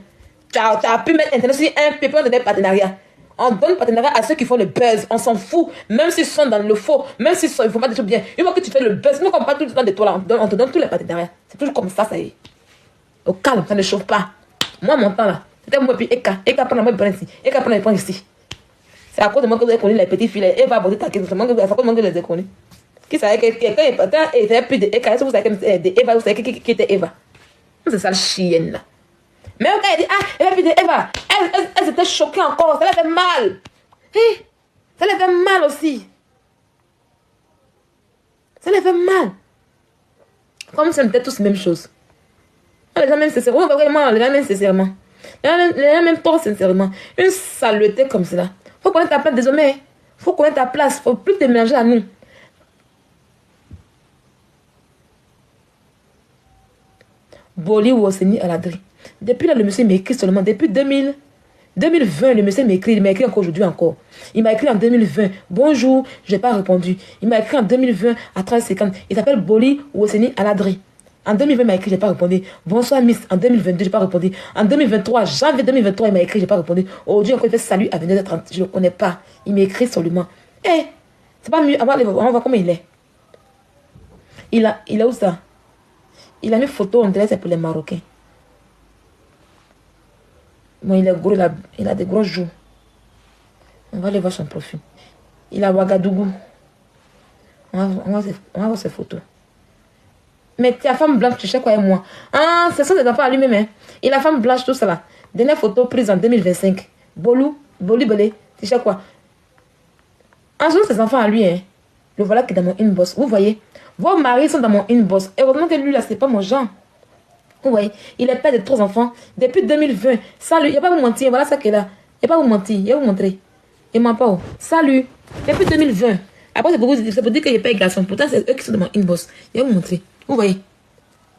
tu as pu mettre Internet sur un pépin de partenariat. On donne partenariat à ceux qui font le buzz. On s'en fout, même s'ils sont dans le faux, même s'ils ne font pas des choses bien. Une fois que tu fais le buzz, nous, on parle tout le temps de toi là, on te donne tous les partenariats. C'est toujours comme ça y est. Au calme, ça ne chauffe pas. Moi, mon temps là, c'était moi et puis Eka prend la main ici, Eka prend les points ici. C'est à cause de moi que vous avez connu les petits filles. Elle va aborder ta question, c'est à cause de moi que je les ai connus. Qui savait que quelqu'un est partant et il savait plus de Eka, est-ce que vous savez de Eva, vous savez qui était Eva? C'est ça le chienne là. Mais quand elle dit, elle va plus de Eva, elle s'était choquée encore, ça lui fait mal. Hey, ça lui fait mal aussi. Ça lui fait mal. Comme si on était tous la même chose. Les gens même sincèrement, les gens même sincèrement. Les gens même trop sincèrement. Une saleté comme cela. Faut connaître ta place désormais. Faut connaître ta place. Faut plus te mélanger à nous. Boli ou Oseni Aladri. Depuis là, le monsieur m'écrit seulement. Depuis 2020, le monsieur m'écrit. Il m'a écrit encore aujourd'hui encore. Il m'a écrit en 2020. Bonjour, je n'ai pas répondu. Il m'a écrit en 2020 à 13h50. Il s'appelle Boli ou Oseni Aladri. En 2020, il m'a écrit, je n'ai pas répondu. Bonsoir, Miss. En 2022, je n'ai pas répondu. En 2023, janvier 2023, il m'a écrit, je n'ai pas répondu. Aujourd'hui, encore, il fait salut à 22h30. Je ne le connais pas. Il m'écrit seulement. Eh, c'est pas mieux. On va voir comment il est. Il a où ça? Il a mis photo, on dirait c'est pour les Marocains. Bon, il est gros, il a des gros joues. On va aller voir son profil. Il a Ouagadougou. On va voir ses photos. Mais ta femme blanche, tu sais quoi et moi? Ah, ce sont des enfants à lui-même. Hein. Et la femme blanche, tout ça là. Dernière photo prise en 2025. Boli, tu sais quoi? En ce ses enfants à lui. Hein. Le voilà qui est dans mon inbox. Vous voyez? Vos maris sont dans mon inbox. Heureusement que lui là, c'est pas mon genre. Vous voyez? Il est père de 3 enfants. Depuis 2020. Salut, il n'y a pas vous mentir. Voilà ça qu'il a. Il n'y a pas vous mentir. Il va vous montrer. Il ne ment pas. Salut. Depuis 2020. Après, c'est pour dire que je paye garçon. Pourtant, c'est eux qui sont dans mon inbox. Il va vous montrer. Vous voyez,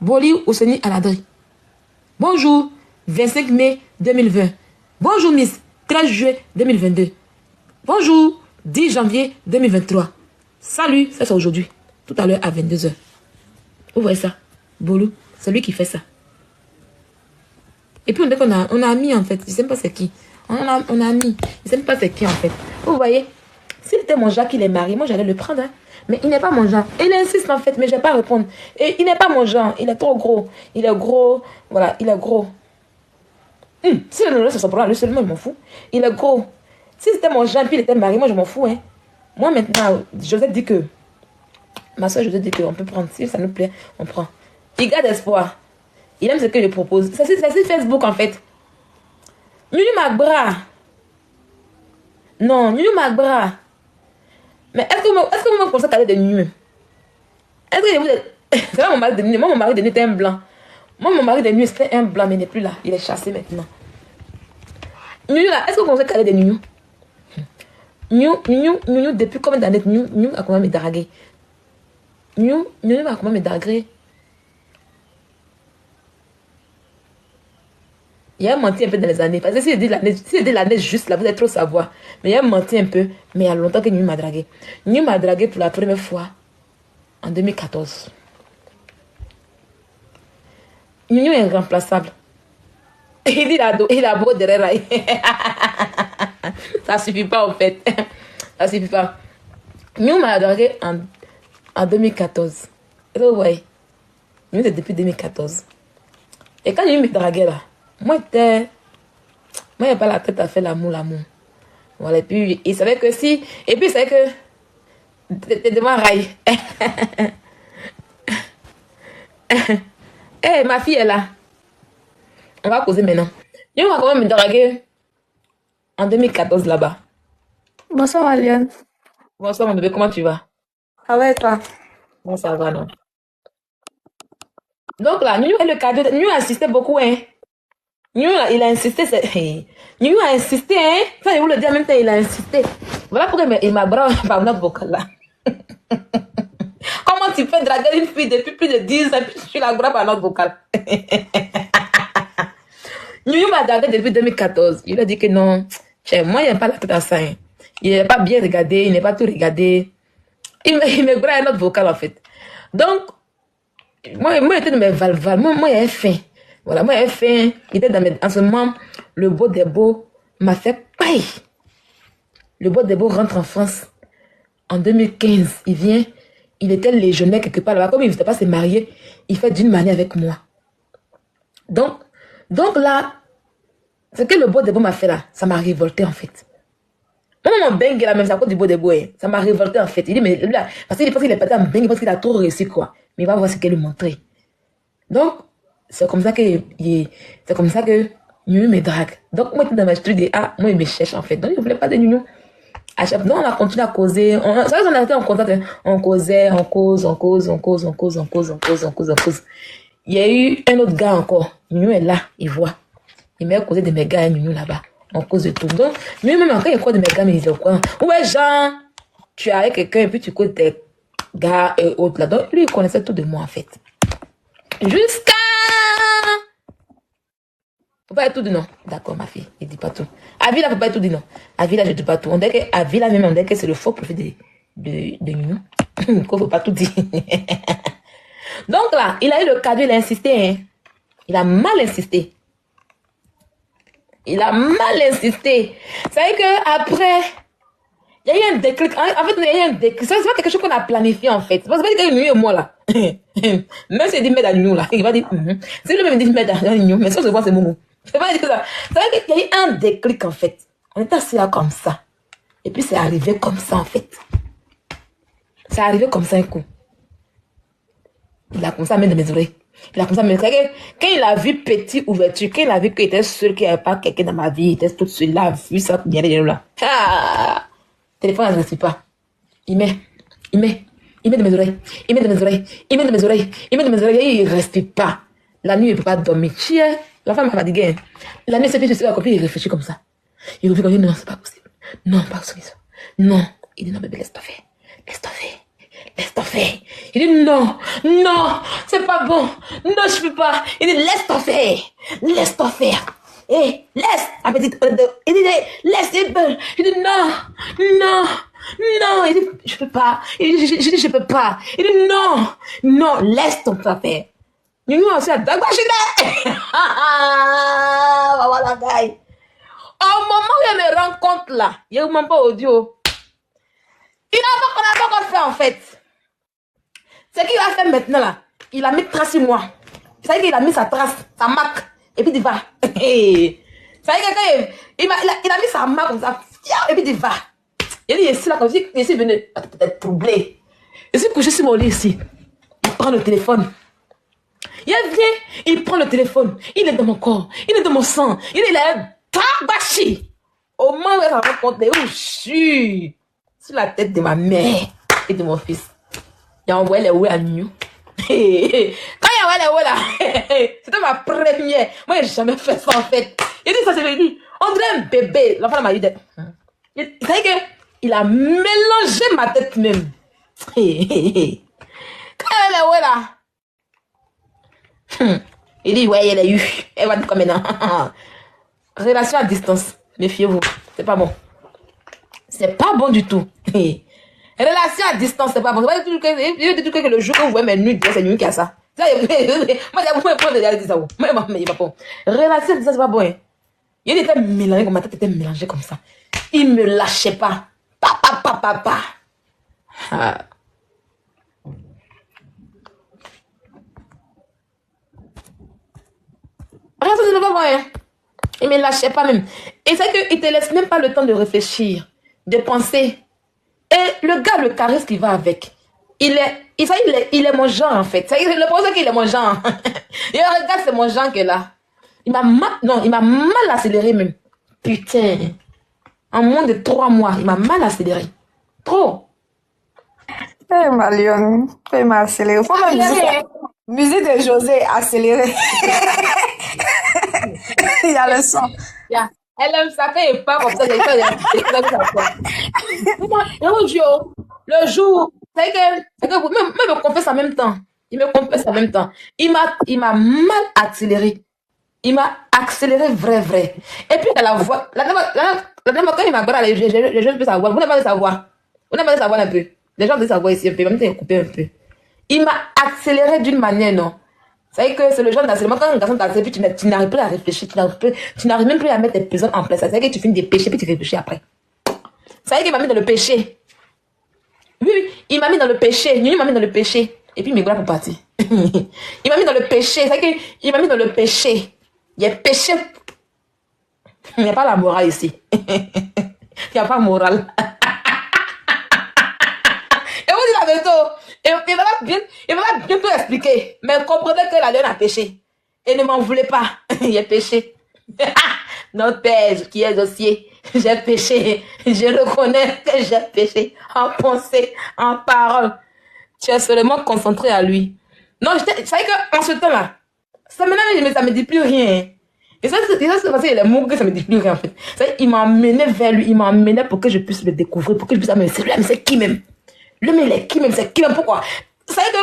Boli Oseni Aladri. Bonjour, 25 mai 2020. Bonjour, Miss, 13 juillet 2022. Bonjour, 10 janvier 2023. Salut, ça c'est aujourd'hui. Tout à l'heure à 22h. Vous voyez ça? Bolou, c'est lui qui fait ça. Et puis on a mis en fait, je ne sais pas c'est qui. On a mis, je ne sais pas c'est qui en fait. Vous voyez, si c'était mon Jacques qui est marié, moi j'allais le prendre. Hein. Mais il n'est pas mon genre. Il insiste en fait, mais je ne vais pas répondre. Et il n'est pas mon genre. Il est trop gros. Il est gros. Voilà, il est gros. Si le nom, c'est son problème, lui seulement, il m'en fout. Il est gros. Si c'était mon genre, puis il était marié, moi je m'en fous. Hein. Moi maintenant, Josette dit que. Ma soeur Josette dit qu'on peut prendre. Si ça nous plaît, on prend. Il garde espoir. Il aime ce que je propose. C'est sur Facebook en fait. Nunu Magbra. Non, Nunu Magbra. Mais est-ce que vous me pensez qu'elle est de nuit? Est-ce que vous êtes... C'est pas mon mari de nuit. Moi, mon mari de nuit était un blanc. Moi, mon mari de nuit, c'était un blanc, mais il n'est plus là. Il est chassé maintenant. Nuit là, est-ce que vous pensez qu'elle est de nuit? Nuit, depuis combien d'années? Nuit a comment me draguer? Nuit a comment me draguer? Il a menti un peu dans les années. Parce que si je dis l'année juste là, vous allez trop savoir. Mais il a menti un peu. Mais il y a longtemps que Nuit m'a dragué. Nuit m'a dragué pour la première fois en 2014. Nuit est irremplaçable. Il a beau derrière. Ça suffit pas en fait. Ça suffit pas. Nuit m'a dragué en 2014. Vous voyez. Nuit c'est depuis 2014. Et quand Nuit me draguait là, moi, il n'y a pas la tête à faire l'amour. Voilà, et puis, il savait que si... Et puis, il savait que... T'es devant rail. Eh, ma fille est là. On va causer maintenant. Il va quand même me draguer En 2014 là-bas. Bonsoir, Aliane. Bonsoir mon bébé, comment tu vas? Ça va et toi? Bon, ça va, non? Donc là, New est le cadeau. New a insisté beaucoup, hein. New, il a insisté. New a insisté, hein. Ça, je vous le dis en même temps, il a insisté. Voilà pourquoi il m'a bravé par notre vocal là. Comment tu peux draguer une fille depuis plus de 10 ans et puis tu la braves par notre vocal? New m'a dragué depuis 2014. Il a dit que non. Moi, il n'aime pas la tête à ça. Hein. Il n'est pas bien regardé, il n'est pas tout regardé. Il me braille notre vocal en fait. Donc, moi j'étais dans mes valval. Moi, il y avait faim. Voilà, moi, il y avait faim. Il était dans mes... En ce moment, le beau des beaux m'a fait paille. Le beau des beaux rentre en France en 2015. Il vient, il était légionnaire quelque part là-bas. Comme il ne voulait pas se marier, il fait d'une manière avec moi. Donc là, ce que le beau des beaux m'a fait là, ça m'a révolté en fait. Moi, mon bengue là, même c'est à cause du beau des beaux, ça m'a révolté en fait. Il dit, mais là, parce qu'il pense qu'il est pas en bengue, parce qu'il a trop réussi quoi. Mais il va voir ce qu'elle lui montrer. Donc, c'est comme ça que Nunu me drague. Donc, moi, dans ma structure, moi, il me cherche en fait. Donc, il ne voulait pas de Nunu. À chaque fois, on a continué à causer. C'est vrai qu'on a été en contact. On causait, on cause. Il y a eu un autre gars encore. Nunu est là, il voit. Il m'a causé de mes gars et Nunu là-bas. On cause de tout. Donc, lui même quand il croit de mes gars, mais il dit quoi? Ouais, Jean, tu es avec quelqu'un et puis tu causes tes gars et autres là. Donc, lui, il connaissait tout de moi en fait. Jusqu'à... Faut pas être tout dit non. D'accord, ma fille, il dit pas tout. Avila, faut pas être tout dit non. Avila, je dis pas tout. On dit que Avila même, on dit que c'est le faux profil de Nunu. Qu'on faut pas tout dire. Donc là, il a eu le cadeau, il a insisté. Hein. Il a mal insisté. Il a mal insisté. Ça veut dire qu'après, il y a eu un déclic. En fait, il y a eu un déclic. C'est pas quelque chose qu'on a planifié en fait. C'est pas que Nunu et moi là. Même s'il dit mettre à Nunu là, il va dire. Si lui-même dit mettre à Nunu, mais ça, je vois, c'est mon mot. C'est pas dire ça. Ça veut dire qu'il y a eu un déclic en fait. On était assis là comme ça. Et puis c'est arrivé comme ça en fait. C'est arrivé comme ça un coup. Il a commencé à mettre dans mes oreilles. Il a commencé à me dire quand il a vu petit ouverture, quand il a vu qu'il était seul, qu'il n'y avait pas quelqu'un dans ma vie, il était tout seul, il a vu ça, il y a là. Ah! Téléphone, ne respire pas. Il met dans mes oreilles, il met dans mes oreilles, il ne respire pas. La nuit, il ne peut pas dormir. La femme m'a fatigué. La nuit, c'est plus la copine, il réfléchit comme ça. Il réfléchit comme ça, non, c'est pas possible. Non, pas possible. Non. Il dit non, bébé, laisse-toi faire. Laisse-toi faire. Il dit non, c'est pas bon. Non, je peux pas. Il dit laisse-toi faire. Eh, laisse. La petite, il dit laisse. Il dit non. Il dit je peux pas. Il dit je peux pas. Il dit non, laisse-toi faire. Nous aussi à Dagbachide. Voilà, gars. Au moment où il me rend compte là, il n'y a même pas audio. Il n'a pas encore fait en fait. Ce qu'il a fait maintenant là, il a mis trace sur moi. Ça veut dire qu'il a mis sa trace, sa marque, et puis il va. Ça veut dire qu'il a mis sa marque comme ça, et puis il va. Il dit ici là, comme si il est venu être troublé. Il s'est couché sur mon lit ici. Il prend le téléphone. Il vient, il prend le téléphone. Il est dans mon corps, il est dans mon sang. Il est là, tabachi. Au moment où il se rend compte, où je suis. Sur la tête de ma mère et de mon fils. Il a envoyé les ouïes à Nunu. Quand il a envoyé les ouïes là, c'était ma première. Moi, je n'ai jamais fait ça en fait. Il dit ça, c'est lui. On dirait un bébé. L'enfant m'a dit. Il savait qu'il a mélangé ma tête même. Quand il a les ouïes là, il dit, ouais, elle a eu. Elle va dire comme maintenant. Relation à distance. Méfiez-vous. C'est pas bon. C'est pas bon du tout. Relation à distance, c'est pas bon. C'est pas du tout que le jour où vous voyez mes nudes, c'est Nunu qui a ça. Moi, vous pouvez prendre des ça. Moi, il va pas. Relation à distance, c'est pas bon. Il était mélangé, comme ma tête était mélangée comme ça. Il me lâchait pas. Papa. Ah. C'est pas bon. Il me lâchait pas même. Et c'est qu'il te laisse même pas le temps de réfléchir, de penser. Et le gars, le charisme qui va avec, il est mon genre en fait. C'est le problème qu'il est mon genre. Et regarde, c'est mon genre qui est là. Il m'a mal accéléré même. Putain. En moins de 3 mois, il m'a mal accéléré. Trop. Eh, Malion, il m'a accéléré. Faut même Accéléré. musique de José, accéléré. Il y a le son. Yeah. Elle aime ça quand il part comme ça. Le jour, c'est que même me confesse en même temps. Il me confesse en même temps. Il m'a mal accéléré. Il m'a accéléré vrai. Et puis, dans la voix, la dernière fois, quand il m'a parlé, les gens peuvent savoir. Vous n'avez pas de savoir. Vous n'avez pas de savoir un peu. Les gens peuvent savoir ici un peu. Même si coupé un peu. Il m'a accéléré d'une manière, non. C'est que c'est le genre d'accélération. Quand un garçon t'accélère, puis tu n'arrives plus à réfléchir. Tu n'arrives même plus à mettre tes pesants en place. C'est que tu finis des péchés, puis tu réfléchis après. C'est qu'il m'a mis dans le péché. Oui, il m'a mis dans le péché. Il m'a mis dans le péché. Et puis, il me voilà pour partir. Il m'a mis dans le péché. C'est qu'il m'a mis dans le péché. Il y a péché. Il n'y a pas la morale ici. Il n'y a pas morale. Et vous dites la vérité. Il va bien tout expliquer. Mais comprenez que la lionne a péché. Et ne m'en voulez pas. Il a péché. Notre Père qui est au ciel, j'ai péché. Je reconnais que j'ai péché. En pensée, en parole. Tu es seulement concentré à lui. Non, c'est vrai qu'en ce temps-là, ça me dit plus rien. Et ça c'est parce qu'il est mou que ça me dit plus rien en fait. Il m'a emmené vers lui, il m'a emmené pour que je puisse le découvrir, pour que je puisse me dire, mais c'est qui même? Le mec, il est qui même? C'est qui même? Pourquoi? C'est que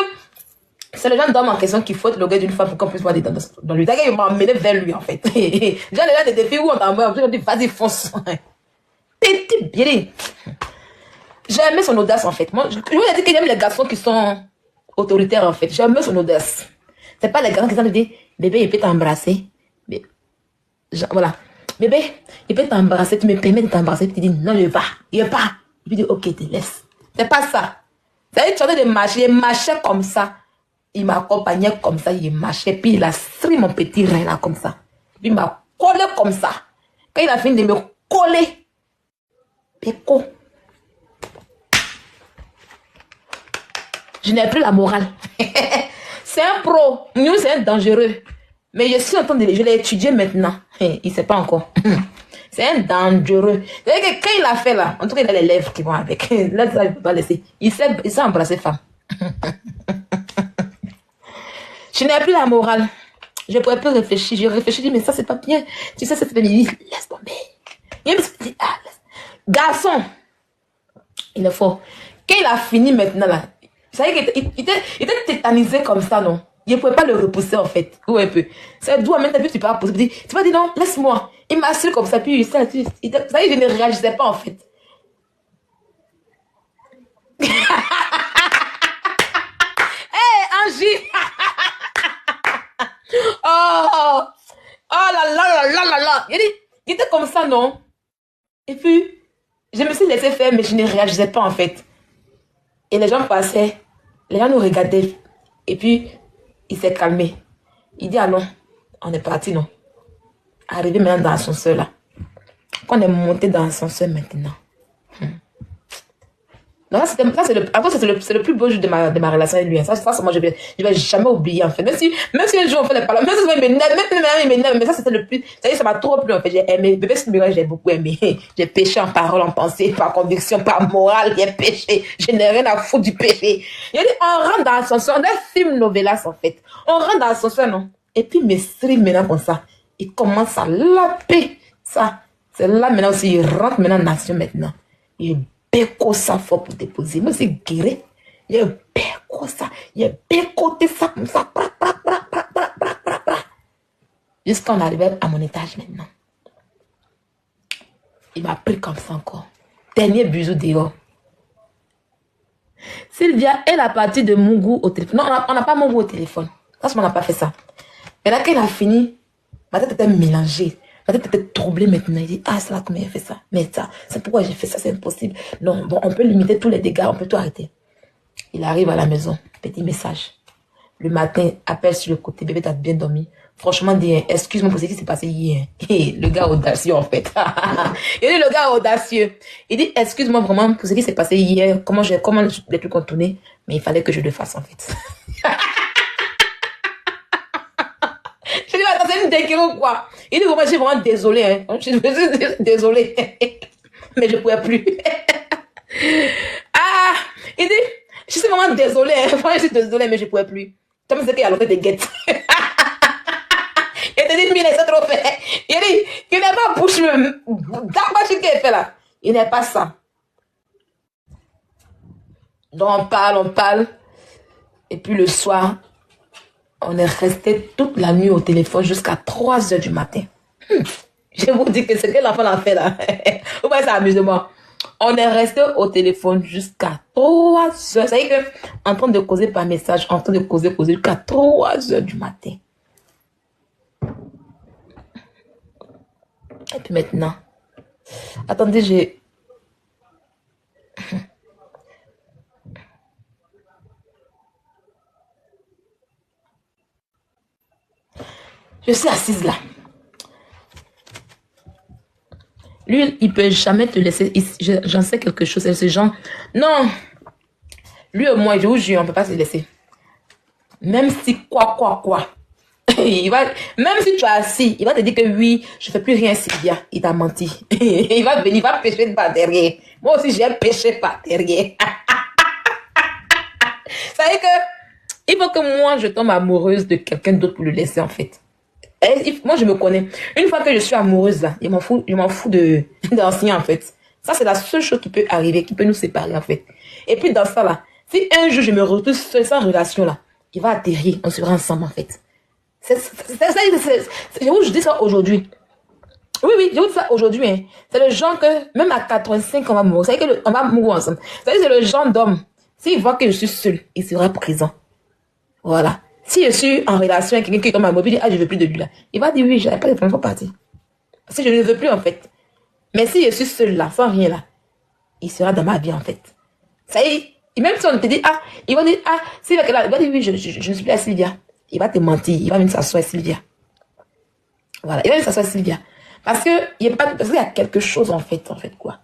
c'est le genre d'homme en question qui faut être le gars d'une femme pour qu'on puisse voir des dans lui. C'est qu'il m'a emmené vers lui en fait. J'ai déjà des défis où on t'envoie, on dit, vas-y, fonce. Petit bien. J'ai aimé son audace en fait. Moi, je vous ai dit que j'aime les garçons qui sont autoritaires en fait. J'ai aimé son audace. C'est pas les garçons qui sont dit, bébé, il peut t'embrasser. Voilà. Bébé, il peut t'embrasser, tu me permets de t'embrasser, tu dis non, il va. Et puis dit ok, te laisse. C'est pas ça. C'est-à-dire, tu train de marcher, il marchait comme ça. Il m'accompagnait comme ça, il marchait, puis il a serré mon petit rein là comme ça. Puis il m'a collé comme ça. Quand il a fini de me coller, péco. Je n'ai plus la morale. C'est un pro. Nous, c'est un dangereux. Mais je suis en train de... Je l'ai étudié maintenant. Il ne sait pas encore. C'est un dangereux. C'est-à-dire que quand il a fait là, en tout cas, il a les lèvres qui vont avec. Là, ça, il ne peut pas laisser. Il s'est embrassé femme. Je n'ai plus la morale. Je ne pourrais plus réfléchir. Je réfléchis, je dis, mais ça, c'est pas bien. Tu sais, c'est pas bien. Il dit, laisse tomber. Il me dit, ah, laisse. Garçon, il est fort. Quand il a fini maintenant là, vous savez qu'il était tétanisé comme ça, non? Il ne pouvait pas le repousser en fait. Ou un peu. C'est d'où en même temps tu peux pas pousser. Tu vas dire non, laisse-moi. Il m'a assis comme ça, puis ça, vous savez, je ne réagissais pas en fait. Hey, Angie! Oh! Oh là là là là là là! Il était comme ça, non? Et puis, je me suis laissé faire, mais je ne réagissais pas en fait. Et les gens passaient, les gens nous regardaient. Et puis, il s'est calmé. Il dit, allons, on est parti, non? Arrivé maintenant dans l'ascenseur, là. Quand on est monté dans l'ascenseur maintenant. Non, c'est le plus beau jour de ma relation avec lui. Ça moi, je vais jamais oublier, en fait. Même si un jour on fait les paroles, même si il m'énerve, mais ça, c'était le plus. Ça m'a trop plu, en fait. J'ai aimé. Bébé Smira, j'ai beaucoup aimé. J'ai péché en parole, en pensée, par conviction, par morale. J'ai péché. Je n'ai rien à foutre du péché. Il a dit, on rentre dans l'ascenseur. On a un film novelas, en fait. On rentre dans l'ascenseur, non? Et puis, il me stream maintenant comme ça. Il commence à laper ça. C'est là maintenant aussi, il rentre maintenant dans l'action maintenant. Il béco ça fort pour déposer. Moi, c'est guéri. Il a béco ça. Il a bécoté ça comme ça. Jusqu'à on arrivait à mon étage maintenant. Il m'a pris comme ça encore. Dernier bisou dehors. Sylvia, elle a parti de Mungu au téléphone. Non, on n'a pas Mungu au téléphone. Franchement, on n'a pas fait ça. Et là, quand elle a fini, ma tête était mélangée. Ma tête était troublée maintenant. Il dit, ah, c'est là comment elle fait ça. Mais ça, c'est pourquoi j'ai fait ça, c'est impossible. Non, bon, on peut limiter tous les dégâts, on peut tout arrêter. Il arrive à la maison, petit message. Le matin, appelle sur le côté, bébé, t'as bien dormi. Franchement, dis, excuse-moi pour ce qui s'est passé hier. Le gars audacieux, en fait. Il dit, le gars audacieux. Il dit, excuse-moi vraiment pour ce qui s'est passé hier. Comment je l'ai pu contourner. Mais il fallait que je le fasse, en fait. Je dis, attends, c'est une dégueule ou quoi? Il dit, moi, je suis vraiment désolé, hein. Je suis désolé. Mais je ne pouvais plus. Ah, il dit, je suis vraiment désolée. Franchement, je suis désolée, mais je ne pouvais plus. Tu me sais qu'il y a l'autre des guettes. Il te dit, mais c'est trop fait. Il dit, il n'est pas bouche même. D'accord, ce qu'il fait là. Il n'est pas ça. Donc on parle. Et puis le soir, on est resté toute la nuit au téléphone jusqu'à 3 heures du matin. Je vous dis que c'est que l'enfant l'a fait là. Vous voyez, c'est amusement. On est resté au téléphone jusqu'à 3 heures. Ça veut dire que, en train de causer par message, en train de causer jusqu'à 3 heures du matin. Et puis maintenant, attendez, je suis assise là. Lui, il peut jamais te laisser. J'en sais quelque chose. C'est ce genre. Non. Lui et moi, je vous jure, on ne peut pas se laisser. Même si quoi. Il va, même si tu es assis, il va te dire que oui, je ne fais plus rien, Sylvia. Il t'a menti. Il va venir, il va pêcher par derrière. Moi aussi, j'ai pêché par derrière. Ça veut dire que il faut que moi, je tombe amoureuse de quelqu'un d'autre pour le laisser, en fait. Et moi, je me connais. Une fois que je suis amoureuse, là, je m'en fous d'ancien, en fait. Ça, c'est la seule chose qui peut arriver, qui peut nous séparer, en fait. Et puis, dans ça, là, si un jour, je me retrouve seule, sans relation, là, il va atterrir, on sera ensemble, en fait. Je dis ça aujourd'hui. Oui, je vous dis ça aujourd'hui. Hein. C'est le genre que, même à 85, on va mourir. C'est que on va mourir ensemble. C'est le genre d'homme. S'il voit que je suis seule, il sera présent. Voilà. Si je suis en relation avec quelqu'un qui tombe amoureux, il dit, ah, je ne veux plus de lui là. Il va dire, oui, je n'ai pas de problème, il faut partir. Parce que je ne veux plus, en fait. Mais si je suis seule là, sans rien là, il sera dans ma vie, en fait. Ça y est, même si on te dit, ah, il va dire, ah, il va dire, oui, je ne suis plus à Sylvia. Il va te mentir, il va venir s'asseoir à Sylvia. Voilà, il va venir s'asseoir à Sylvia. Parce qu'il y a quelque chose, en fait, quoi.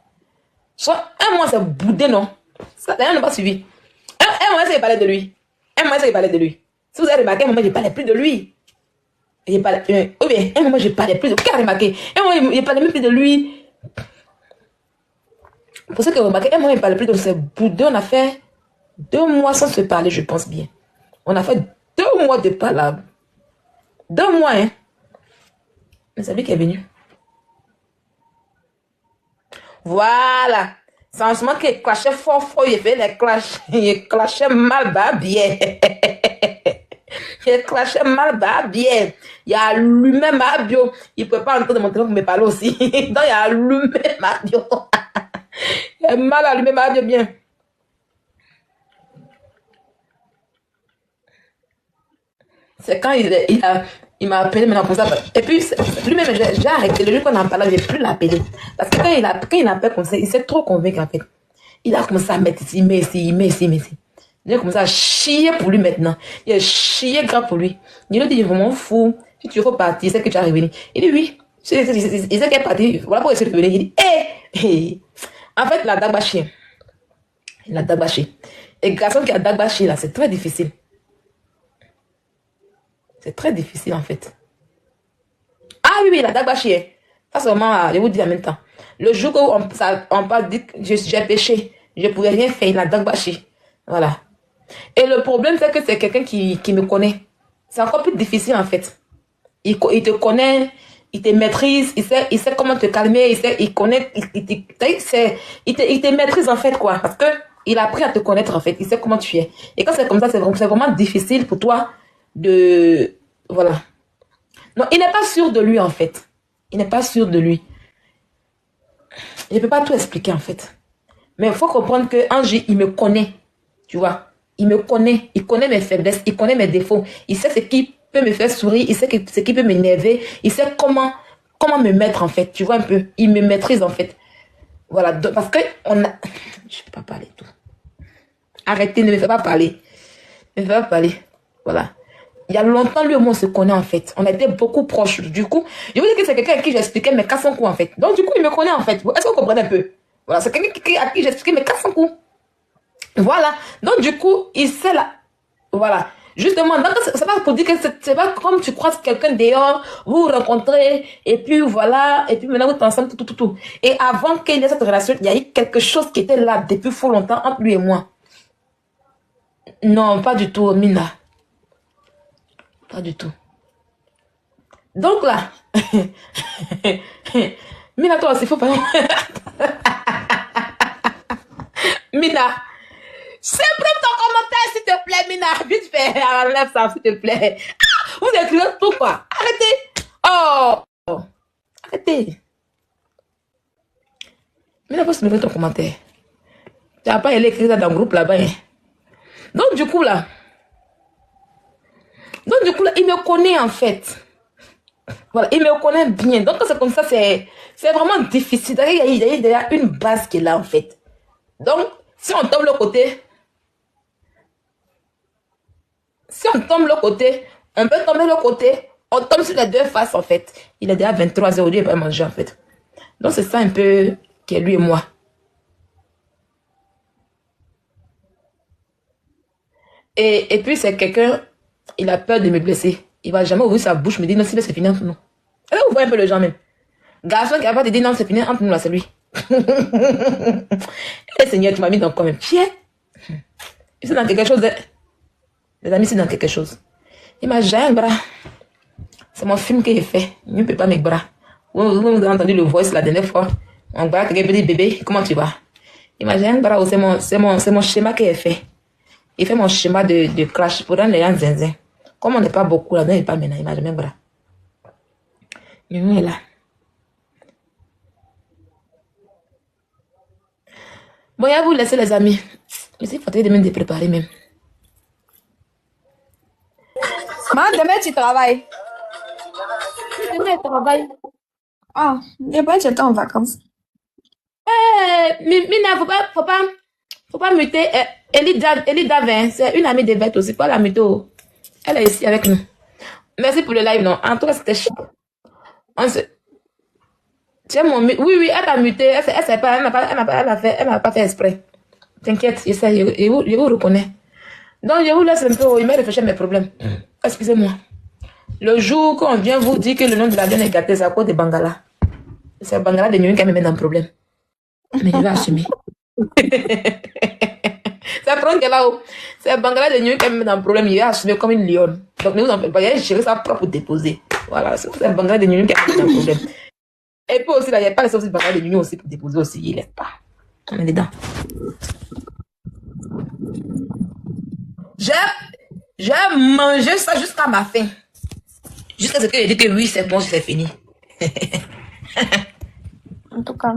Soit, un mois, c'est boudé, non? Ça, d'ailleurs, n'a pas suivi. Un mois, c'est parler de lui. Un mois, c'est parler de lui. Si vous avez remarqué, un moment, je ne parlais plus de lui. Ou bien, un moment, je ne parlais plus de lui. Qui a remarqué? Un moment, je ne parlais même plus de lui. Pour ceux qui ont remarqué, un moment, je ne parlais plus de lui. C'est boudé, on a fait 2 mois sans se parler, je pense bien. On a fait 2 mois de palabre. 2 mois, hein. Mais c'est lui qui est venu. Voilà. C'est en ce moment qu'il clashait fort, il fait les clashs. Il clashait mal, bien. Il clashait mal, bien. Il a allumé ma bio. Il ne peut pas entrer de mon téléphone pour me parler aussi. Donc, il a allumé ma bio. Il a mal allumé ma bio, bien. C'est quand il m'a appelé maintenant pour ça. Et puis, lui-même, j'ai arrêté. Le jour qu'on en parlait, je n'ai plus l'appelé. Parce que quand il appelle comme ça, il s'est trop convaincu en fait. Il a commencé à mettre ici, mais ici. Il a commencé à chier pour lui maintenant. Il a chié grave pour lui. Il lui dit, je m'en fous. Si tu veux partir, c'est que tu es arrivé. Il dit, oui. Il sait qu'il est parti. Voilà pourquoi il est revenu. Il dit, hé. En fait, la dagbaché. La dagbaché. Et le garçon qui a dagbaché là, c'est très difficile. C'est très difficile, en fait. Ah oui, la dagbaché. Ça, c'est vraiment, je vous dis en même temps. Le jour où on parle, dit que j'ai péché, je ne pouvais rien faire, il a dagbaché. Voilà. Et le problème, c'est que c'est quelqu'un qui me connaît. C'est encore plus difficile, en fait. Il te connaît, il te maîtrise, il sait comment te calmer, il te maîtrise, en fait, quoi. Parce que il a appris à te connaître, en fait. Il sait comment tu es. Et quand c'est comme ça, c'est vraiment difficile pour toi voilà. Non, il n'est pas sûr de lui, en fait. Il n'est pas sûr de lui. Je ne peux pas tout expliquer, en fait. Mais il faut comprendre que Angie, il me connaît. Tu vois. Il me connaît. Il connaît mes faiblesses. Il connaît mes défauts. Il sait ce qui peut me faire sourire. Il sait ce qui peut m'énerver. Il sait comment me mettre, en fait. Tu vois un peu. Il me maîtrise, en fait. Voilà. Parce que je ne peux pas parler tout. Arrêtez, ne me faites pas parler. Ne me faites pas parler. Voilà. Il y a longtemps, lui et moi, on se connaît, en fait. On a été beaucoup proches. Du coup, je vous dis que c'est quelqu'un à qui j'expliquais mes 400 coups, en fait. Donc, du coup, il me connaît, en fait. Est-ce que vous comprenez un peu? Voilà, c'est quelqu'un à qui j'expliquais mes 400 coups. Voilà. Donc, du coup, il sait là. Voilà. Justement, donc c'est pas pour dire que c'est pas comme tu croises quelqu'un dehors, vous vous rencontrez, et puis voilà, et puis maintenant vous êtes ensemble, tout. Et avant qu'il y ait cette relation, il y a eu quelque chose qui était là depuis fort longtemps entre lui et moi. Non, pas du tout, Mina. Pas du tout. Donc là, Mina, toi aussi, faut pas. Mina, supprime ton commentaire, s'il te plaît, Mina. Vite fait, enlève ça, s'il te plaît. Ah, vous écrivez tout, quoi. Arrêtez. Oh, arrêtez. Mina, faut supprimer ton commentaire. Tu n'as pas écrit ça dans le groupe là-bas. Hein. Donc, du coup, là, il me connaît, en fait. Voilà, il me connaît bien. Donc, c'est comme ça, c'est vraiment difficile. Il y a déjà une base qui est là, en fait. Donc, si on tombe le côté, on peut tomber le côté, on tombe sur les deux faces, en fait. Il est déjà 23h, aujourd'hui, il va manger, en fait. Donc, c'est ça un peu qui est lui et moi. Et puis, c'est quelqu'un, il a peur de me blesser. Il va jamais ouvrir sa bouche, me dire non, c'est fini entre nous. Et là, vous voyez un peu le genre même. Garçon qui a pas de dire non, c'est fini entre nous, là, c'est lui. Et Seigneur, tu m'as mis dans quoi même? Pierre, c'est dans quelque chose. Les amis, c'est dans quelque chose. Il m'a j'ai un bras. C'est mon film que j'ai fait. Il ne peut pas mes bras. Vous avez entendu le voice la dernière fois. Mon bras, quelqu'un peut dire bébé, comment tu vas? Il m'a j'ai un bras. C'est mon schéma que j'ai fait. Il fait mon schéma de crash pour rendre les gens zinzin. Comme on n'est pas beaucoup là, il n'est pas maintenant. Il m'a jamais un bras. Il est là. Bon, il y a vous laisser les amis. Mais c'est fatigué de me préparer même. Maman, demain tu travailles. Demain, je travaille. Ah, demain tu étais en vacances. Mina, faut pas muter. Ellie Davin, c'est une amie de Bête aussi. Pas la muter. Elle est ici avec nous. Merci pour le live, non. En tout cas, c'était chic. Oui, elle t'a muté. Elle n'a pas fait exprès. T'inquiète, je sais, je vous reconnais. Donc, je vous laisse un peu, il m'a réfléchi à mes problèmes. Excusez-moi. Le jour qu'on vient vous dire que le nom de la viande est gâté, c'est à cause de Bangala. C'est Bangala de New qui me met dans le problème. Mais je vais assumer. C'est prendre que là-haut. C'est Bangala de New qui me met dans le problème. Il va assumer comme une lionne. Donc, ne vous en faites pas. Il a géré sa propre déposer. Voilà, c'est Bangala de New qui me met dans le problème. Et puis aussi, là, il n'y a pas les sauces de Bangala de New aussi pour déposer aussi. Il n'est pas. On est dedans. J'ai mangé ça jusqu'à ma faim. Jusqu'à ce que j'ai dit que oui, c'est bon, c'est fini. En tout cas.